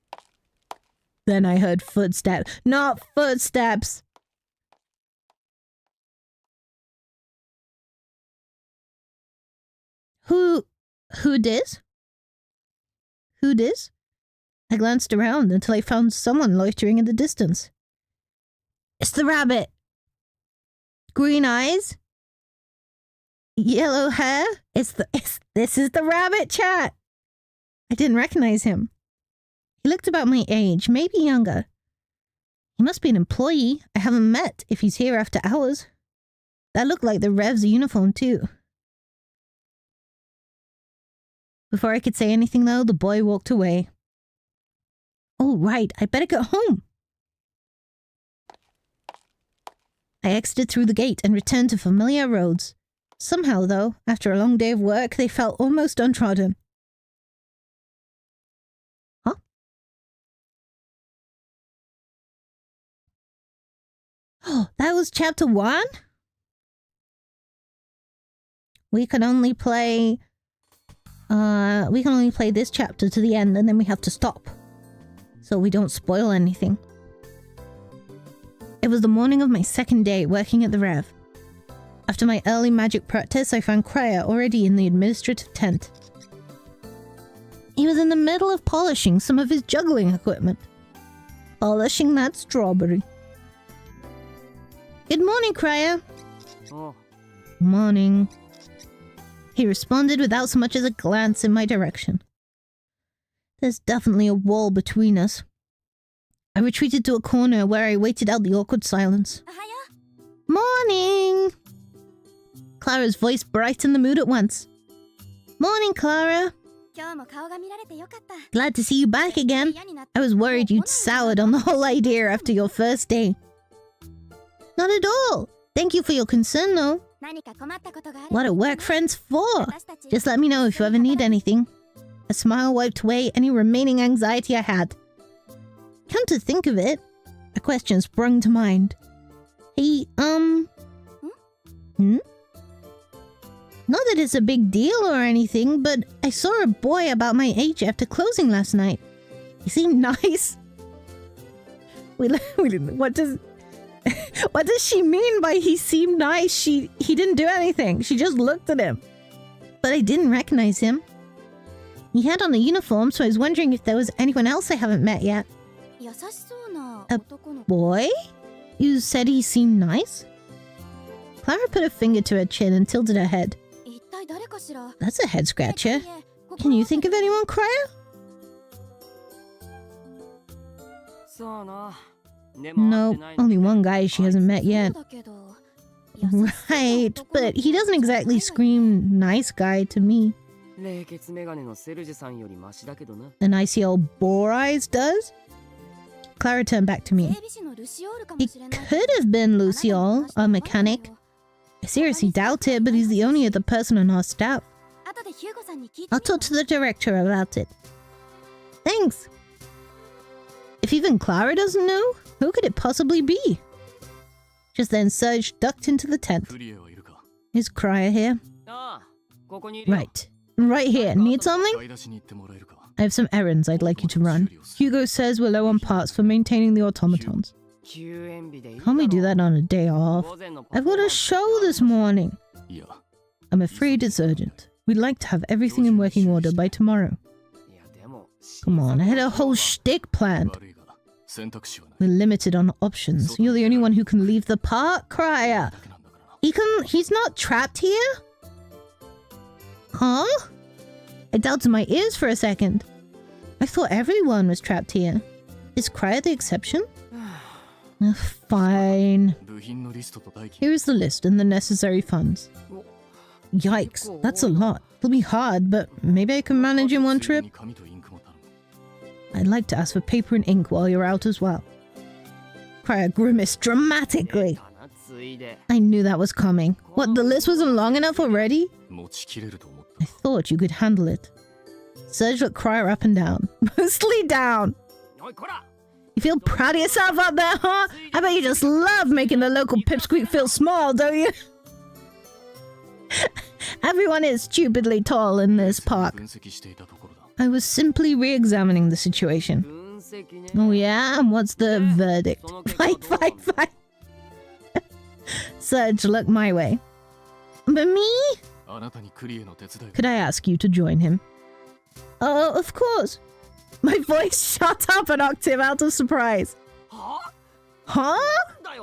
Then I heard footsteps. Not footsteps! Who dis? Who dis? I glanced around until I found someone loitering in the distance. It's the rabbit! Green eyes? Yellow hair? This is the rabbit, chat! I didn't recognize him. He looked about my age, maybe younger. He must be an employee I haven't met if he's here after hours. That looked like the Rev's uniform too. Before I could say anything though, the boy walked away. Oh right, I better get home. I exited through the gate and returned to familiar roads. Somehow though, after a long day of work, they felt almost untrodden. Huh? Oh, that was chapter 1? We can only play this chapter to the end and then we have to stop. So we don't spoil anything. It was the morning of my second day working at the Rev. After my early magic practice, I found Kraya already in the administrative tent. He was in the middle of polishing some of his juggling equipment. Polishing that strawberry. Good morning, Kraya. Oh. Morning. He responded without so much as a glance in my direction. There's definitely a wall between us. I retreated to a corner where I waited out the awkward silence. Morning! Clara's voice brightened the mood at once. Morning, Clara. Glad to see you back again. I was worried you'd soured on the whole idea after your first day. Not at all. Thank you for your concern, though. What are work friends for? Just let me know if you ever need anything. A smile wiped away any remaining anxiety I had. Come to think of it, a question sprung to mind. Hey, Not that it's a big deal or anything, but I saw a boy about my age after closing last night. He seemed nice. What does she mean by he seemed nice? He didn't do anything. She just looked at him. But I didn't recognize him. He had on a uniform, so I was wondering if there was anyone else I haven't met yet. A boy? You said he seemed nice? Clara put a finger to her chin and tilted her head. That's a head scratcher. Can you think of anyone, Cryer? No, only one guy she hasn't met yet. Right, but he doesn't exactly scream nice guy to me. An icy old boar eyes does? Clara turned back to me. It could have been Luciole, our mechanic. I seriously doubt it, but he's the only other person on our staff. I'll talk to the director about it. Thanks. If even Clara doesn't know, who could it possibly be? Just then Serge ducked into the tent. Is Cryer here? Right. Right here. Need something? I have some errands I'd like you to run. Hugo says we're low on parts for maintaining the automatons. Can't we do that on a day off? I've got a show this morning. I'm afraid it's urgent. We'd like to have everything in working order by tomorrow. Come on, I had a whole shtick planned. We're limited on options. You're the only one who can leave the park, Cryer. He's not trapped here? Huh? I doubted my ears for a second. I thought everyone was trapped here. Is Cryer the exception? Fine. Here is the list and the necessary funds. Yikes, that's a lot. It'll be hard, but maybe I can manage in one trip. I'd like to ask for paper and ink while you're out as well. Cryer grimaced dramatically. I knew that was coming. What, the list wasn't long enough already? I thought you could handle it. Serge looked Cryer up and down. Mostly down. You feel proud of yourself out there, huh? I bet you just love making the local pipsqueak feel small, don't you? Everyone is stupidly tall in this park. I was simply re-examining the situation. Oh yeah? And what's the verdict? Fight, fight, fight. Serge looked my way. But me? Could I ask you to join him? Oh, of course. My voice shot up an octave out of surprise. Huh?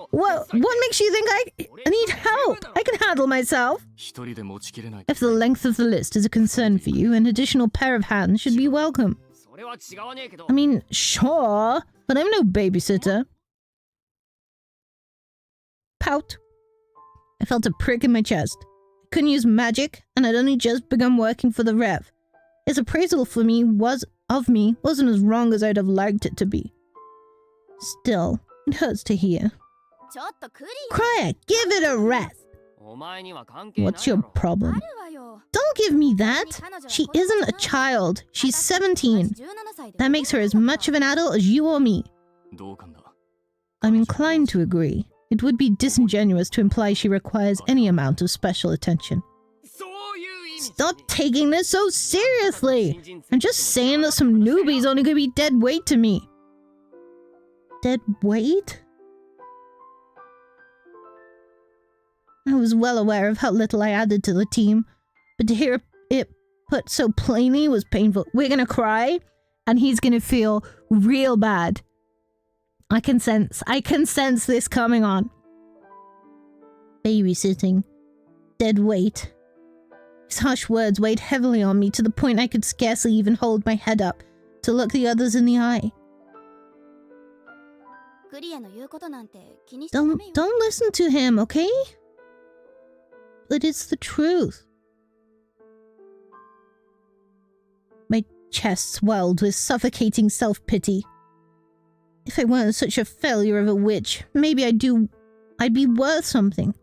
What makes you think I need help? I can handle myself. If the length of the list is a concern for you, an additional pair of hands should be welcome. I mean, sure, but I'm no babysitter. Pout. I felt a prick in my chest. I couldn't use magic, and I'd only just begun working for the Rev. His appraisal for me wasn't as wrong as I'd have liked it to be. Still, it hurts to hear. Cryer, give it a rest. What's your problem? Don't give me that. She isn't a child. She's 17. That makes her as much of an adult as you or me. I'm inclined to agree. It would be disingenuous to imply she requires any amount of special attention. Stop taking this so seriously! I'm just saying that some newbie's only gonna be dead weight to me. Dead weight? I was well aware of how little I added to the team, but to hear it put so plainly was painful. We're gonna cry, and he's gonna feel real bad. I can sense this coming on. Babysitting. Dead weight. His harsh words weighed heavily on me to the point I could scarcely even hold my head up to look the others in the eye. Don't listen to him, okay? But it's the truth. My chest swelled with suffocating self-pity. If I weren't such a failure of a witch, maybe I'd be worth something.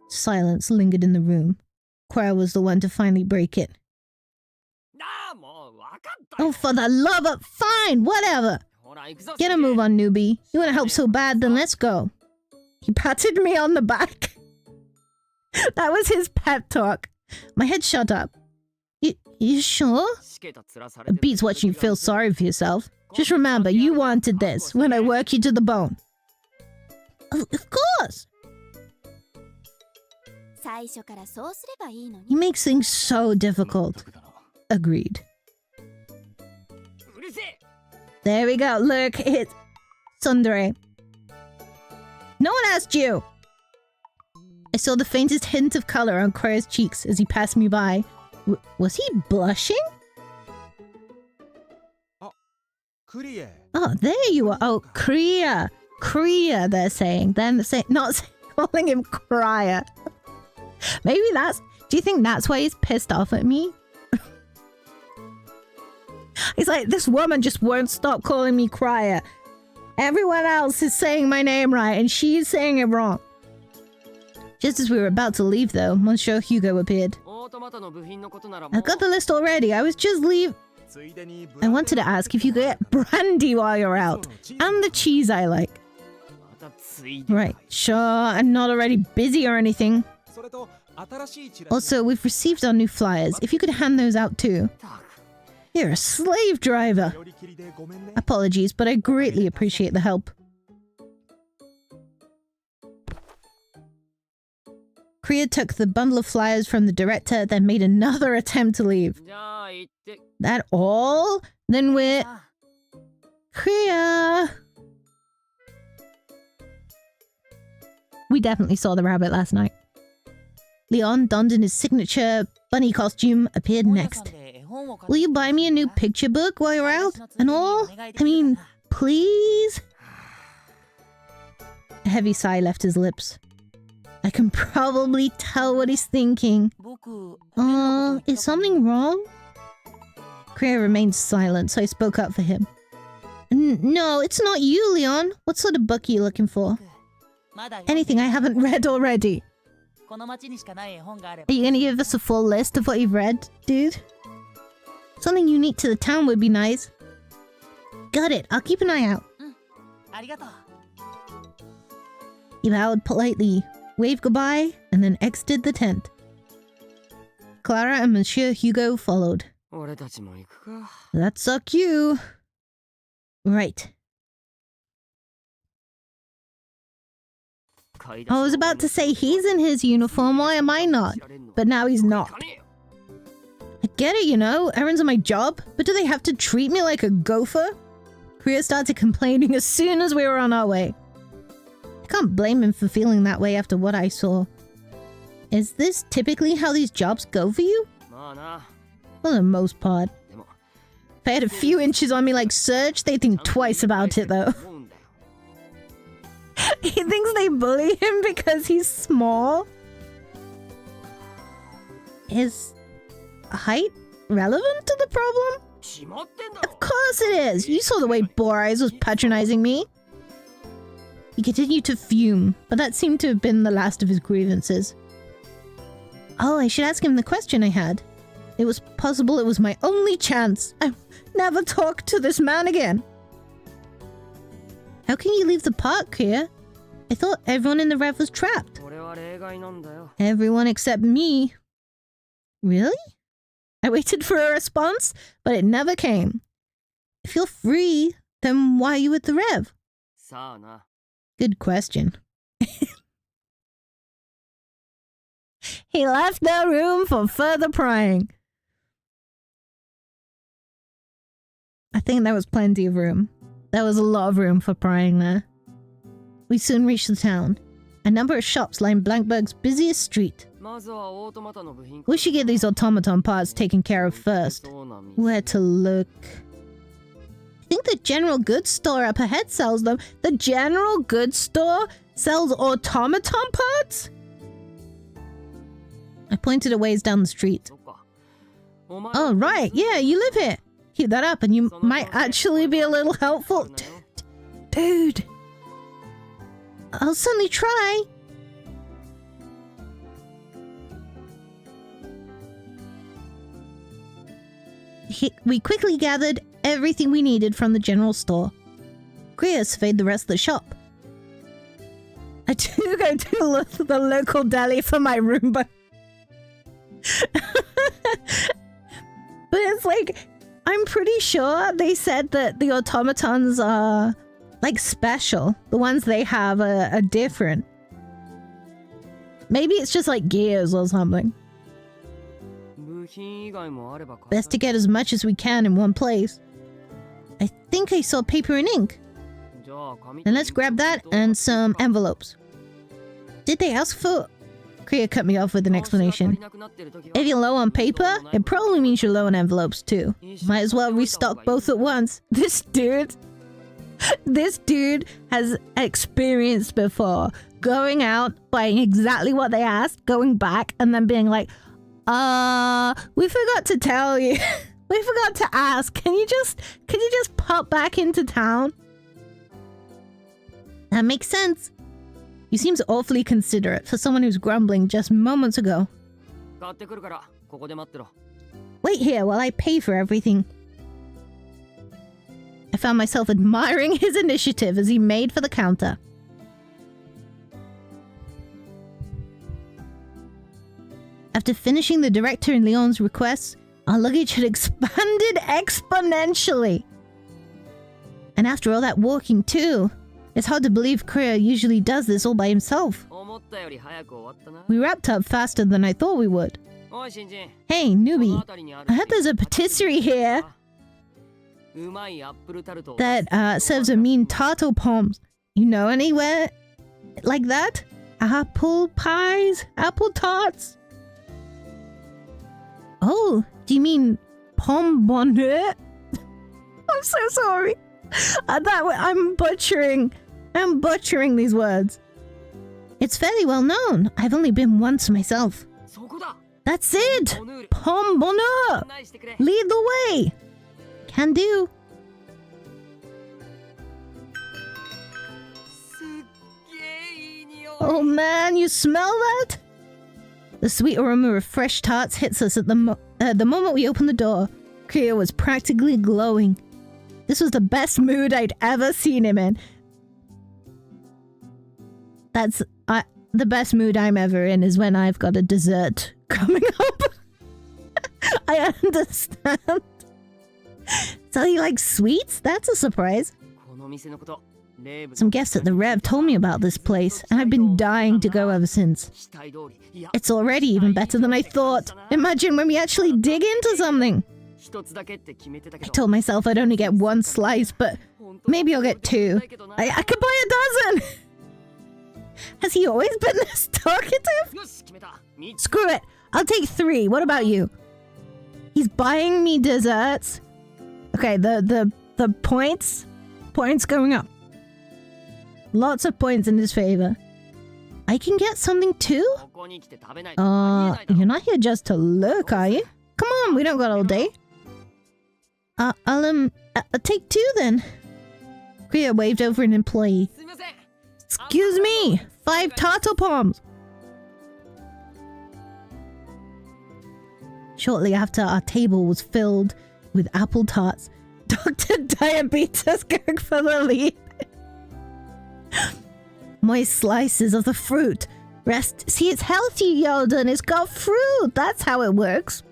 Silence lingered in the room. Cora was the one to finally break it. Oh, for the love of... Fine, whatever. Get a move on, newbie. You want to help so bad, then let's go. He patted me on the back. That was his pep talk. My head shut up. You sure? It beats watching you feel sorry for yourself. Just remember, you wanted this when I work you to the bone. Of course! He makes things so difficult. Agreed. There we go. Look, it's Sundere. No one asked you! I saw the faintest hint of color on Korea's cheeks as he passed me by. Was he blushing? Oh, there you are. Oh, Kriya. Kriya, they're saying. Then they're not calling him Kriya. Maybe that's... Do you think that's why he's pissed off at me? He's like, this woman just won't stop calling me Kriya. Everyone else is saying my name right, and she's saying it wrong. Just as we were about to leave, though, Monsieur Hugo appeared. I've got the list already. I was just leaving. I wanted to ask if you could get brandy while you're out. And the cheese I like. Right, sure. I'm not already busy or anything. Also, we've received our new flyers. If you could hand those out too. You're a slave driver. Apologies, but I greatly appreciate the help. Kriya took the bundle of flyers from the director, then made another attempt to leave. That all? Then we're... Kriya! We definitely saw the rabbit last night. Leon, donned in his signature bunny costume, appeared next. Will you buy me a new picture book while you're out? And all? I mean, please? A heavy sigh left his lips. I can probably tell what he's thinking. Is something wrong? Kriya remained silent, so I spoke up for him. No, it's not you, Leon. What sort of book are you looking for? Anything I haven't read already. Are you gonna give us a full list of what you've read, dude? Something unique to the town would be nice. Got it. I'll keep an eye out. He bowed politely, waved goodbye, and then exited the tent. Clara and Monsieur Hugo followed. That's our cue. Right. I was about to say he's in his uniform, why am I not? But now he's not. I get it, you know, errands are my job, but do they have to treat me like a gopher? Kriya started complaining as soon as we were on our way. I can't blame him for feeling that way after what I saw. Is this typically how these jobs go for you? For the most part. If I had a few inches on me like Serge, they'd think twice about it though. He thinks they bully him because he's small? Is height relevant to the problem? Of course it is! You saw the way Boar Eyes was patronizing me. He continued to fume, but that seemed to have been the last of his grievances. Oh, I should ask him the question I had. It was possible it was my only chance. I'll never talk to this man again. How can you leave the park, Kriya? I thought everyone in the Rev was trapped. Everyone except me. Really? I waited for a response, but it never came. If you're free, then why are you at the Rev? Good question. He left no room for further prying. I think there was plenty of room. There was a lot of room for prying there. We soon reached the town. A number of shops lined Blankberg's busiest street. We should get these automaton parts taken care of first. Where to look? I think the general goods store up ahead sells them. The general goods store sells automaton parts? I pointed a ways down the street. Oh, right. Yeah, you live here. Keep that up and you might actually be a little helpful. Dude. I'll certainly try. We quickly gathered everything we needed from the general store. Kriya surveyed the rest of the shop. I do go to the local deli for my Roomba. But it's like, I'm pretty sure they said that the automatons are like special. The ones they have are different. Maybe it's just like gears or something. Best to get as much as we can in one place. I think I saw paper and ink. Then let's grab that and some envelopes. Did they ask for... Kriya cut me off with an explanation. If you're low on paper, it probably means you're low on envelopes too. Might as well restock both at once. This dude has experienced before going out, buying exactly what they asked, going back, and then being like, we forgot to tell you. We forgot to ask. Can you just pop back into town? That makes sense. He seems awfully considerate for someone who's grumbling just moments ago. Wait here while I pay for everything. I found myself admiring his initiative as he made for the counter. After finishing the director and Leon's requests, our luggage had expanded exponentially. And after all that walking too, it's hard to believe Kriya usually does this all by himself. We wrapped up faster than I thought we would. Hey, newbie, I heard there's a patisserie here that serves a mean turtle poms. You know anywhere like that? Apple pies? Apple tarts? Oh, do you mean pomme bonheur? I'm so sorry. I'm butchering these words. It's fairly well known. I've only been once myself. That's it! Pomme bonheur! Lead the way! Can do. Oh man, you smell that? The sweet aroma of fresh tarts hits us at the moment we open the door. Kriya was practically glowing. This was the best mood I'd ever seen him in. That's the best mood I'm ever in is when I've got a dessert coming up. I understand. So he likes sweets? That's a surprise. Some guests at the Rev told me about this place, and I've been dying to go ever since. It's already even better than I thought. Imagine when we actually dig into something. I told myself I'd only get one slice, but maybe I'll get two. I could buy a dozen! Has he always been this talkative? Screw it! I'll take 3. What about you? He's buying me desserts. Okay, the points going up. Lots of points in his favor. I can get something too? You're not here just to look, are you? Come on, we don't got all day. I'll take 2 then. Kriya waved over an employee. Excuse me, 5 turtle poms. Shortly after, our table was filled with apple tarts. Dr. Diabetes going for the lead. Moist slices of the fruit. See, it's healthy, Yoda, and it's got fruit. That's how it works.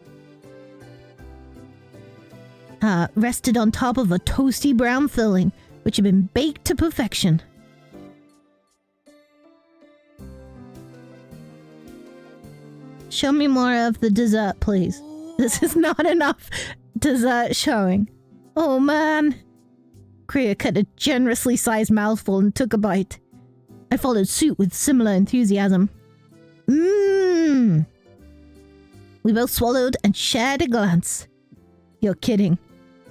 Rested on top of a toasty brown filling, which had been baked to perfection. Show me more of the dessert, please. This is not enough dessert showing. Oh, man. Kriya cut a generously sized mouthful and took a bite. I followed suit with similar enthusiasm. Mmm. We both swallowed and shared a glance. You're kidding.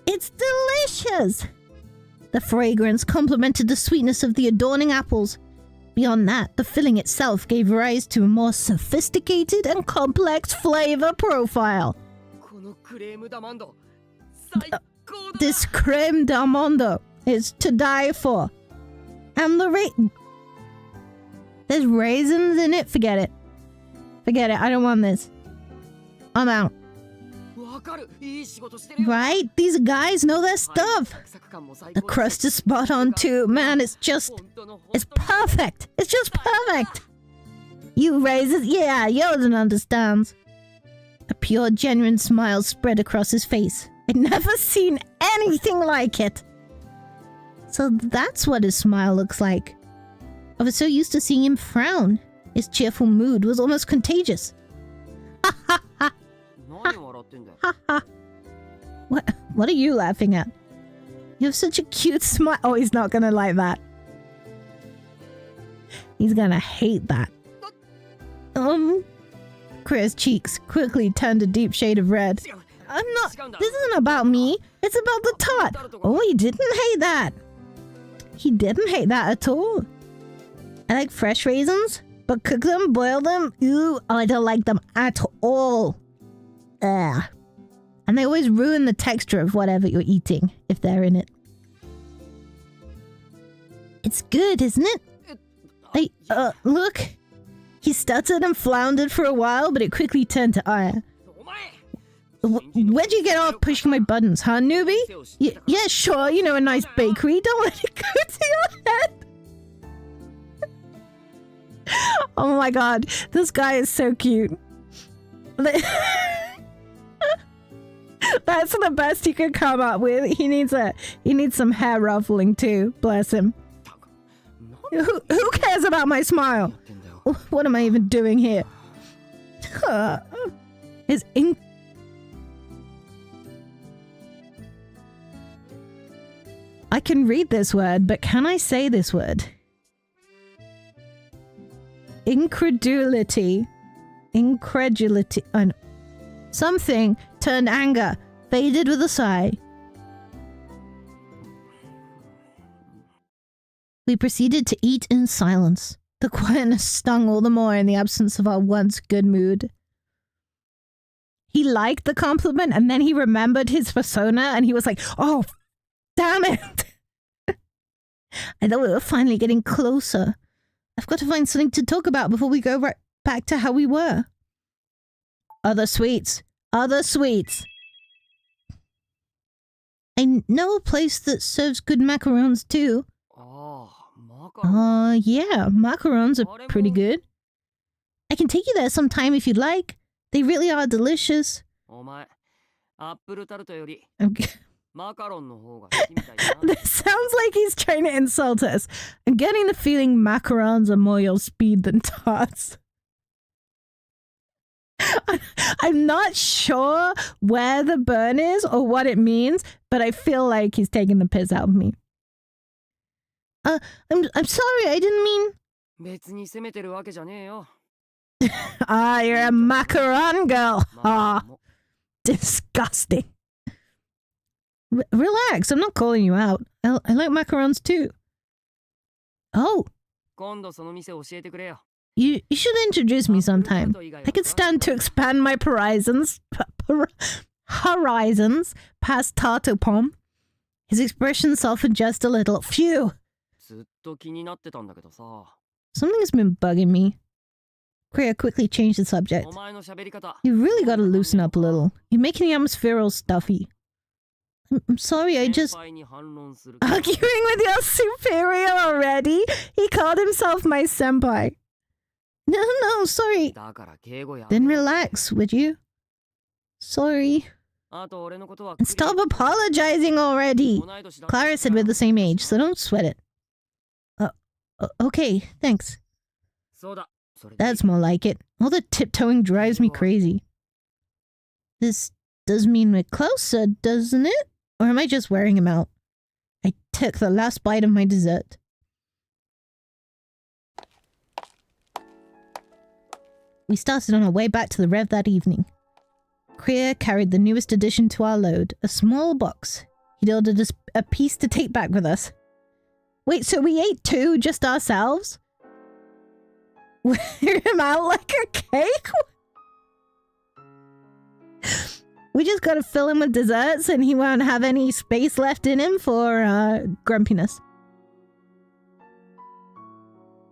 It's delicious! The fragrance complemented the sweetness of the adorning apples. Beyond that, the filling itself gave rise to a more sophisticated and complex flavor profile. This creme d'amande is to die for. And there's raisins in it. Forget it. I don't want this. I'm out. Right? These guys know their stuff. The crust is spot on too. Man, it's perfect. It's just perfect. You raisers, yeah, Yoden understands. A pure, genuine smile spread across his face. I'd never seen anything like it. So that's what his smile looks like. I was so used to seeing him frown. His cheerful mood was almost contagious. Ha ha ha. Ha ha. What are you laughing at? You have such a cute smile. Oh, he's not gonna like that. He's gonna hate that. Kriya's cheeks quickly turned a deep shade of red. This isn't about me. It's about the tart. Oh, he didn't hate that. He didn't hate that at all. I like fresh raisins, but cook them, boil them, ooh, I don't like them at all. Ugh. And they always ruin the texture of whatever you're eating, if they're in it. It's good, isn't it? Hey, look. He stuttered and floundered for a while, but it quickly turned to ire. Where'd you get off pushing my buttons, huh, newbie? Yeah, sure, you know, a nice bakery. Don't let it go to your head. Oh my god, this guy is so cute. That's the best he could come up with. He needs some hair ruffling too. Bless him. Who cares about my smile? What am I even doing here? His ink. I can read this word, but can I say this word? Incredulity. Incredulity. Oh, no. Something turned anger, faded with a sigh. We proceeded to eat in silence. The quietness stung all the more in the absence of our once good mood. He liked the compliment and then he remembered his persona and he was like, oh, damn it. I thought we were finally getting closer. I've got to find something to talk about before we go right back to how we were. Other sweets. Other sweets. I know a place that serves good macarons too. Yeah, macarons are pretty good. I can take you there sometime if you'd like. They really are delicious. This sounds like he's trying to insult us. I'm getting the feeling macarons are more your speed than tarts. I'm not sure where the burn is or what it means, but I feel like he's taking the piss out of me. I'm sorry, I didn't mean... You're a macaron girl. Disgusting. Relax, I'm not calling you out. I like macarons too. Oh. You should introduce me sometime. I could stand to expand my horizons past Tartopom. His expression softened just a little. Phew. Something's been bugging me. Kriya quickly changed the subject. You really gotta loosen up a little. You're making the atmosphere all stuffy. I'm sorry, I just... Arguing with your superior already? He called himself my senpai. No, sorry. Then relax, would you? Sorry. And stop apologizing already. Clara said we're the same age, so don't sweat it. Okay, thanks. That's more like it. All the tiptoeing drives me crazy. This does mean we're closer, doesn't it? Or am I just wearing him out? I took the last bite of my dessert. We started on our way back to the Rev that evening. Kriya carried the newest addition to our load, a small box. He'd ordered us a piece to take back with us. Wait, so we ate two, just ourselves? Wear him out like a cake? We just gotta fill him with desserts and he won't have any space left in him for grumpiness.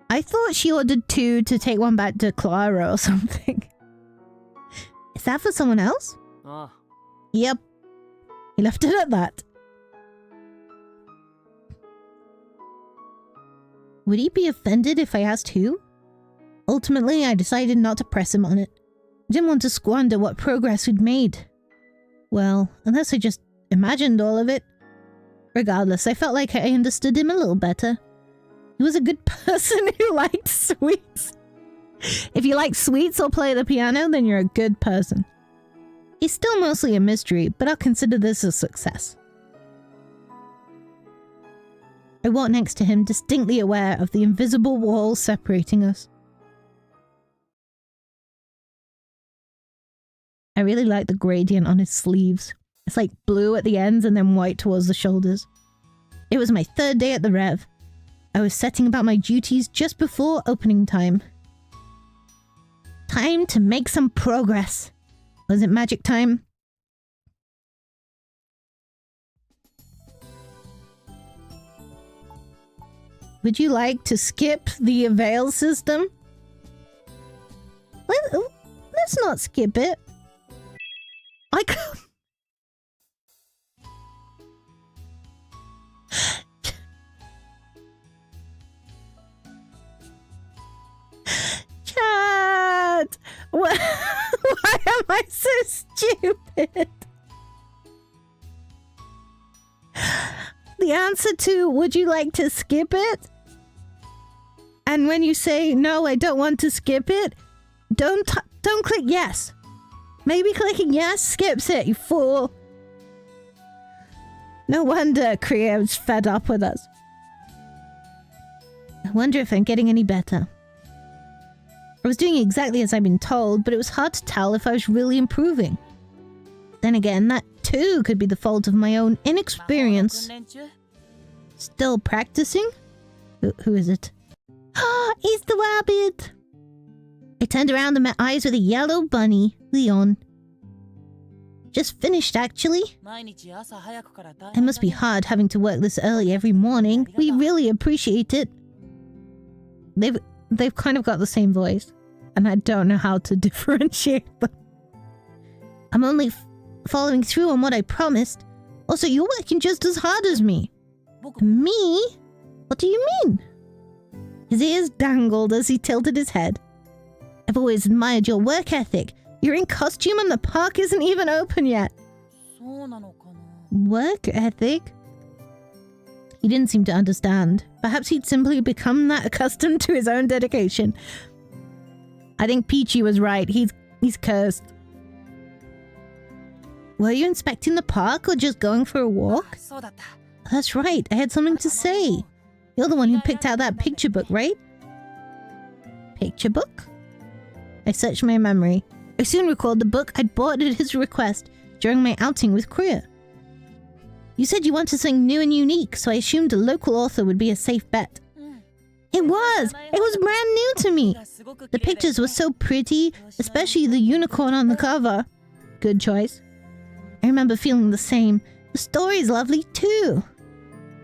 I thought she ordered two to take one back to Clara or something. Is that for someone else? Yep. He left it at that. Would he be offended if I asked who? Ultimately, I decided not to press him on it. I didn't want to squander what progress we'd made. Well, unless I just imagined all of it. Regardless, I felt like I understood him a little better. He was a good person who liked sweets. If you like sweets or play the piano, then you're a good person. He's still mostly a mystery, but I'll consider this a success. I walked next to him, distinctly aware of the invisible wall separating us. I really like the gradient on his sleeves. It's like blue at the ends and then white towards the shoulders. It was my third day at the Rev. I was setting about my duties just before opening time. Time to make some progress. Was it magic time? Would you like to skip the avail system? Let's not skip it. I can't. Chat! Why am I so stupid? The answer to would you like to skip it? And when you say no, I don't want to skip it, don't click yes. Maybe clicking yes skips it, you fool. No wonder Kriya's fed up with us. I wonder if I'm getting any better. I was doing exactly as I'd been told, but it was hard to tell if I was really improving. Then again, that too could be the fault of my own inexperience. Still practicing? Who is it? Ah, it's the rabbit! I turned around and met eyes with a yellow bunny, Leon. Just finished, actually. It must be hard having to work this early every morning. We really appreciate it. They've kind of got the same voice, and I don't know how to differentiate them. I'm only following through on what I promised. Also, you're working just as hard as me. Me? What do you mean? His ears dangled as he tilted his head. I've always admired your work ethic. You're in costume and the park isn't even open yet. Work ethic? He didn't seem to understand. Perhaps he'd simply become that accustomed to his own dedication. I think Peachy was right. He's cursed. Were you inspecting the park or just going for a walk? That's right. I had something to say. You're the one who picked out that picture book, right? Picture book? I searched my memory. I soon recalled the book I'd bought at his request during my outing with Kriya. You said you wanted something new and unique, so I assumed a local author would be a safe bet. It was! It was brand new to me! The pictures were so pretty, especially the unicorn on the cover. Good choice. I remember feeling the same. The story's lovely too.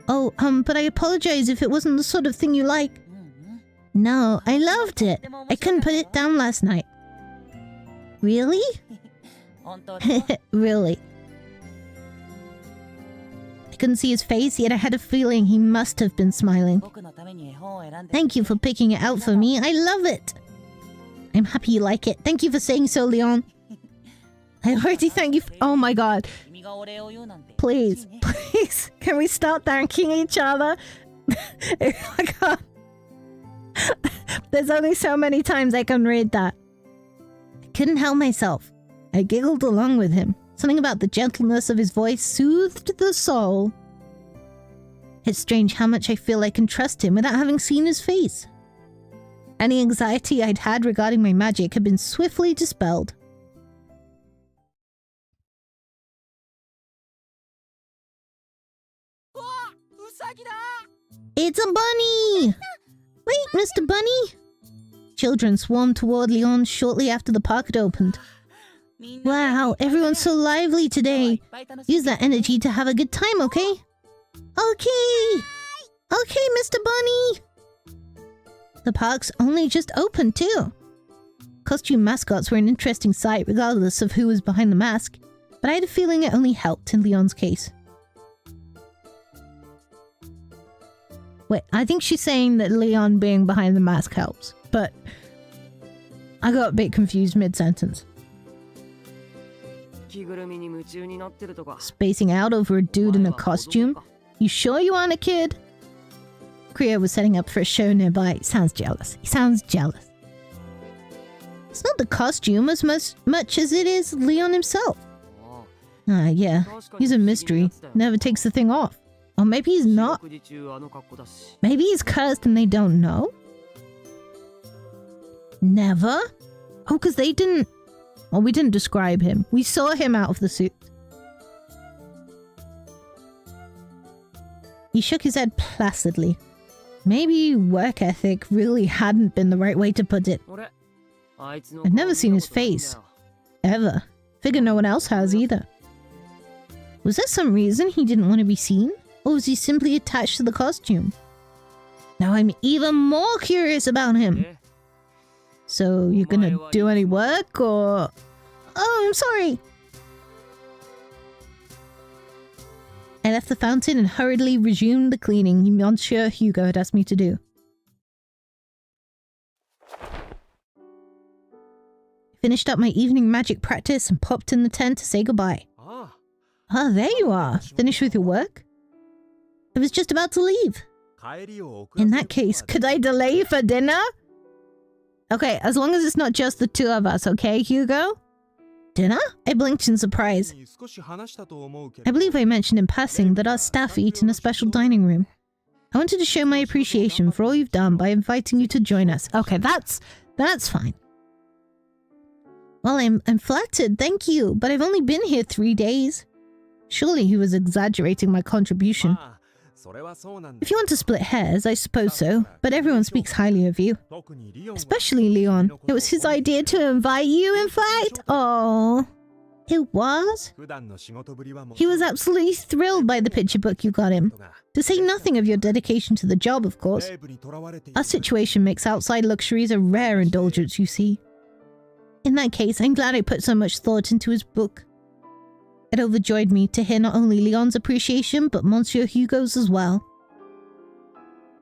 Oh, but I apologize if it wasn't the sort of thing you like. No, I loved it. I couldn't put it down last night. Really? Really. I couldn't see his face, yet I had a feeling he must have been smiling. Thank you for picking it out for me. I love it. I'm happy you like it. Thank you for saying so, Leon. I already thank you. Oh my god. Please, please, can we start thanking each other? I can't. There's only so many times I can read that. I couldn't help myself. I giggled along with him. Something about the gentleness of his voice soothed the soul. It's strange how much I feel I can trust him without having seen his face. Any anxiety I'd had regarding my magic had been swiftly dispelled. It's a bunny! Wait, Mr. Bunny! Children swarmed toward Leon shortly after the park had opened. Wow, everyone's so lively today. Use that energy to have a good time, okay? Okay! Okay, Mr. Bunny! The park's only just opened, too. Costume mascots were an interesting sight regardless of who was behind the mask. but I had a feeling it only helped in Leon's case. Wait, I think she's saying that Leon being behind the mask helps, but I got a bit confused mid-sentence. Spacing out over a dude in a costume? You sure you aren't a kid? Kriya was setting up for a show nearby. He sounds jealous. He sounds jealous. It's not the costume as much as it is Leon himself. Yeah, he's a mystery. Never takes the thing off. Or maybe he's not. Maybe he's cursed and they don't know? Never? Oh, because they didn't... Well, we didn't describe him. We saw him out of the suit. He shook his head placidly. Maybe work ethic really hadn't been the right way to put it. I'd never seen his face. Ever. Figure no one else has either. Was there some reason he didn't want to be seen? Or was he simply attached to the costume? Now I'm even more curious about him. So, you're gonna do any work, or... Oh, I'm sorry! I left the fountain and hurriedly resumed the cleaning Monsieur Hugo had asked me to do. Finished up my evening magic practice and popped in the tent to say goodbye. Ah, there you are. Finished with your work? I was just about to leave. In that case, could I delay for dinner? Okay, as long as it's not just the two of us, okay, Hugo? Dinner? I blinked in surprise. I believe I mentioned in passing that our staff eat in a special dining room. I wanted to show my appreciation for all you've done by inviting you to join us. Okay, that's fine. Well, I'm flattered, thank you, but I've only been here 3 days. Surely he was exaggerating my contribution. If you want to split hairs, I suppose so, but everyone speaks highly of you. Especially Leon. It was his idea to invite you, in fact. Oh, it was? He was absolutely thrilled by the picture book you got him. To say nothing of your dedication to the job, of course. Our situation makes outside luxuries a rare indulgence, you see. In that case, I'm glad I put so much thought into his book. It overjoyed me to hear not only Leon's appreciation, but Monsieur Hugo's as well.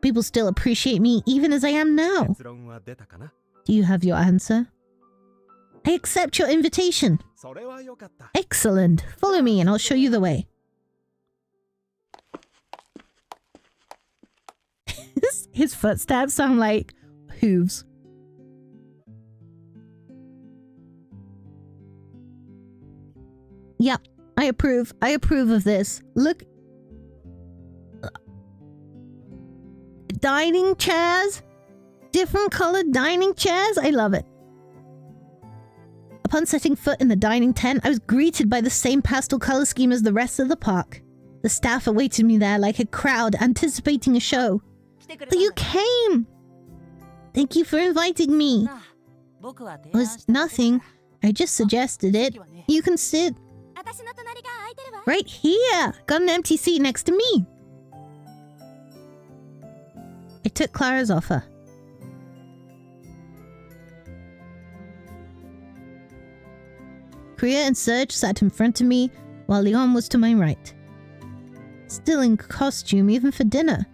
People still appreciate me even as I am now. Do you have your answer? I accept your invitation. Excellent. Follow me and I'll show you the way. His footsteps sound like hooves. Yep. I approve. I approve of this. Look. Dining chairs. Different colored dining chairs. I love it. Upon setting foot in the dining tent, I was greeted by the same pastel color scheme as the rest of the park. The staff awaited me there like a crowd anticipating a show. But you came! Thank you for inviting me. It was nothing. I just suggested it. You can sit. Right here! Got an empty seat next to me. I took Clara's offer. Kriya and Serge sat in front of me, while Leon was to my right. Still in costume even for dinner.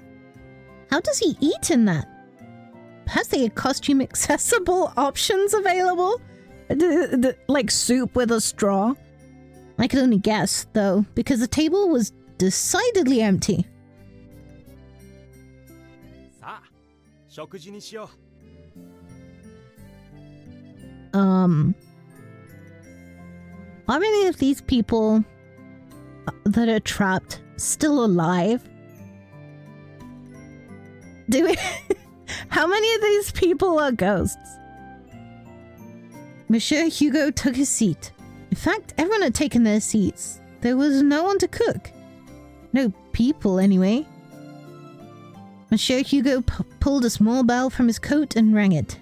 How does he eat in that? Perhaps they had costume accessible options available? Like soup with a straw? I could only guess, though, because the table was decidedly empty. Are any of these people that are trapped still alive? Do we... How many of these people are ghosts? Monsieur Hugo took his seat. In fact, everyone had taken their seats. There was no one to cook. No people, anyway. Monsieur Hugo pulled a small bell from his coat and rang it.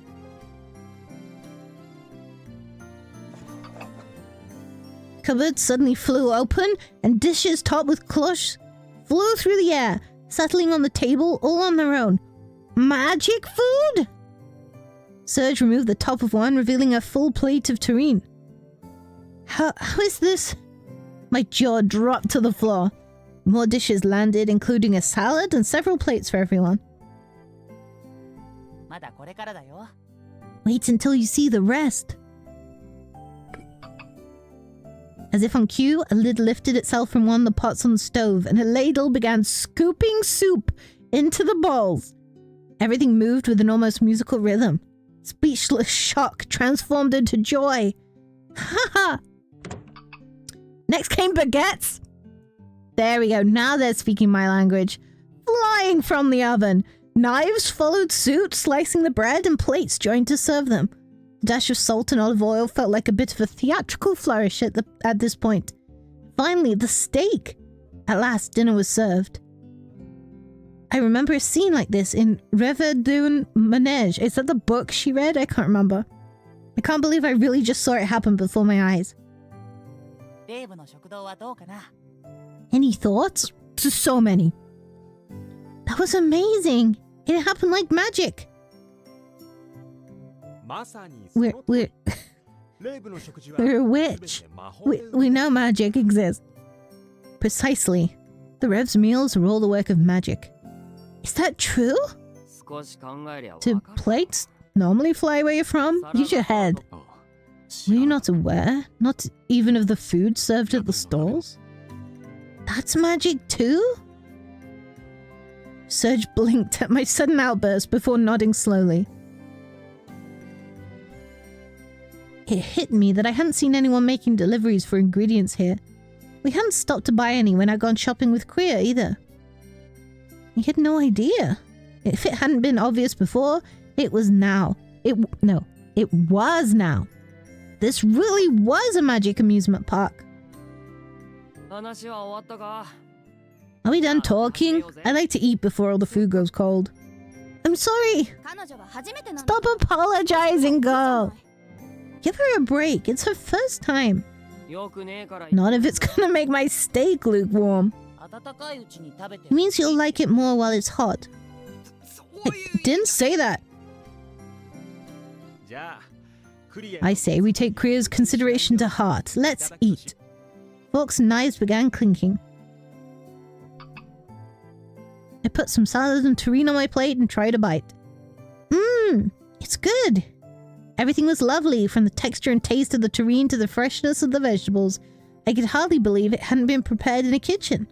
Cupboard suddenly flew open, and dishes topped with cloche flew through the air, settling on the table all on their own. Magic food? Serge removed the top of one, revealing a full plate of terrine. How is this? My jaw dropped to the floor. More dishes landed, including a salad and several plates for everyone. Wait until you see the rest. As if on cue, a lid lifted itself from one of the pots on the stove, and a ladle began scooping soup into the bowls. Everything moved with an almost musical rhythm. Speechless shock transformed into joy. Ha ha! Next came baguettes. There we go. Now they're speaking my language. Flying from the oven. Knives followed suit, slicing the bread, and plates joined to serve them. A dash of salt and olive oil felt like a bit of a theatrical flourish at this point. Finally, the steak. At last, dinner was served. I remember a scene like this in Genso Manège. Is that the book she read? I can't remember. I can't believe I really just saw it happen before my eyes. Any thoughts? So many. That was amazing. It happened like magic. We're a witch. We know magic exists. Precisely. The Rev's meals are all the work of magic. Is that true? Do plates normally fly where you're from? Use your head. Were you not aware? Not even of the food served at the stalls? That's magic too? Serge blinked at my sudden outburst before nodding slowly. It hit me that I hadn't seen anyone making deliveries for ingredients here. We hadn't stopped to buy any when I'd gone shopping with Kriya either. I had no idea. If it hadn't been obvious before, it was now. It was now. This really was a magic amusement park. Are we done talking? I like to eat before all the food goes cold. I'm sorry. Stop apologizing, girl. Give her a break. It's her first time. Not if it's gonna make my steak lukewarm. It means you'll like it more while it's hot. I didn't say that. I say we take Kriya's consideration to heart. Let's eat. Forks and knives began clinking. I put some salad and terrine on my plate and tried a bite. It's good. Everything was lovely, from the texture and taste of the terrine to the freshness of the vegetables. I could hardly believe it hadn't been prepared in a kitchen.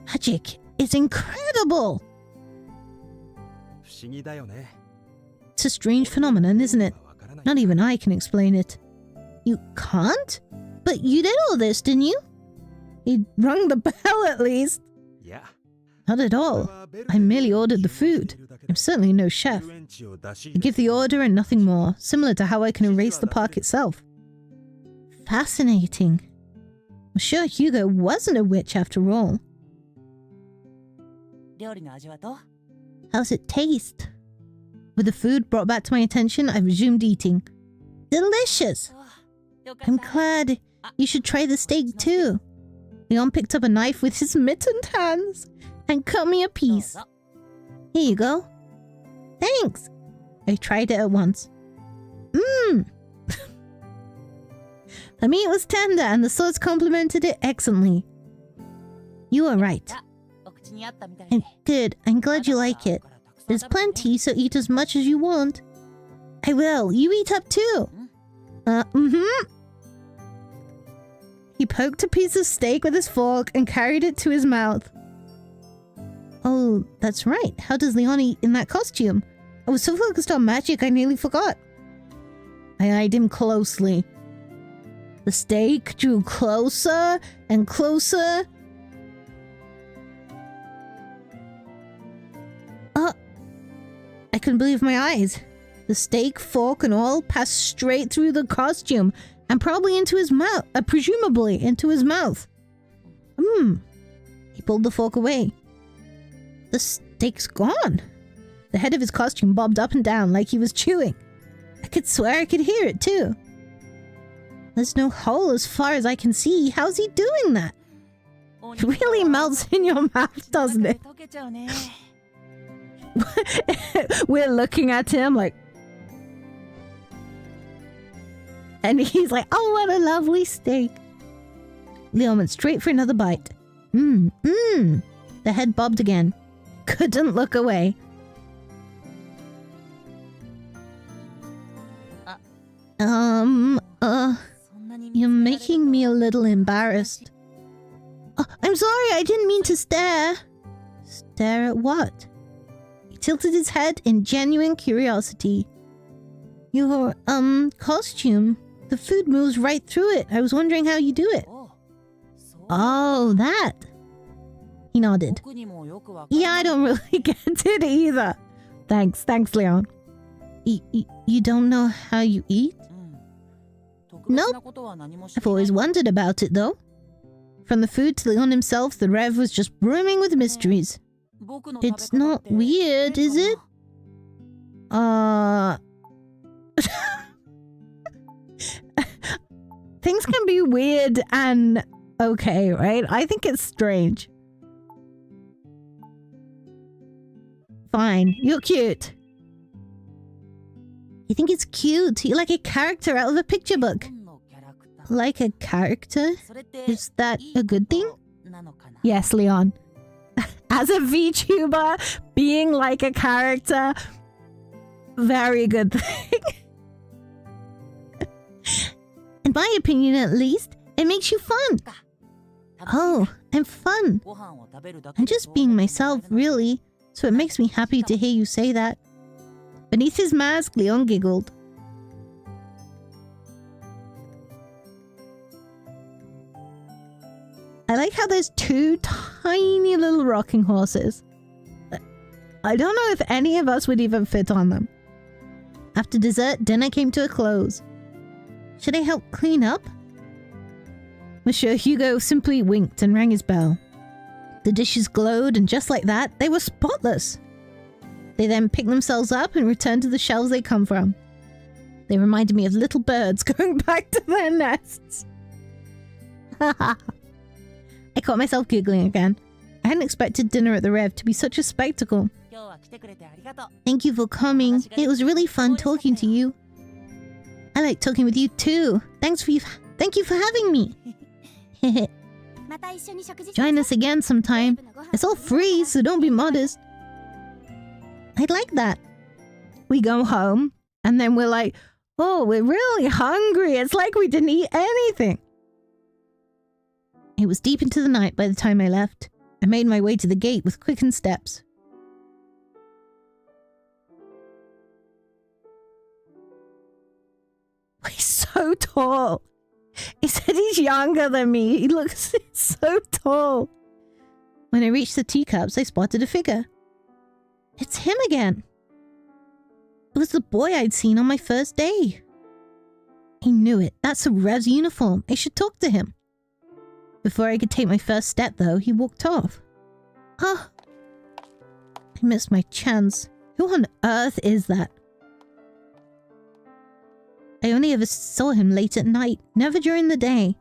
Magic. It's incredible. It's a strange phenomenon, isn't it? Not even I can explain it. You can't? But you did all this, didn't you? He rung the bell at least. Yeah. Not at all. I merely ordered the food. I'm certainly no chef. I give the order and nothing more, similar to how I can erase the park itself. Fascinating. I'm sure Hugo wasn't a witch after all. How's it taste? With the food brought back to my attention, I resumed eating. Delicious! I'm glad. You should try the steak too. Leon picked up a knife with his mittened hands and cut me a piece. Here you go. Thanks. I tried it at once. The meat was tender and the sauce complemented it excellently. You are right. And good. I'm glad you like it. There's plenty, so eat as much as you want. I will. You eat up too. He poked a piece of steak with his fork and carried it to his mouth. Oh, that's right. How does Leon eat in that costume? I was so focused on magic, I nearly forgot. I eyed him closely. The steak drew closer and closer. I couldn't believe my eyes. The steak, fork, and all passed straight through the costume and probably into his mouth, presumably into his mouth. He pulled the fork away. The steak's gone. The head of his costume bobbed up and down like he was chewing. I could swear I could hear it too. There's no hole as far as I can see. How's he doing that? It really melts in your mouth, doesn't it? We're looking at him like... And he's like, oh, what a lovely steak. Leon went straight for another bite. The head bobbed again. Couldn't look away. You're making me a little embarrassed. Oh, I'm sorry, I didn't mean to stare. Stare at what? He tilted his head in genuine curiosity. Your, costume. The food moves right through it. I was wondering how you do it. Oh, that. He nodded. Yeah, I don't really get it either. Thanks, Leon. You don't know how you eat? Nope. I've always wondered about it, though. From the food to Leon himself, the Rev was just brimming with mysteries. It's not weird, is it? Things can be weird and okay, right? I think it's strange. Fine, you're cute. You think it's cute? You're like a character out of a picture book. Like a character? Is that a good thing? Yes, Leon. As a VTuber, being like a character, very good thing. In my opinion, at least, it makes you fun. Oh, I'm fun. I'm just being myself, really, so it makes me happy to hear you say that. Beneath his mask, Leon giggled. I like how there's two tiny little rocking horses. I don't know if any of us would even fit on them. After dessert, dinner came to a close. Should I help clean up? Monsieur Hugo simply winked and rang his bell. The dishes glowed, and just like that, they were spotless. They then picked themselves up and returned to the shelves they come from. They reminded me of little birds going back to their nests. I caught myself giggling again. I hadn't expected dinner at the Rev to be such a spectacle. Thank you for coming. It was really fun talking to you. I like talking with you too. Thank you for having me. Join us again sometime. It's all free, so don't be modest. I'd like that. We go home, and then we're like, oh, we're really hungry. It's like we didn't eat anything. It was deep into the night by the time I left. I made my way to the gate with quickened steps. He's so tall. He said he's younger than me. He looks so tall. When I reached the teacups, I spotted a figure. It's him again. It was the boy I'd seen on my first day. He knew it. That's the Rev's uniform. I should talk to him. Before I could take my first step, though, he walked off. Oh, I missed my chance. Who on earth is that? I only ever saw him late at night, never during the day.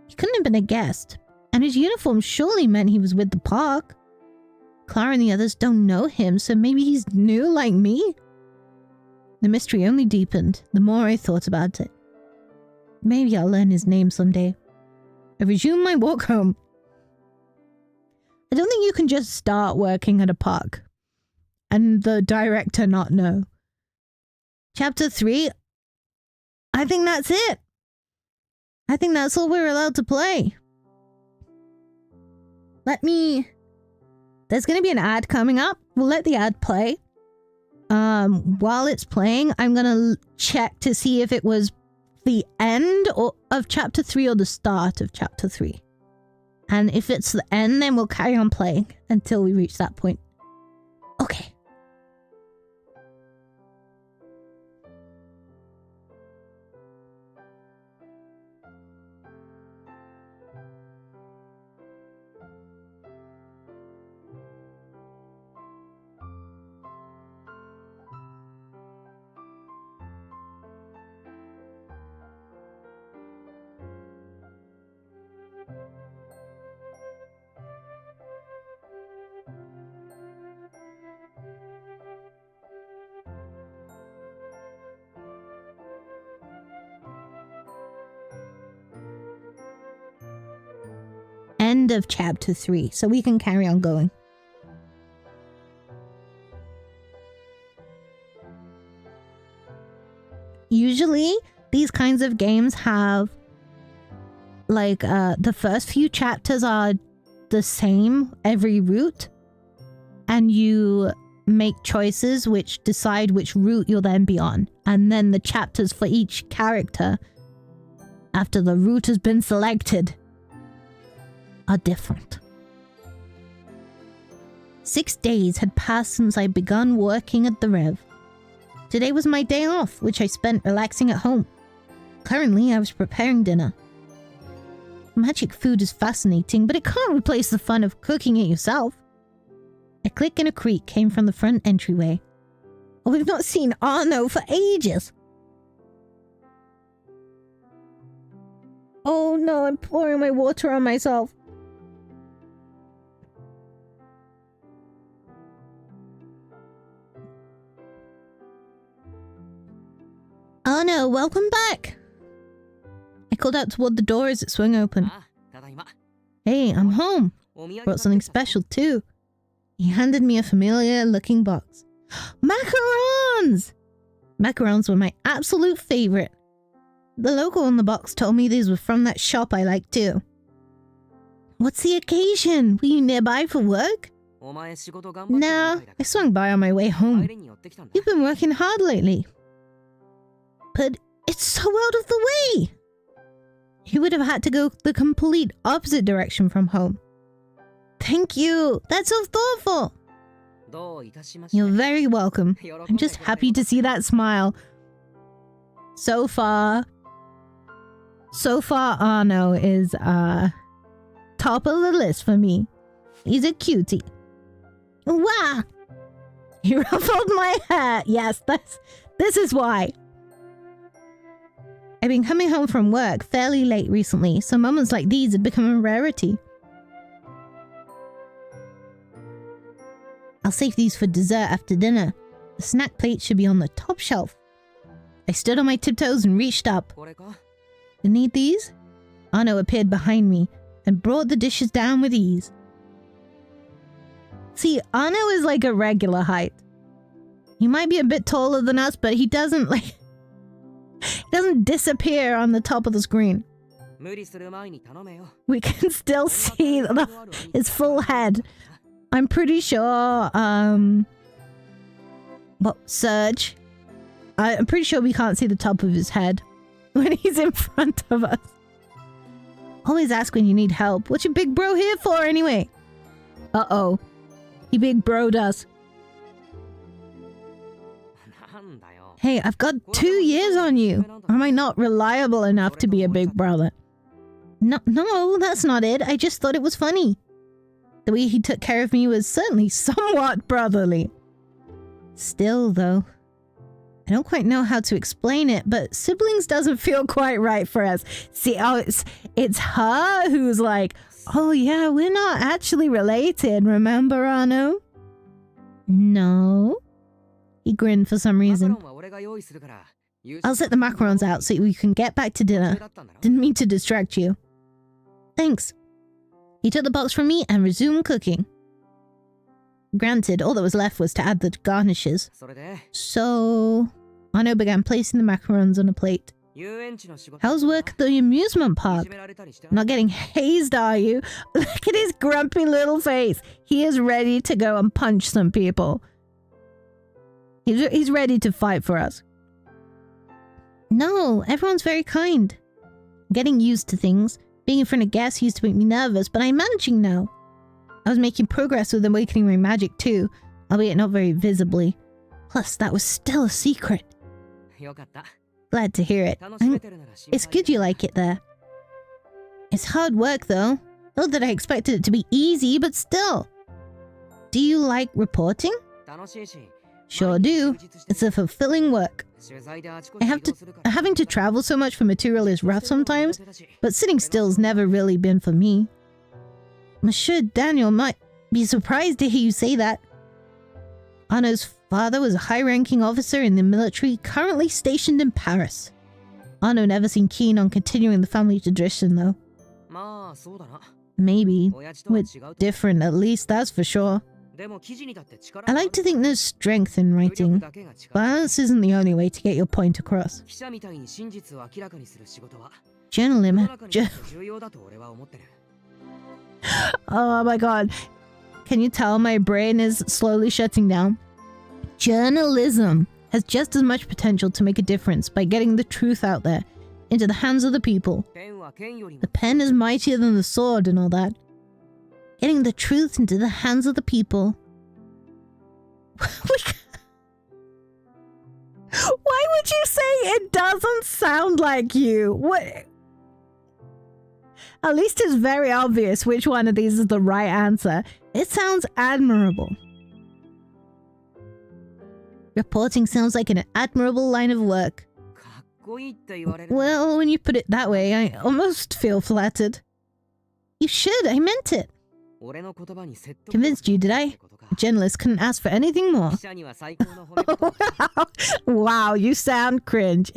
He couldn't have been a guest, and his uniform surely meant he was with the park. Clara and the others don't know him, so maybe he's new like me? The mystery only deepened the more I thought about it. Maybe I'll learn his name someday. I resumed my walk home. I don't think you can just start working at a park and the director not know. Chapter 3, I think that's it. I think that's all we're allowed to play. There's going to be an ad coming up. We'll let the ad play. While it's playing, I'm going to check to see if it was the end of chapter 3 or the start of chapter 3. And if it's the end, then we'll carry on playing until we reach that point. Okay. end of chapter 3, so we can carry on going. Usually, these kinds of games have, like, the first few chapters are the same every route, and you make choices which decide which route you'll then be on. And then the chapters for each character, after the route has been selected, are different. 6 days had passed since I'd begun working at the Rev. Today was my day off, which I spent relaxing at home. Currently, I was preparing dinner. Magic food is fascinating, but it can't replace the fun of cooking it yourself. A click and a creak came from the front entryway. Oh, we've not seen Arno for ages. Oh no, I'm pouring my water on myself. Arno, welcome back. I called out toward the door as it swung open. Hey, I'm home. Brought something special too. He handed me a familiar-looking box. Macarons! Macarons were my absolute favorite. The logo on the box told me these were from that shop I like too. What's the occasion? Were you nearby for work? Nah, I swung by on my way home. You've been working hard lately. But it's so out of the way! You would have had to go the complete opposite direction from home. Thank you! That's so thoughtful! You're very welcome. I'm just happy to see that smile. So far, Arno is top of the list for me. He's a cutie. Wow! He ruffled my hair. Yes, this is why. I've been coming home from work fairly late recently, so moments like these have become a rarity. I'll save these for dessert after dinner. The snack plate should be on the top shelf. I stood on my tiptoes and reached up. You need these? Arno appeared behind me and brought the dishes down with ease. See, Arno is like a regular height. He might be a bit taller than us, but he doesn't disappear on the top of the screen. We can still see his full head. I'm pretty sure, Serge? I'm pretty sure we can't see the top of his head when he's in front of us. Always ask when you need help. What's your big bro here for anyway? Uh-oh. He big bro'd us. Hey, I've got 2 years on you. Am I not reliable enough to be a big brother? No, that's not it. I just thought it was funny. The way he took care of me was certainly somewhat brotherly. Still, though, I don't quite know how to explain it, but siblings doesn't feel quite right for us. See, it's her who's like, oh yeah, we're not actually related, remember, Arno? No. He grinned for some reason. I'll set the macarons out so you can get back to dinner. Didn't mean to distract you. Thanks. He took the box from me and resumed cooking. Granted, all that was left was to add the garnishes. So, Arno began placing the macarons on a plate. How's work at the amusement park? Not getting hazed, are you? Look at his grumpy little face. He is ready to go and punch some people. He's ready to fight for us. No, everyone's very kind. I'm getting used to things. Being in front of guests used to make me nervous, but I'm managing now. I was making progress with awakening my magic too, albeit not very visibly. Plus, that was still a secret. Glad to hear it. It's good you like it there. It's hard work though. Not that I expected it to be easy, but still. Do you like reporting? Sure do. It's a fulfilling work. Having to travel so much for material is rough sometimes, but sitting still's never really been for me. Monsieur Daniel might be surprised to hear you say that. Arno's father was a high-ranking officer in the military currently stationed in Paris. Arno never seemed keen on continuing the family tradition though. Maybe. We're different, at least, that's for sure. I like to think there's strength in writing. Violence isn't the only way to get your point across. Journalism. Oh my god. Can you tell my brain is slowly shutting down? Journalism has just as much potential to make a difference by getting the truth out there, into the hands of the people. The pen is mightier than the sword and all that. Getting the truth into the hands of the people. Why would you say it doesn't sound like you? What? At least it's very obvious which one of these is the right answer. It sounds admirable. Reporting sounds like an admirable line of work. Well, when you put it that way, I almost feel flattered. You should, I meant it. Convinced you, did I? A journalist couldn't ask for anything more. Wow, you sound cringe.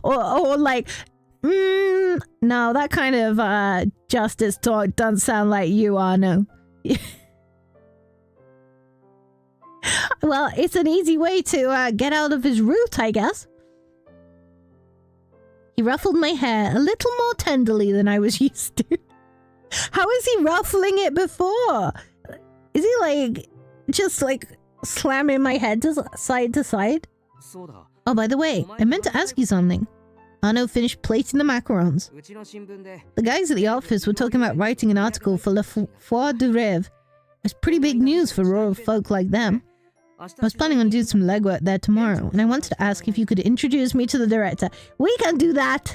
or like, no, that kind of justice talk doesn't sound like you are, no. Well, it's an easy way to get out of his route, I guess. He ruffled my hair a little more tenderly than I was used to. How is he ruffling it before? Is he like, just like slamming my head side to side? Oh, by the way, I meant to ask you something. Arno finished plating the macarons. The guys at the office were talking about writing an article for Le Foire du Rêve. It's pretty big news for rural folk like them. I was planning on doing some legwork there tomorrow, and I wanted to ask if you could introduce me to the director. We can do that!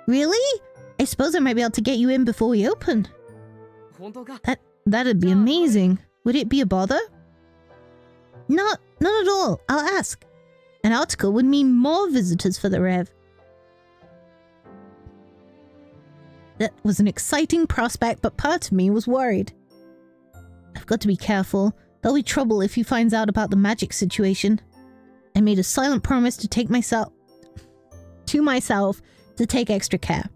Really? I suppose I might be able to get you in before we open. That'd be amazing. Would it be a bother? Not at all. I'll ask. An article would mean more visitors for the Rev. That was an exciting prospect, but part of me was worried. I've got to be careful. There'll be trouble if he finds out about the magic situation. I made a silent promise to take myself to take extra care.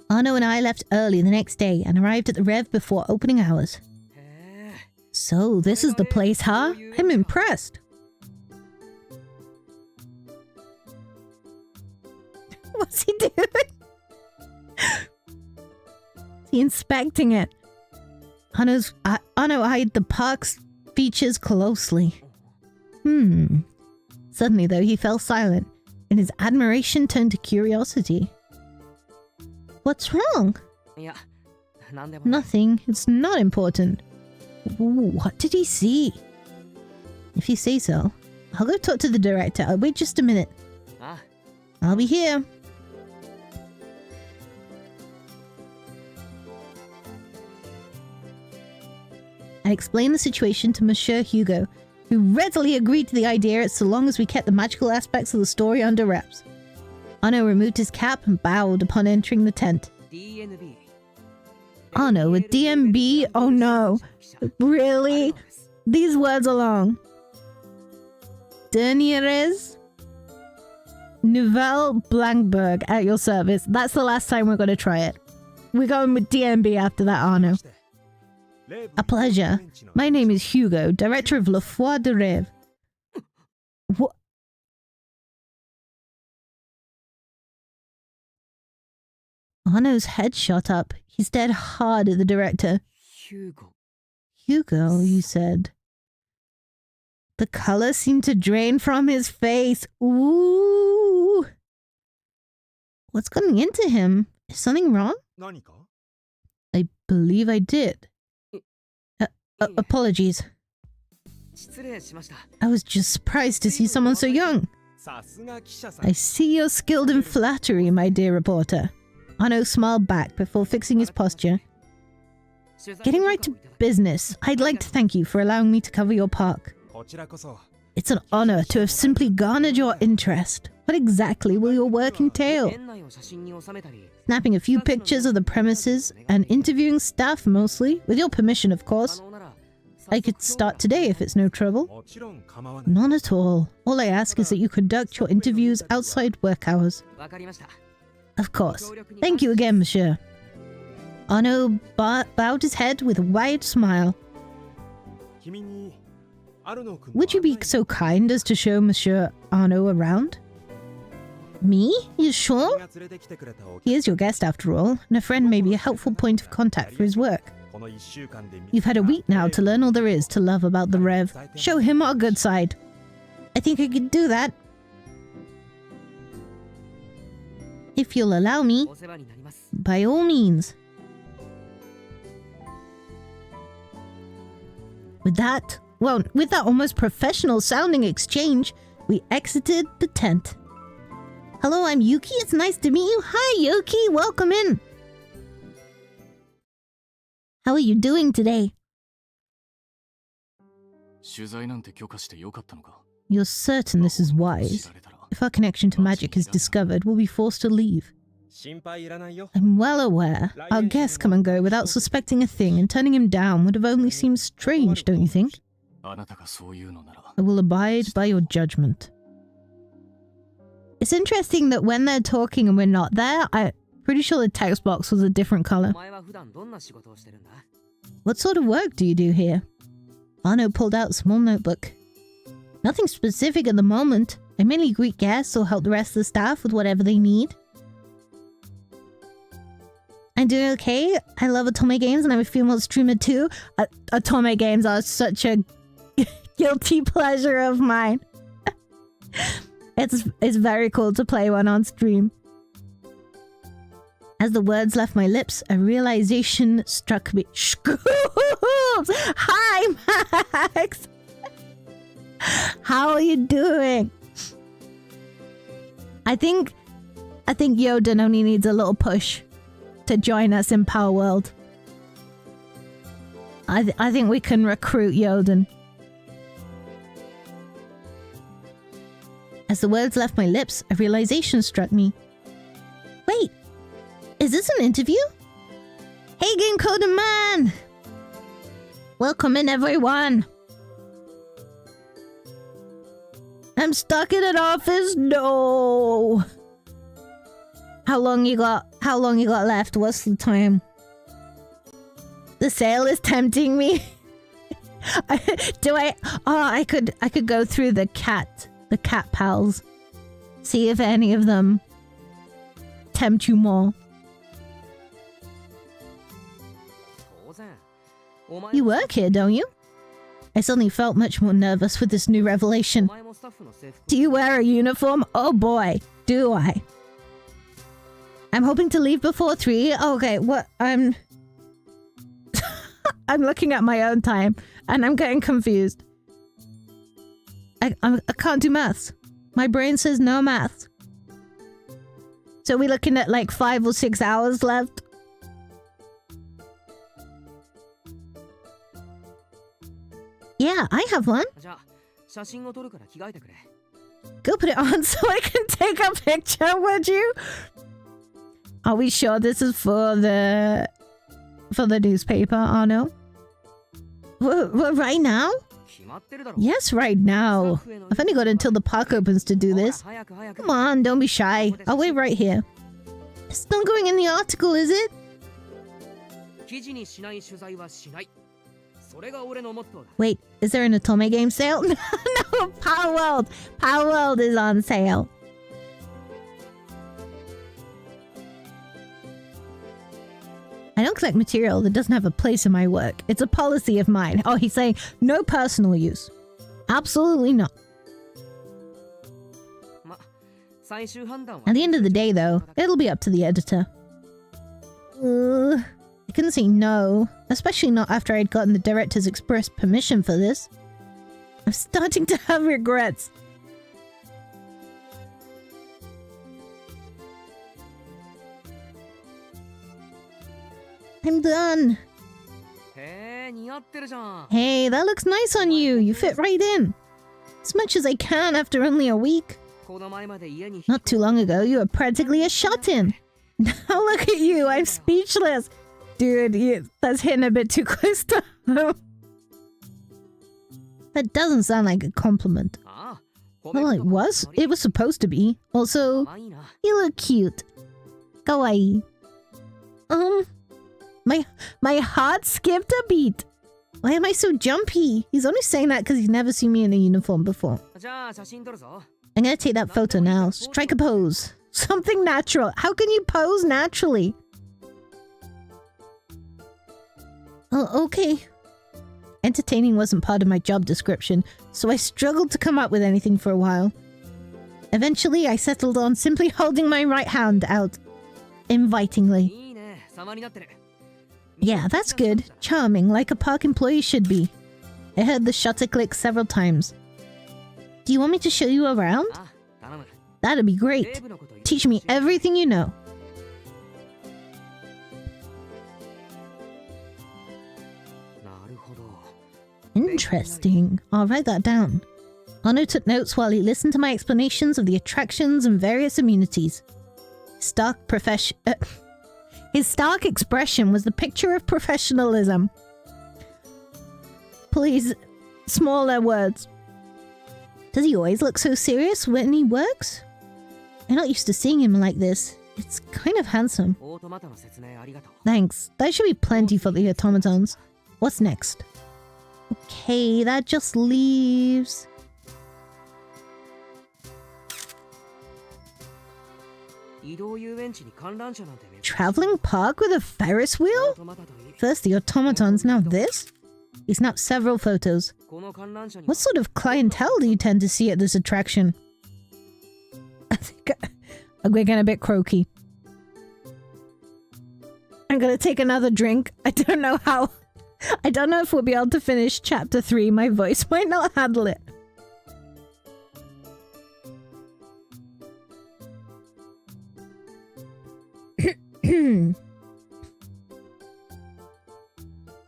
Arno and I left early the next day and arrived at the Rev before opening hours. So, this is the place, huh? I'm impressed. What's he doing? Is he inspecting it? Arno eyed the park's features closely. Suddenly, though, he fell silent, and his admiration turned to curiosity. What's wrong? Nothing. It's not important. Ooh, what did he see? If you say so. I'll go talk to the director. I'll wait just a minute. I'll be here. I explained the situation to Monsieur Hugo, who readily agreed to the idea so long as we kept the magical aspects of the story under wraps. Arno removed his cap and bowed upon entering the tent. Arno, a DMB? Oh no. Really? These words are long. Dernieres Nouvelle Blankberg at your service. That's the last time we're going to try it. We're going with DMB after that, Arno. A pleasure. My name is Hugo, director of Le Foire du Rêve. What? Arno's head shot up. He stared hard at the director. Hugo, you said. The color seemed to drain from his face. Ooh. What's going into him? Is something wrong? I believe I did. Apologies. I was just surprised to see someone so young. I see you're skilled in flattery, my dear reporter. Arno smiled back before fixing his posture. Getting right to business, I'd like to thank you for allowing me to cover your park. It's an honor to have simply garnered your interest. What exactly will your work entail? Snapping a few pictures of the premises and interviewing staff mostly, with your permission, of course. I could start today if it's no trouble. もちろん構わない。 None at all. All I ask is that you conduct your interviews outside work hours. わかりました。 Of course. Thank you again, monsieur. Ano bowed his head with a wide smile. 君にアルノ君の Would you be so kind as to show Monsieur Arno around? Me? You 君 sure? が連れてきてくれたお He is your guest after all, and a friend may be a helpful point of contact for his work. この1週間で見 You've had a week now to learn all there is to love about the Rev. Show him our good side. I think I could do that. If you'll allow me, お世話になります。 by all means. With that almost professional sounding exchange, we exited the tent. Hello, I'm Yuki. It's nice to meet you. Hi, Yuki. Welcome in. How are you doing today? 取材なんて許可してよかったのか。 You're certain this is 知 wise. られたら If our connection to magic is discovered, we'll be forced to leave. 心配いらないよ。 I'm well aware. Our guests come and go without suspecting a thing, and turning him down would have only seemed strange, don't you think? あなたがそう言うのなら I will abide by your judgment. It's interesting that when they're talking and we're not there, I'm pretty sure the text box was a different お color. 前は普段どんな仕事をしてるんだ？ What sort of work do you do here? Arno pulled out a small notebook. Nothing specific at the moment. I mainly greet guests or help the rest of the staff with whatever they need. I'm doing okay. I love Otome games and I'm a female streamer too. Otome games are such a guilty pleasure of mine. It's very cool to play one on stream. As the words left my lips, a realization struck me. Scoops! Hi, Max! How are you doing? I think Yoden only needs a little push to join us in Power World. I think we can recruit Yoden. As the words left my lips, a realization struck me. Wait, is this an interview? Hey, Game Coding Man! Welcome in, everyone! I'm stuck in an office? No! How long you got left? What's the time? The sale is tempting me. I could go through the cat pals. See if any of them tempt you more. 当然。お前 You work here, don't you? I suddenly felt much more nervous with this new お revelation. 前もスタッフの制服 Do you wear a uniform? Oh boy, do I. I'm hoping to leave before 3. Okay, what? I'm looking at my own time and I'm getting confused. I can't do maths. My brain says no maths. So we're looking at like 5 or 6 hours left. Yeah, I have one. じゃあ写真を撮るから着替えてくれ。 Go put it on so I can take a picture, would you? Are we sure this is for the newspaper? Oh no. Right now? 決まってるだろ。 Yes, right now. I've only got until the park opens to do ほら this. 早く早く。 Come on, don't be shy. I'll wait right here. It's not going in the article, is it? 記事にしない取材はしない。それが俺のモットーだ。 Wait, is there an Otome game sale? No, Power World. Power World is on sale. I don't collect material that doesn't have a place in my work. It's a policy of mine. Oh, he's saying no personal use. Absolutely not. ま、最終判断は At the end of the day, though, it'll be up to the editor. I couldn't say no, especially not after I'd gotten the director's express permission for this. I'm starting to have regrets. I'm done. へえ、似合ってるじゃん。 Hey, that looks nice on you. You fit right in. As much as I can after only a week. この前まで家に Not too long ago, you were practically a shut-in. Now look at you, I'm speechless. Dude, that's hitting a bit too close to home. That doesn't sound like a compliment. ああ、 Well, it was. It was supposed to be. Also, 可愛いな。 you look cute. Kawaii. My heart skipped a beat. Why am I so jumpy? He's only saying that because he's never seen me in a uniform before. じゃあ写真撮るぞ。 I'm gonna take that photo now. Strike a pose. Something natural. How can you pose naturally? Oh, okay. Entertaining wasn't part of my job description, so I struggled to come up with anything for a while. Eventually, I settled on simply holding my right hand out invitingly. いいね、様になってる。 Yeah, that's good. Charming, like a park employee should be. I heard the shutter click several times. Do you want me to show you around? あ、頼む。 That'd be デ great. ーブのこと言って Teach me everything you know. なるほど。 Interesting. I'll write that down. Ano took notes while he listened to my explanations of the attractions and various amenities. His stark expression was the picture of professionalism. Please, smaller words. Does he always look so serious when he works? I'm not used to seeing him like this. It's kind of handsome. オートマタの説明ありがとう。 Thanks. That should be plenty for the automatons. What's next? Okay, that just leaves... 移動遊園地に観覧車なんて珍しい。 Traveling park with a Ferris オ wheel? ートマタといい。 First the automatons, now this? He snapped several photos. この観覧車に What sort of clientele do you tend to see at this attraction? I think we're getting a bit croaky. I'm gonna take another drink. I don't know how. I don't know if we'll be able to finish chapter 3. My voice might not handle it.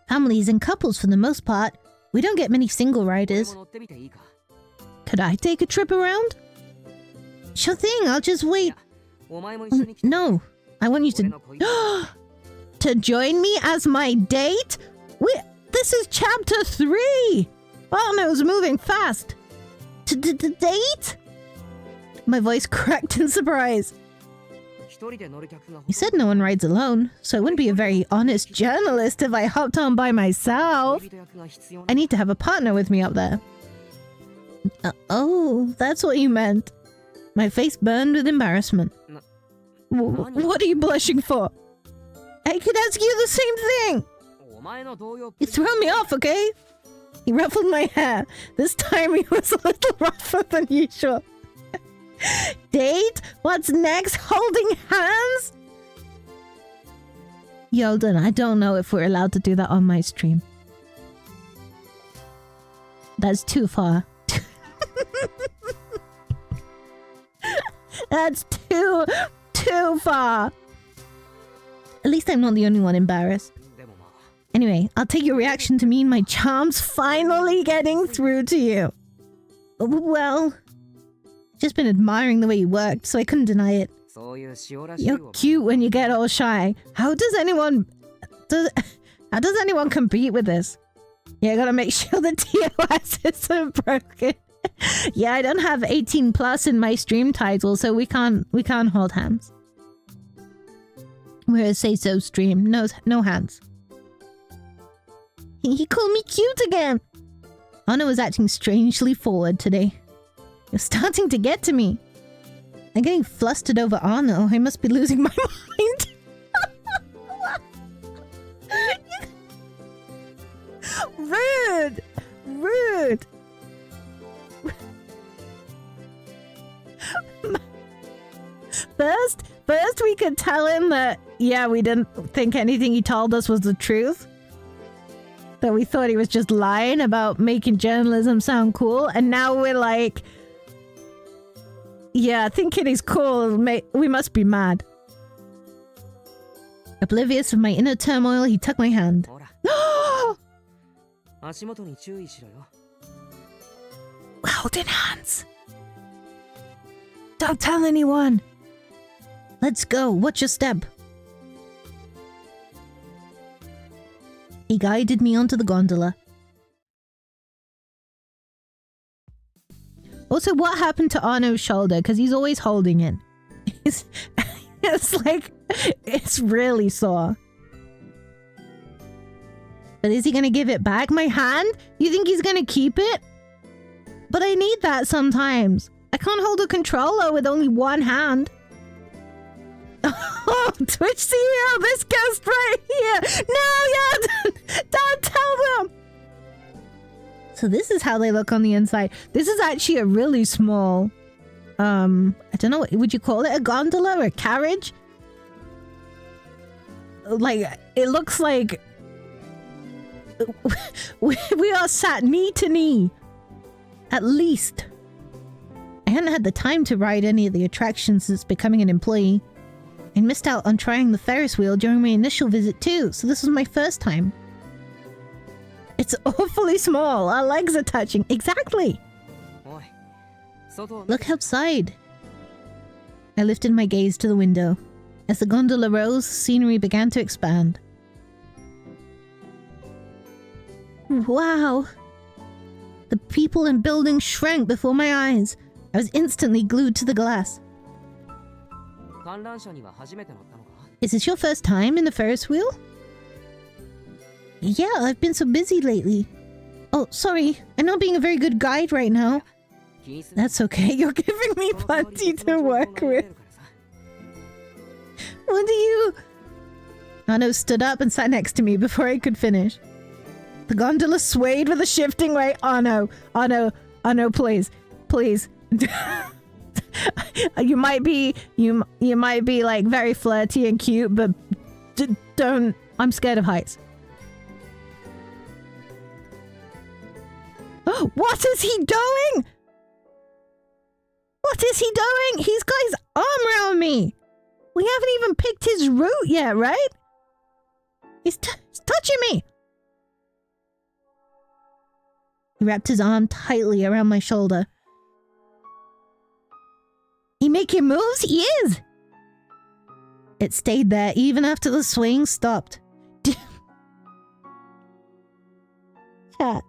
Families and couples for the most part. We don't get many single 俺 riders. も乗ってみていいか。 Could I take a trip around? Sure thing, I'll just wait. お前も一緒に来て。 No, I want you 俺 to の恋人 to join me as my date? This is chapter 3. Oh no, it's moving fast. Date? My voice cracked in surprise. 一人で乗る客が You said no one rides alone, so I wouldn't be a very honest journalist if I hopped on by myself. 恋人役が必要な I need to have a partner with me up there. Oh, that's what you meant. My face burned with embarrassment. What are you blushing for? I could ask you the same thing. お前の動揺 You throw me off, okay? He ruffled my hair. This time he was a little rougher than usual. Date? What's next? Holding hands? Yolden, I don't know if we're allowed to do that on my stream. That's too far. That's too far. At least I'm not the only one embarrassed. でもまあ Anyway, I'll take your reaction to mean my charms finally getting through to you. Well, just been admiring the way you worked, so I couldn't deny it. そういう塩らしい You're を cute when you get all shy. How does anyone compete with this? Yeah, I gotta make sure the TOS isn't broken. Yeah, I don't have 18 plus in my stream title, so we can't hold hands. We're a say-so stream. No hands. He called me cute again. Anna was acting strangely forward today. You're starting to get to me. I'm getting flustered over Arno. I must be losing my mind. Rude! Rude! First we could tell him that, yeah, we didn't think anything he told us was the truth. That we thought he was just lying about making journalism sound cool. And now we're like, yeah, thinking he's cool, we must be mad. Oblivious of my inner turmoil, he took my hand. ほら足元に注意しろよ We're holding hands. Don't tell anyone. Let's go. Watch your step. He guided me onto the gondola. Also, what happened to Arno's shoulder? Because he's always holding it. It's like, it's really sore. But is he going to give it back? My hand? You think he's going to keep it? But I need that sometimes. I can't hold a controller with only one hand. Oh, Twitch CEO, this ghost right here. No, yeah, don't tell them. So this is how they look on the inside. This is actually a really small, I don't know, would you call it a gondola or a carriage? Like, it looks like we are sat knee to knee. At least. I hadn't had the time to ride any of the attractions since becoming an employee. I missed out on trying the Ferris wheel during my initial visit too, so this was my first time. It's awfully small. Our legs are touching. Exactly. Look outside. I lifted my gaze to the window. As the gondola rose, the scenery began to expand. Wow. The people and buildings shrank before my eyes. I was instantly glued to the glass. Is this your first time in the Ferris wheel? Yeah, I've been so busy lately. Oh, sorry. I'm not being a very good guide right now. That's okay. You're giving me plenty to work with. What do you... Ano stood up and sat next to me before I could finish. The gondola swayed with a shifting weight. Ano, please. Please. You might be like very flirty and cute, but don't... I'm scared of heights. What is he doing? What is he doing? He's got his arm around me. We haven't even picked his route yet, right? He's touching me. He wrapped his arm tightly around my shoulder. He making moves? He is. It stayed there even after the swing stopped. Chat.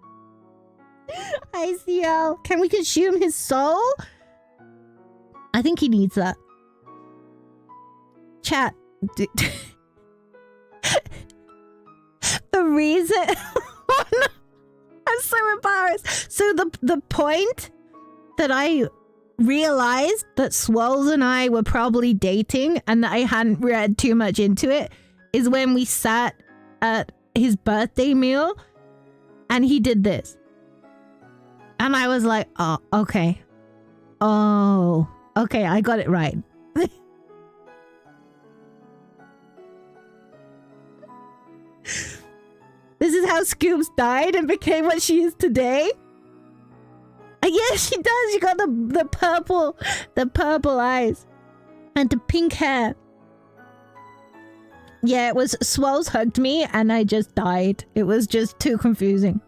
ICL. Can we consume his soul? I think he needs that. Chat. The reason... Oh, no. I'm so embarrassed. So the point that I realized that Swells and I were probably dating and that I hadn't read too much into it is when we sat at his birthday meal and he did this. And I was like, oh, okay. Oh, okay, I got it right. This is how Scoops died and became what she is today? Yeah, she does. She got the purple eyes. And the pink hair. Yeah, it was Swells hugged me and I just died. It was just too confusing.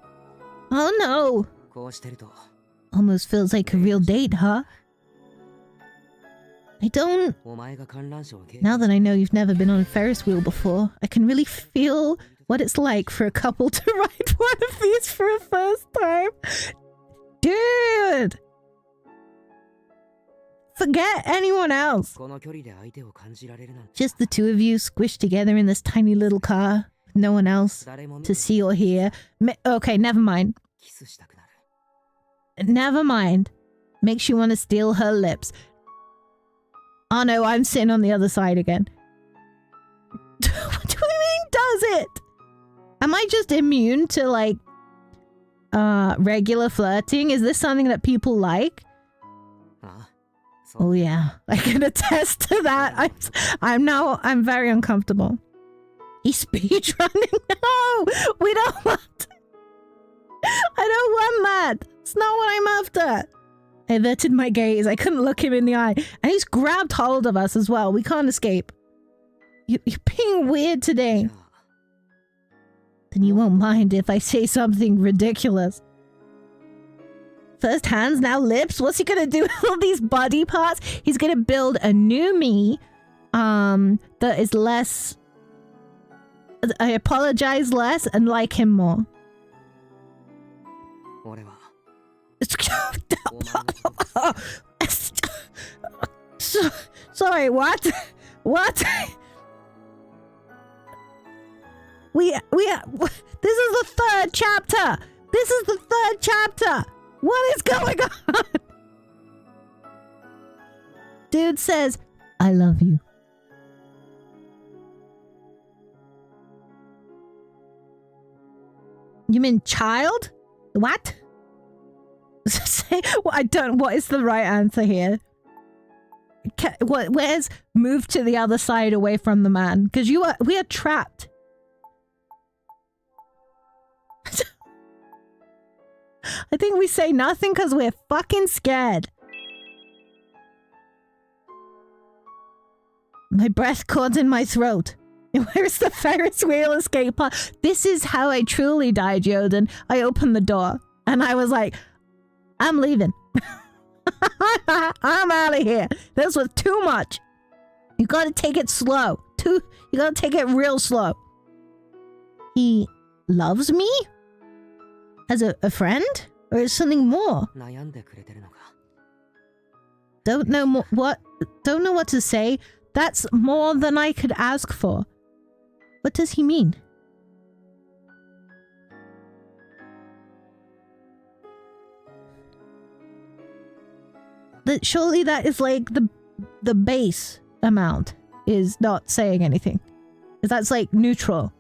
Oh no. Almost feels like a real date, huh? I don't... Now that I know you've never been on a Ferris wheel before, I can really feel what it's like for a couple to ride one of these for a first time. Dude! Forget anyone else. Just the two of you squished together in this tiny little car. No one else to see or hear. Okay, never mind. Never mind. Makes you want to steal her lips. Oh no, I'm sitting on the other side again. What do you mean, does it? Am I just immune to, like, regular flirting? Is this something that people like? Oh yeah, I can attest to that. I'm very uncomfortable. He's speed running. No, we don't want... I don't want that. It's not what I'm after. I averted my gaze. I couldn't look him in the eye. And he's grabbed hold of us as well. We can't escape. You're being weird today. Then you won't mind if I say something ridiculous. First hands, now lips. What's he gonna do with all these body parts? He's gonna build a new me that is less... I apologize less and like him more. Sorry, what? What? This is the third chapter. This is the third chapter. What is going on? Dude says, I love you. You mean child? What? What is the right answer here? Where's move to the other side away from the man? Because we are trapped. I think we say nothing because we're fucking scared. My breath caught in my throat. Where's the Ferris wheel escape pod? This is how I truly died, Yoden. I opened the door and I was like, I'm leaving. I'm out of here. This was too much. You gotta take it slow. You gotta take it real slow. He loves me? As a friend? Or is something more? Don't know what to say. That's more than I could ask for. What does he mean? Surely that is like the base amount is not saying anything. That's like neutral.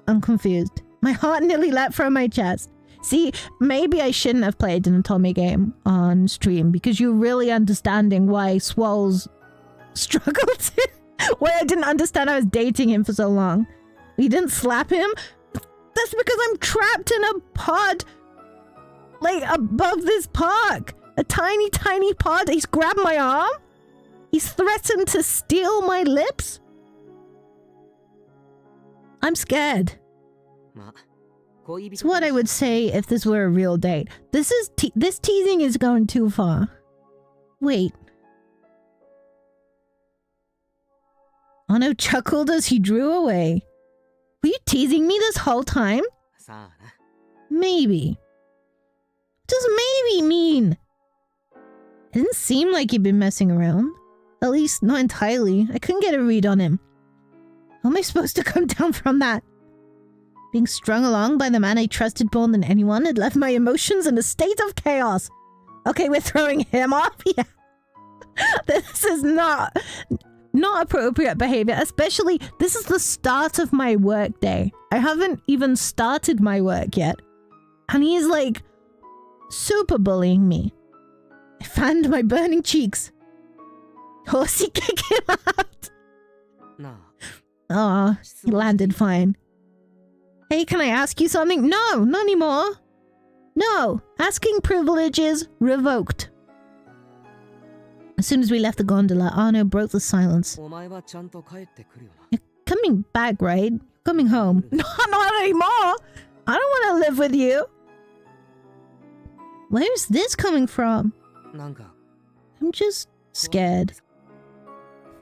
I'm confused. My heart nearly leapt from my chest. See, maybe I shouldn't have played an Otome game on stream because you're really understanding why Swoles struggled. Why I didn't understand I was dating him for so long. You didn't slap him? That's because I'm trapped in a pod. Like, above this park. A tiny, tiny pod. He's grabbed my arm. He's threatened to steal my lips. I'm scared. It's what I would say if this were a real date. This teasing is going too far. Wait. Ano chuckled as he drew away. Were you teasing me this whole time? Maybe. What does maybe mean? It didn't seem like he'd been messing around. At least, not entirely. I couldn't get a read on him. How am I supposed to come down from that? Being strung along by the man I trusted more than anyone had left my emotions in a state of chaos. Okay, we're throwing him off? Yeah. This is not appropriate behavior, especially this is the start of my work day. I haven't even started my work yet. And he's like super bullying me. I fanned my burning cheeks. Horsey, kick him out. Aw, he landed fine. Hey, can I ask you something? No, not anymore. No, asking privileges revoked. As soon as we left the gondola, Arno broke the silence. You're coming back, right? Coming home. No, not anymore. I don't want to live with you. Where's this coming from? I'm just scared.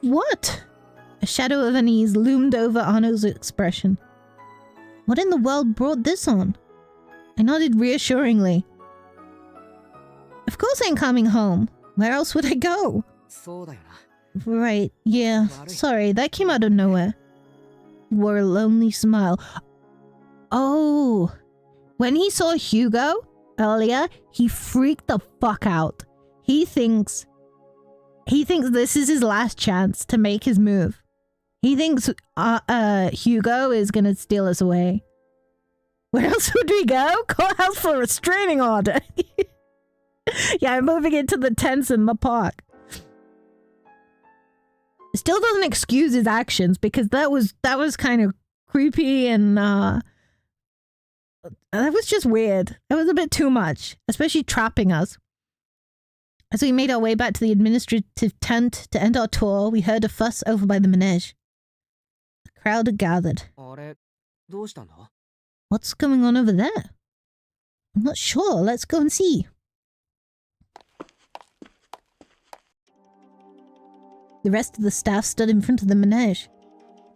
What? A shadow of unease loomed over Arno's expression. What in the world brought this on? I nodded reassuringly. Of course I'm coming home. Where else would I go? Right, yeah. Sorry, that came out of nowhere. He wore a lonely smile. Oh. When he saw Hugo earlier, he freaked the fuck out. He thinks this is his last chance to make his move. He thinks Hugo is gonna steal us away. Where else would we go? Courthouse for a restraining order. Yeah, I'm moving into the tents in the park. It still doesn't excuse his actions because that was kind of creepy and that was just weird. That was a bit too much, especially trapping us. As we made our way back to the administrative tent to end our tour, we heard a fuss over by the Manège. The crowd had gathered. What's going on over there? I'm not sure. Let's go and see. The rest of the staff stood in front of the Manège.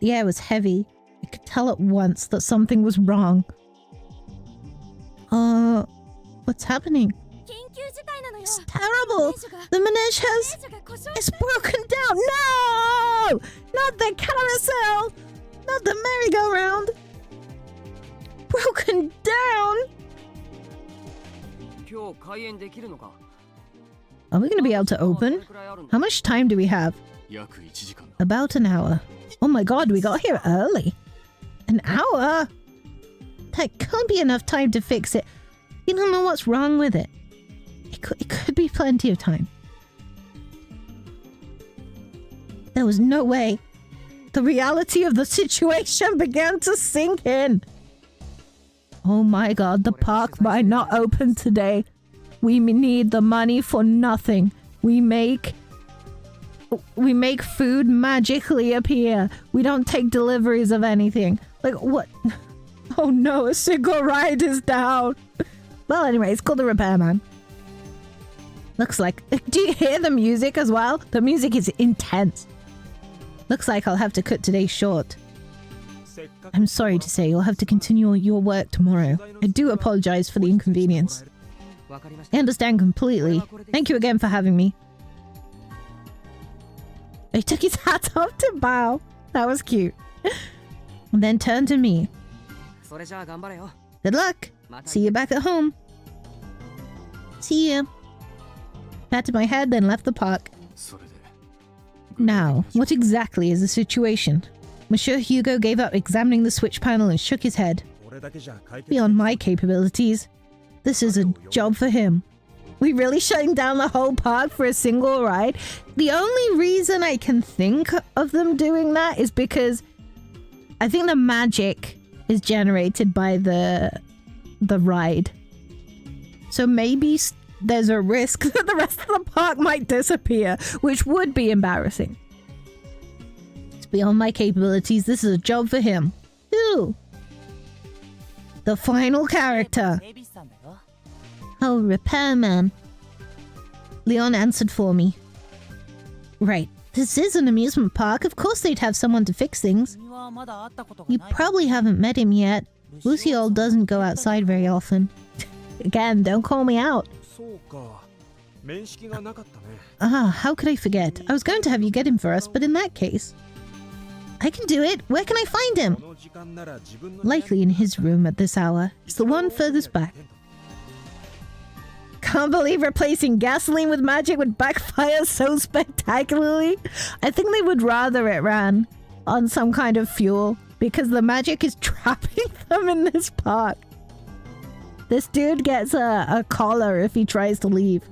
The air was heavy. I could tell at once that something was wrong. What's happening? It's terrible. The Manège it's broken down. No! Not the carousel. Not the merry-go-round. Broken down. Are we going to be able to open? How much time do we have? About an hour. Oh my god, we got here early. An hour? That can't be enough time to fix it. You don't know what's wrong with it. It could be plenty of time. There was no way. The reality of the situation began to sink in. Oh my god, the park might not open today. We need the money for nothing. We make food magically appear. We don't take deliveries of anything. Like, what? Oh no, a single ride is down. Well, anyway, it's called the Repairman. Looks like... Do you hear the music as well? The music is intense. Looks like I'll have to cut today short. I'm sorry to say you'll have to continue your work tomorrow. I do apologize for the inconvenience. I understand completely. Thank you again for having me. He took his hat off to bow. That was cute. And then turned to me. Good luck. See you back at home. See you. Patted my head, then left the park. Now, what exactly is the situation? Monsieur Hugo gave up examining the switch panel and shook his head. Beyond my capabilities. This is a job for him. We really shutting down the whole park for a single ride? The only reason I can think of them doing that is because I think the magic is generated by the ride. So maybe there's a risk that the rest of the park might disappear, which would be embarrassing. It's beyond my capabilities. This is a job for him. Ooh. The final character. Oh, Repairman. Leon answered for me. Right. This is an amusement park. Of course they'd have someone to fix things. You probably haven't met him yet. Luciole doesn't go outside very often. Again, don't call me out. How could I forget? I was going to have you get him for us, but in that case... I can do it! Where can I find him? Likely in his room at this hour. It's the one furthest back. Can't believe replacing gasoline with magic would backfire so spectacularly. I think they would rather it ran on some kind of fuel, because the magic is trapping them in this park. This dude gets a collar if he tries to leave.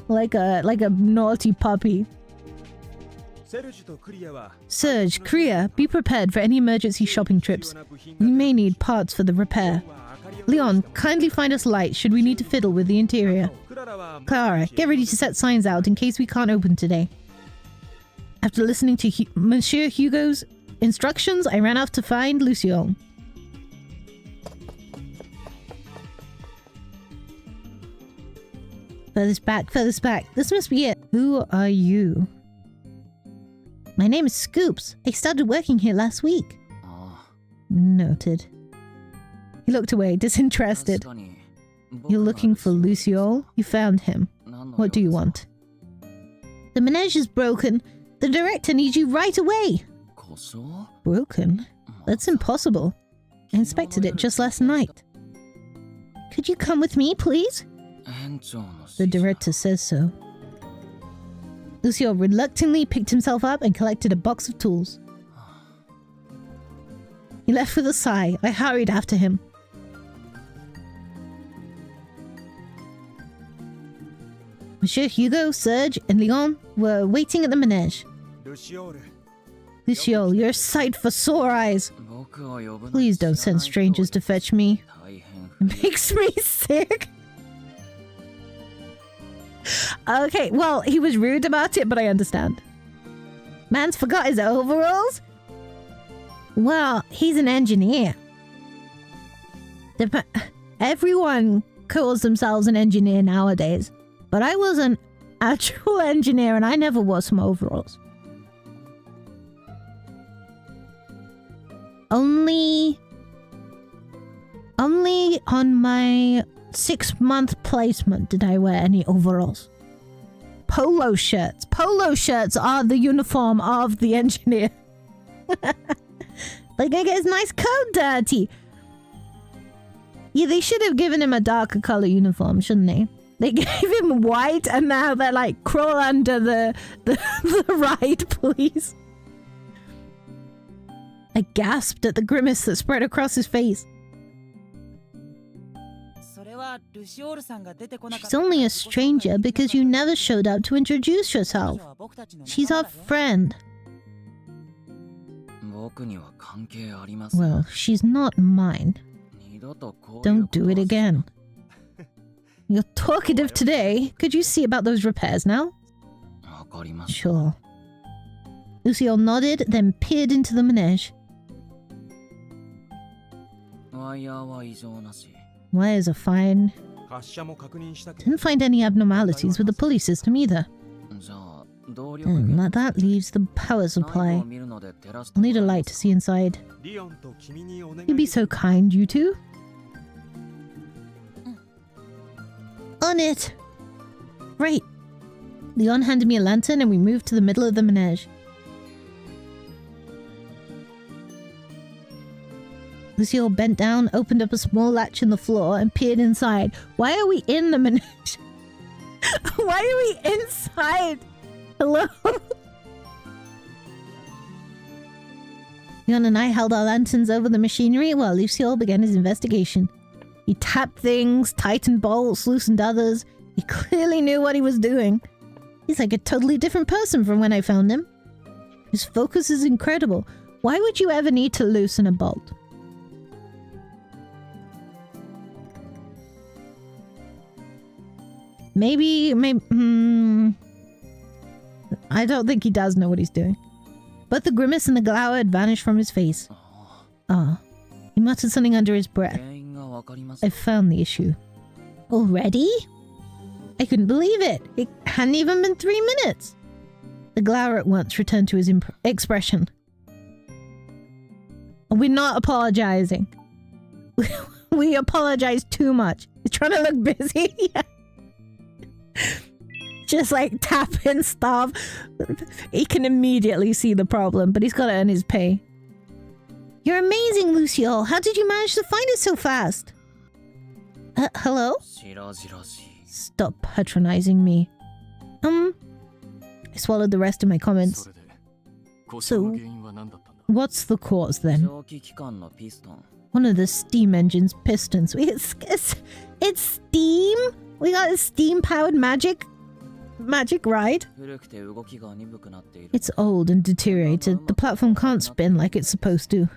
Like a naughty puppy. Serge, Kriya, be prepared for any emergency shopping trips. We may need parts for the repair. Leon, kindly find us light should we need to fiddle with the interior. Clara, get ready to set signs out in case we can't open today. After listening to Monsieur Hugo's instructions, I ran off to find Luciole. Furthest back, furthest back. This must be it. Who are you? My name is Scoops. I started working here last week. Noted. He looked away, disinterested. You're looking for Luciole? You found him. What do you want? The Manège is broken. The director needs you right away. Broken? That's impossible. I inspected it just last night. Could you come with me, please? The director says so. Luciole reluctantly picked himself up and collected a box of tools. He left with a sigh. I hurried after him. Monsieur Hugo, Serge, and Leon were waiting at the Manège. Luciole, you're a sight for sore eyes. Please don't send strangers to fetch me. It makes me sick. Okay, well, he was rude about it, but I understand. Man's forgot his overalls? Well, he's an engineer. Everyone calls themselves an engineer nowadays, but I was an actual engineer and I never wore some overalls. Only on my 6-month placement did I wear any overalls? Polo shirts. Polo shirts are the uniform of the engineer. Like, I get his nice coat dirty. Yeah, they should have given him a darker color uniform, shouldn't they? They gave him white, and now they're like, crawl under the ride, please. I gasped at the grimace that spread across his face. She's only a stranger because you never showed up to introduce yourself. She's our friend. Well, she's not mine. Don't do it again. You're talkative today. Could you see about those repairs now? Sure. Lucille nodded, then peered into the Manège. Wires are fine. Didn't find any abnormalities with the pulley system either. That leaves the power supply. I'll need a light to see inside. You'd be so kind, you two. On it! Right. Leon handed me a lantern and we moved to the middle of the Manège. Lucille bent down, opened up a small latch in the floor, and peered inside. Why are we in the Manège? Why are we inside? Hello? Leon and I held our lanterns over the machinery while Lucille began his investigation. He tapped things, tightened bolts, loosened others. He clearly knew what he was doing. He's like a totally different person from when I found him. His focus is incredible. Why would you ever need to loosen a bolt? Maybe, I don't think he does know what he's doing. But the grimace and the glower had vanished from his face. Ah, he muttered something under his breath. I found the issue. Already? I couldn't believe it. It hadn't even been 3 minutes. The glower at once returned to his expression. We're not apologizing. We apologize too much. He's trying to look busy. Yeah. Just like tapping stuff. He can immediately see the problem, but he's got to earn his pay. You're amazing, Lucille. How did you manage to find it so fast? Hello? Stop patronizing me. I swallowed the rest of my comments. So, what's the cause then? One of the steam engine's pistons. It's steam? We got a steam-powered magic ride? It's old and deteriorated. The platform can't spin like it's supposed to.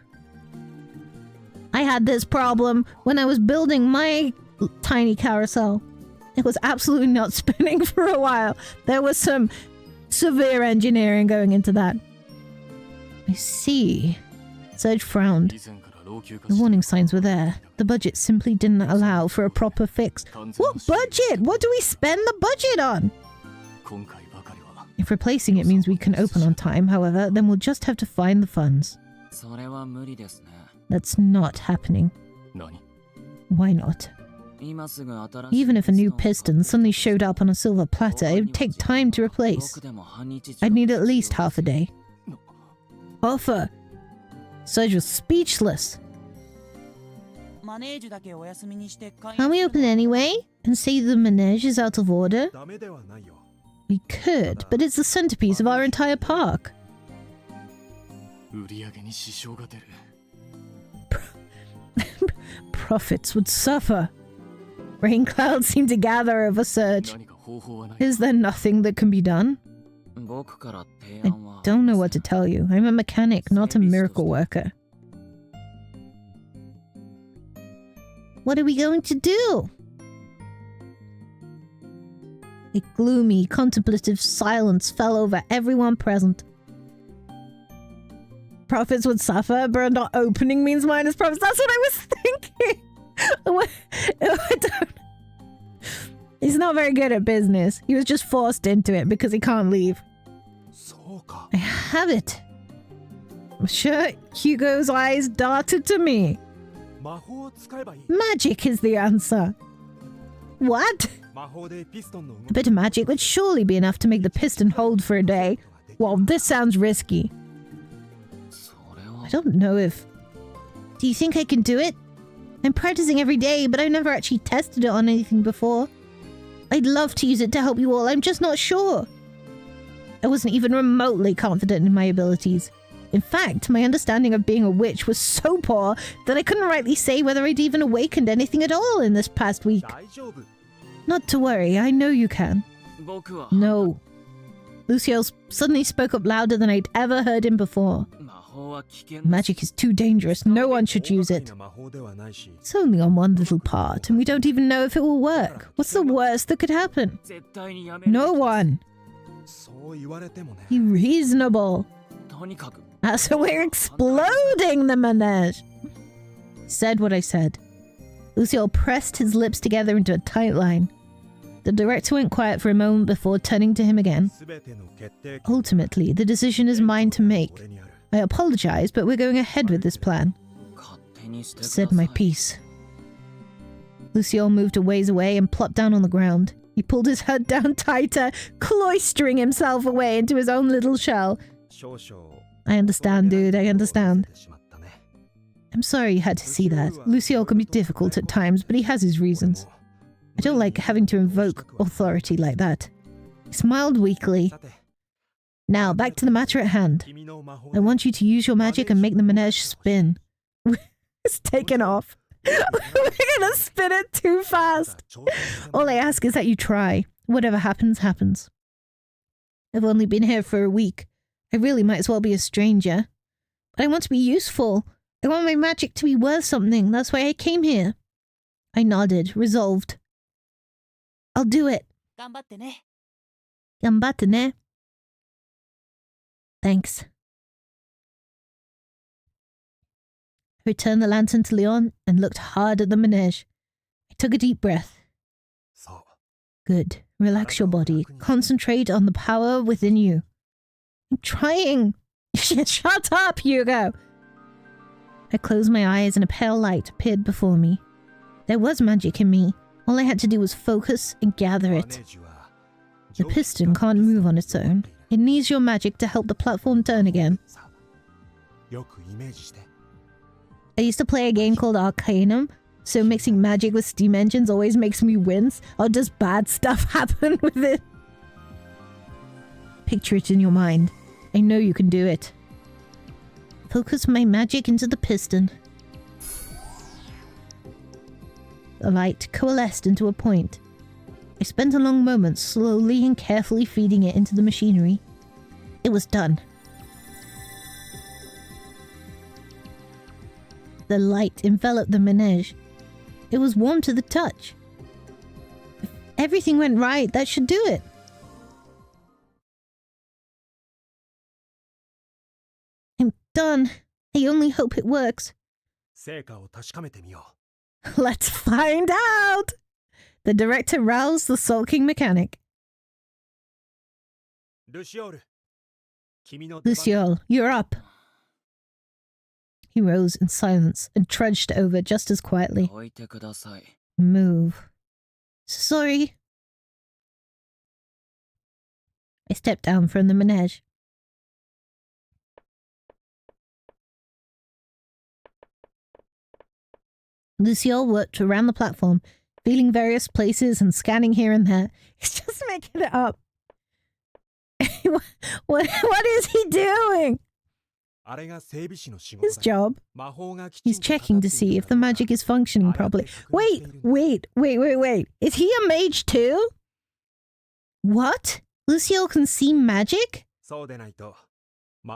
I had this problem when I was building my tiny carousel. It was absolutely not spinning for a while. There was some severe engineering going into that. I see. Serge frowned. The warning signs were there. The budget simply didn't allow for a proper fix. What budget? What do we spend the budget on? If replacing it means we can open on time, however, then we'll just have to find the funds. That's not happening. Why not? Even if a new piston suddenly showed up on a silver platter, it would take time to replace. I'd need at least half a day. Offer! Serge was speechless. Can we open anyway? And say the Manège is out of order? We could, but it's the centerpiece of our entire park. Profits would suffer. Rain clouds seem to gather over Serge. Is there nothing that can be done? I don't know what to tell you. I'm a mechanic, not a miracle worker. What are we going to do? A gloomy, contemplative silence fell over everyone present. Profits would suffer, but not opening means minus profits. That's what I was thinking! He's not very good at business. He was just forced into it because he can't leave. I have it. I'm sure Hugo's eyes darted to me. Magic is the answer. What? 魔法でピストンの動 A bit of magic would surely be enough to make the piston hold for a day. Well, this sounds risky. それは I don't know if... Do you think I can do it? I'm practicing every day, but I've never actually tested it on anything before. I'd love to use it to help you all, I'm just not sure. I wasn't even remotely confident in my abilities. In fact, my understanding of being a witch was so poor that I couldn't rightly say whether I'd even awakened anything at all in this past week. 大丈夫 Not to worry, I know you can. 僕は No. Lucio suddenly spoke up louder than I'd ever heard him before. 魔法は危険 Magic is too dangerous, no one should use 大 it. 掛かりな魔法ではないし It's only on one little part, and we don't even know if it will work. What's the worst that could happen? 絶対にやめる No one. そう言われてもね You reasonable. とにかく So we're exploding the manège. Said what I said. Lucio pressed his lips together into a tight line. The director went quiet for a moment before turning to him again. 全ての決定権 Ultimately, the decision is mine to make. 俺にある I apologize, but we're going ahead with this plan. 勝手にしてくだ Said さ my い piece. Lucio moved a ways away and plopped down on the ground. He pulled his head down tighter, cloistering himself away into his own little shell. 少々 I understand, dude, I understand. 見せてしまったね I'm sorry you had to see that. Lucio can be difficult at times, but he has his reasons. I don't like having to invoke authority like that. He smiled weakly. さて Now, back to the matter at hand. 君の魔法 I want you to use your magic and make the manège spin. It's taken off. We're gonna spin it too fast. All I ask is that you try. Whatever happens, happens. I've only been here for a week. I really might as well be a stranger. But I want to be useful. I want my magic to be worth something. That's why I came here. I nodded, resolved. I'll do it. 頑張ってね。 Ganbatte ne. Thanks. I returned the lantern to Leon and looked hard at the manège. I took a deep breath. そう Good. Relax your body. Concentrate on the power within you. I'm trying. Shut up, Hugo. I closed my eyes and a pale light appeared before me. There was magic in me. All I had to do was focus and gather マ it. ネージは The piston can't move on its own. It needs your magic to help the platform turn again. さあよくイメージして I used to play a game called Arcanum, so mixing magic with steam engines always makes me wince. Or does bad stuff happen with it? Picture it in your mind. I know you can do it. Focus my magic into the piston. The light coalesced into a point. I spent a long moment slowly and carefully feeding it into the machinery. It was done. The light enveloped the manège. It was warm to the touch. If everything went right, that should do it. I'm done. I only hope it works. 成果を確かめてみよ Let's find out! The director roused the sulking mechanic. うルシオール君の出番 Luciole, you're up. He rose in silence and trudged over just as quietly. 置いてください Move. Sorry. I stepped down from the manège. Luciole worked around the platform, feeling various places and scanning here and there. He's just making it up. what is he doing? あれが整備士の仕事 His だ job. 魔法がきちん He's とかか checking って to い see る if the かどうか magic is functioning properly. Wait. Is he a mage too? What? Luciole can see magic? そうでないと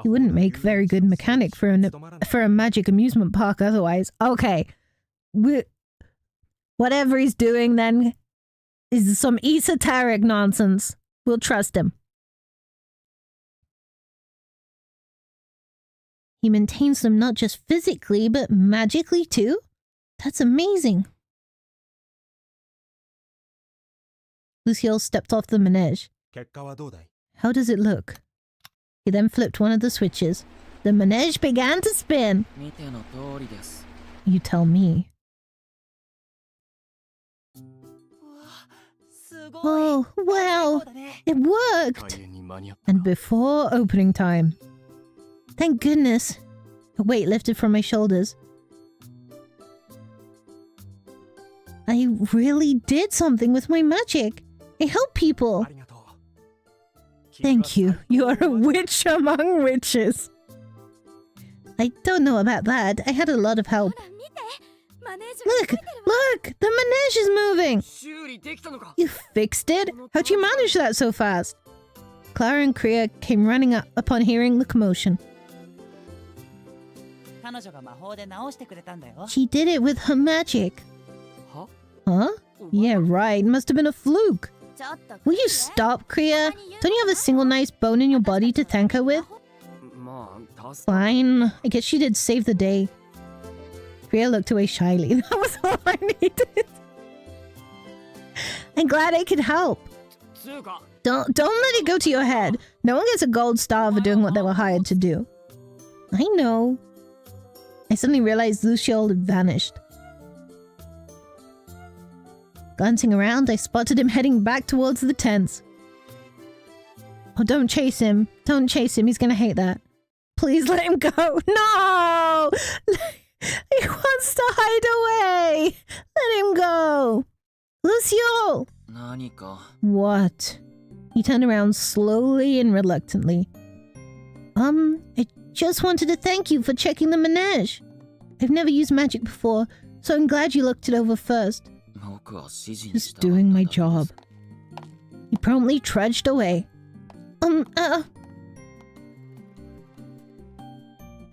He wouldn't make very good mechanic for a magic amusement park otherwise. Okay. Whatever he's doing then is some esoteric nonsense. We'll trust him. He maintains them not just physically, but magically too? That's amazing. Luciole stepped off the manège. 結果はどうだい How does it look? He then flipped one of the switches. The manège began to spin. 見ての通りです You tell me. Oh, well, it worked. 開演に間に合った And before opening time. Thank goodness. A weight lifted from my shoulders. I really did something with my magic. I help people. ありがとう。 Thank you. You are a witch among witches. I don't know about that. I had a lot of help. ほら見てマネージが Look! Look! The manege is moving! 修理できたのか You fixed it? How'd you manage that so fast? Clara and Kriya came running up upon hearing the commotion. 彼女が魔法で直してくれたんだよ。 She did it with her magic. は Huh? Yeah, right. Must have been a fluke. ちょっと Will you stop, Kriya? Don't you have a single nice bone in your body to thank her with? まあ助か Fine. I guess she did save the day. Kriya looked away shyly. That was all I needed. I'm glad I could help. つうか Don't let it go to your head. No one gets a gold star for doing what they were hired to do. I know. I suddenly realized Luciole had vanished. Glancing around, I spotted him heading back towards the tents. Oh, don't chase him. Don't chase him. He's gonna hate that. Please let him go. No! He wants to hide away. Let him go. Luciole! 何か What? He turned around slowly and reluctantly. I just wanted to thank you for checking the manege. I've never used magic before, so I'm glad you looked it over first. 僕は指示に Just 従っただけ doing my です job. He promptly trudged away.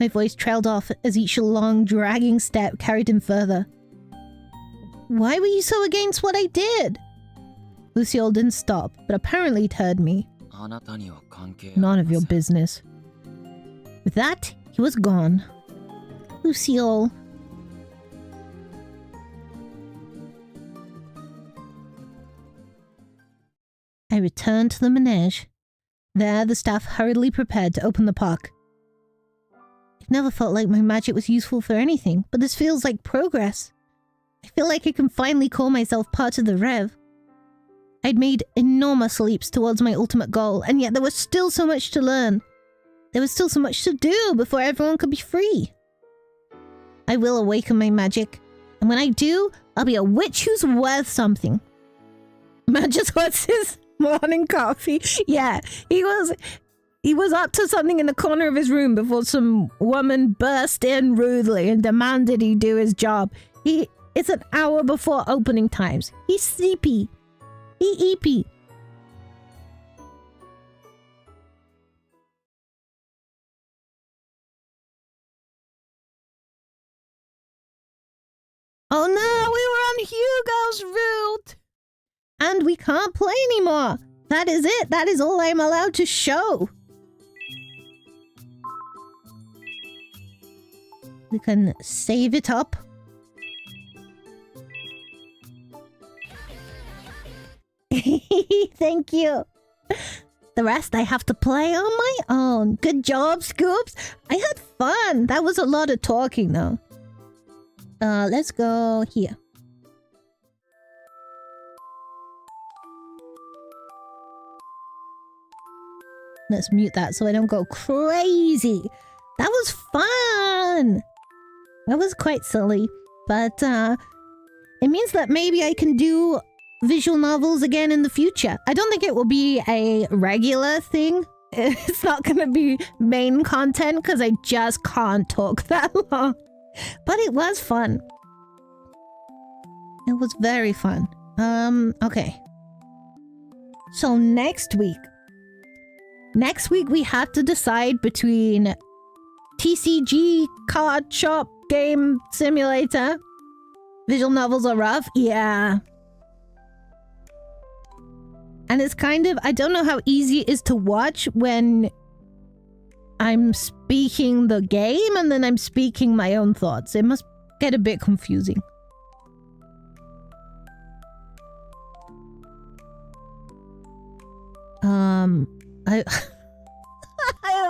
My voice trailed off as each long, dragging step carried him further. Why were you so against what I did? Luciole didn't stop, but apparently it heard me. あなたには関係 None of あり your ません business. With that, he was gone. Luciole. I returned to the manege. There, the staff hurriedly prepared to open the park. I've never felt like my magic was useful for anything, but this feels like progress. I feel like I can finally call myself part of the Rev. I'd made enormous leaps towards my ultimate goal, and yet there was still so much to learn. There was still so much to do before everyone could be free. I will awaken my magic, and when I do, I'll be a witch who's worth something. Man just wants his morning coffee. Yeah, he was up to something in the corner of his room before some woman burst in rudely and demanded he do his job. It's an hour before opening times. He's sleepy. He eepy. Oh no, we were on Hugo's route! And we can't play anymore! That is it! That is all I'm allowed to show! We can save it up. Thank you. The rest I have to play on my own. Good job, Scoops. I had fun. That was a lot of talking, though. Let's go here. Let's mute that so I don't go crazy. That was fun. That was quite silly, but it means that maybe I can do visual novels again in the future. I don't think it will be a regular thing. It's not going to be main content because I just can't talk that long. But it was fun. It was very fun. Okay. So next week we have to decide between TCG, card shop, game simulator. Visual novels are rough. Yeah. And it's kind of, I don't know how easy it is to watch when I'm speaking the game and then I'm speaking my own thoughts. It must get a bit confusing.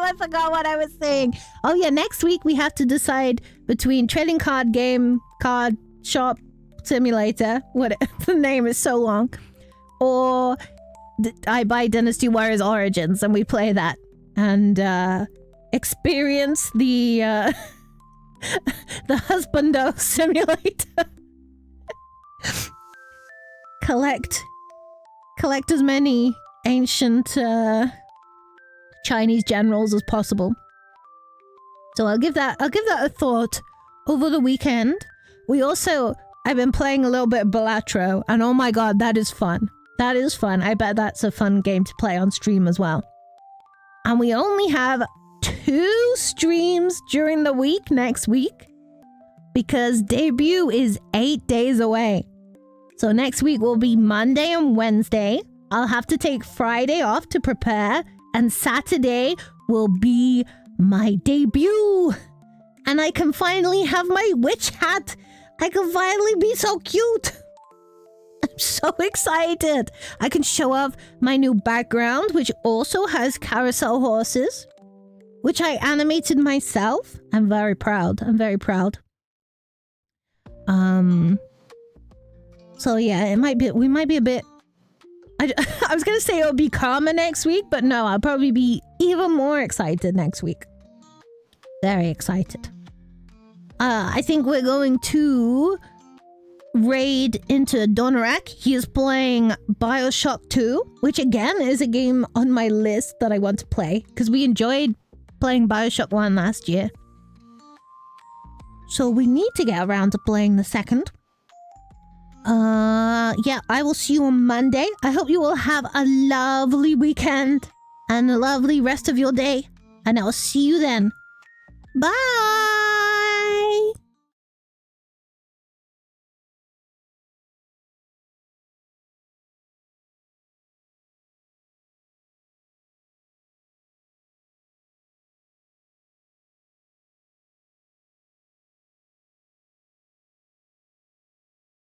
I forgot what I was saying. Oh yeah, next week we have to decide between trading card game, card shop simulator. What the name is so long. or I buy Dynasty Warriors Origins and we play that and experience the the husbando simulator. collect as many ancient Chinese generals as possible. So I'll give that a thought over the weekend. I've been playing a little bit of Balatro, and oh my god, that is fun. That is fun. I bet that's a fun game to play on stream as well. And we only have 2 streams during the week next week because debut is 8 days away. So next week will be Monday and Wednesday. I'll have to take Friday off to prepare, and Saturday will be my debut. And I can finally have my witch hat. I can finally be so cute. I'm so excited. I can show off my new background, which also has carousel horses, which I animated myself. I'm very proud. I'm very proud. So yeah, we might be a bit... I was going to say it'll be calmer next week, but no, I'll probably be even more excited next week. Very excited. I think we're going to raid into Donorak. He is playing Bioshock 2, which again is a game on my list that I want to play because we enjoyed playing Bioshock 1 last year. So we need to get around to playing the second. Yeah, I will see you on Monday. I hope you will have a lovely weekend and a lovely rest of your day. And I'll see you then. Bye!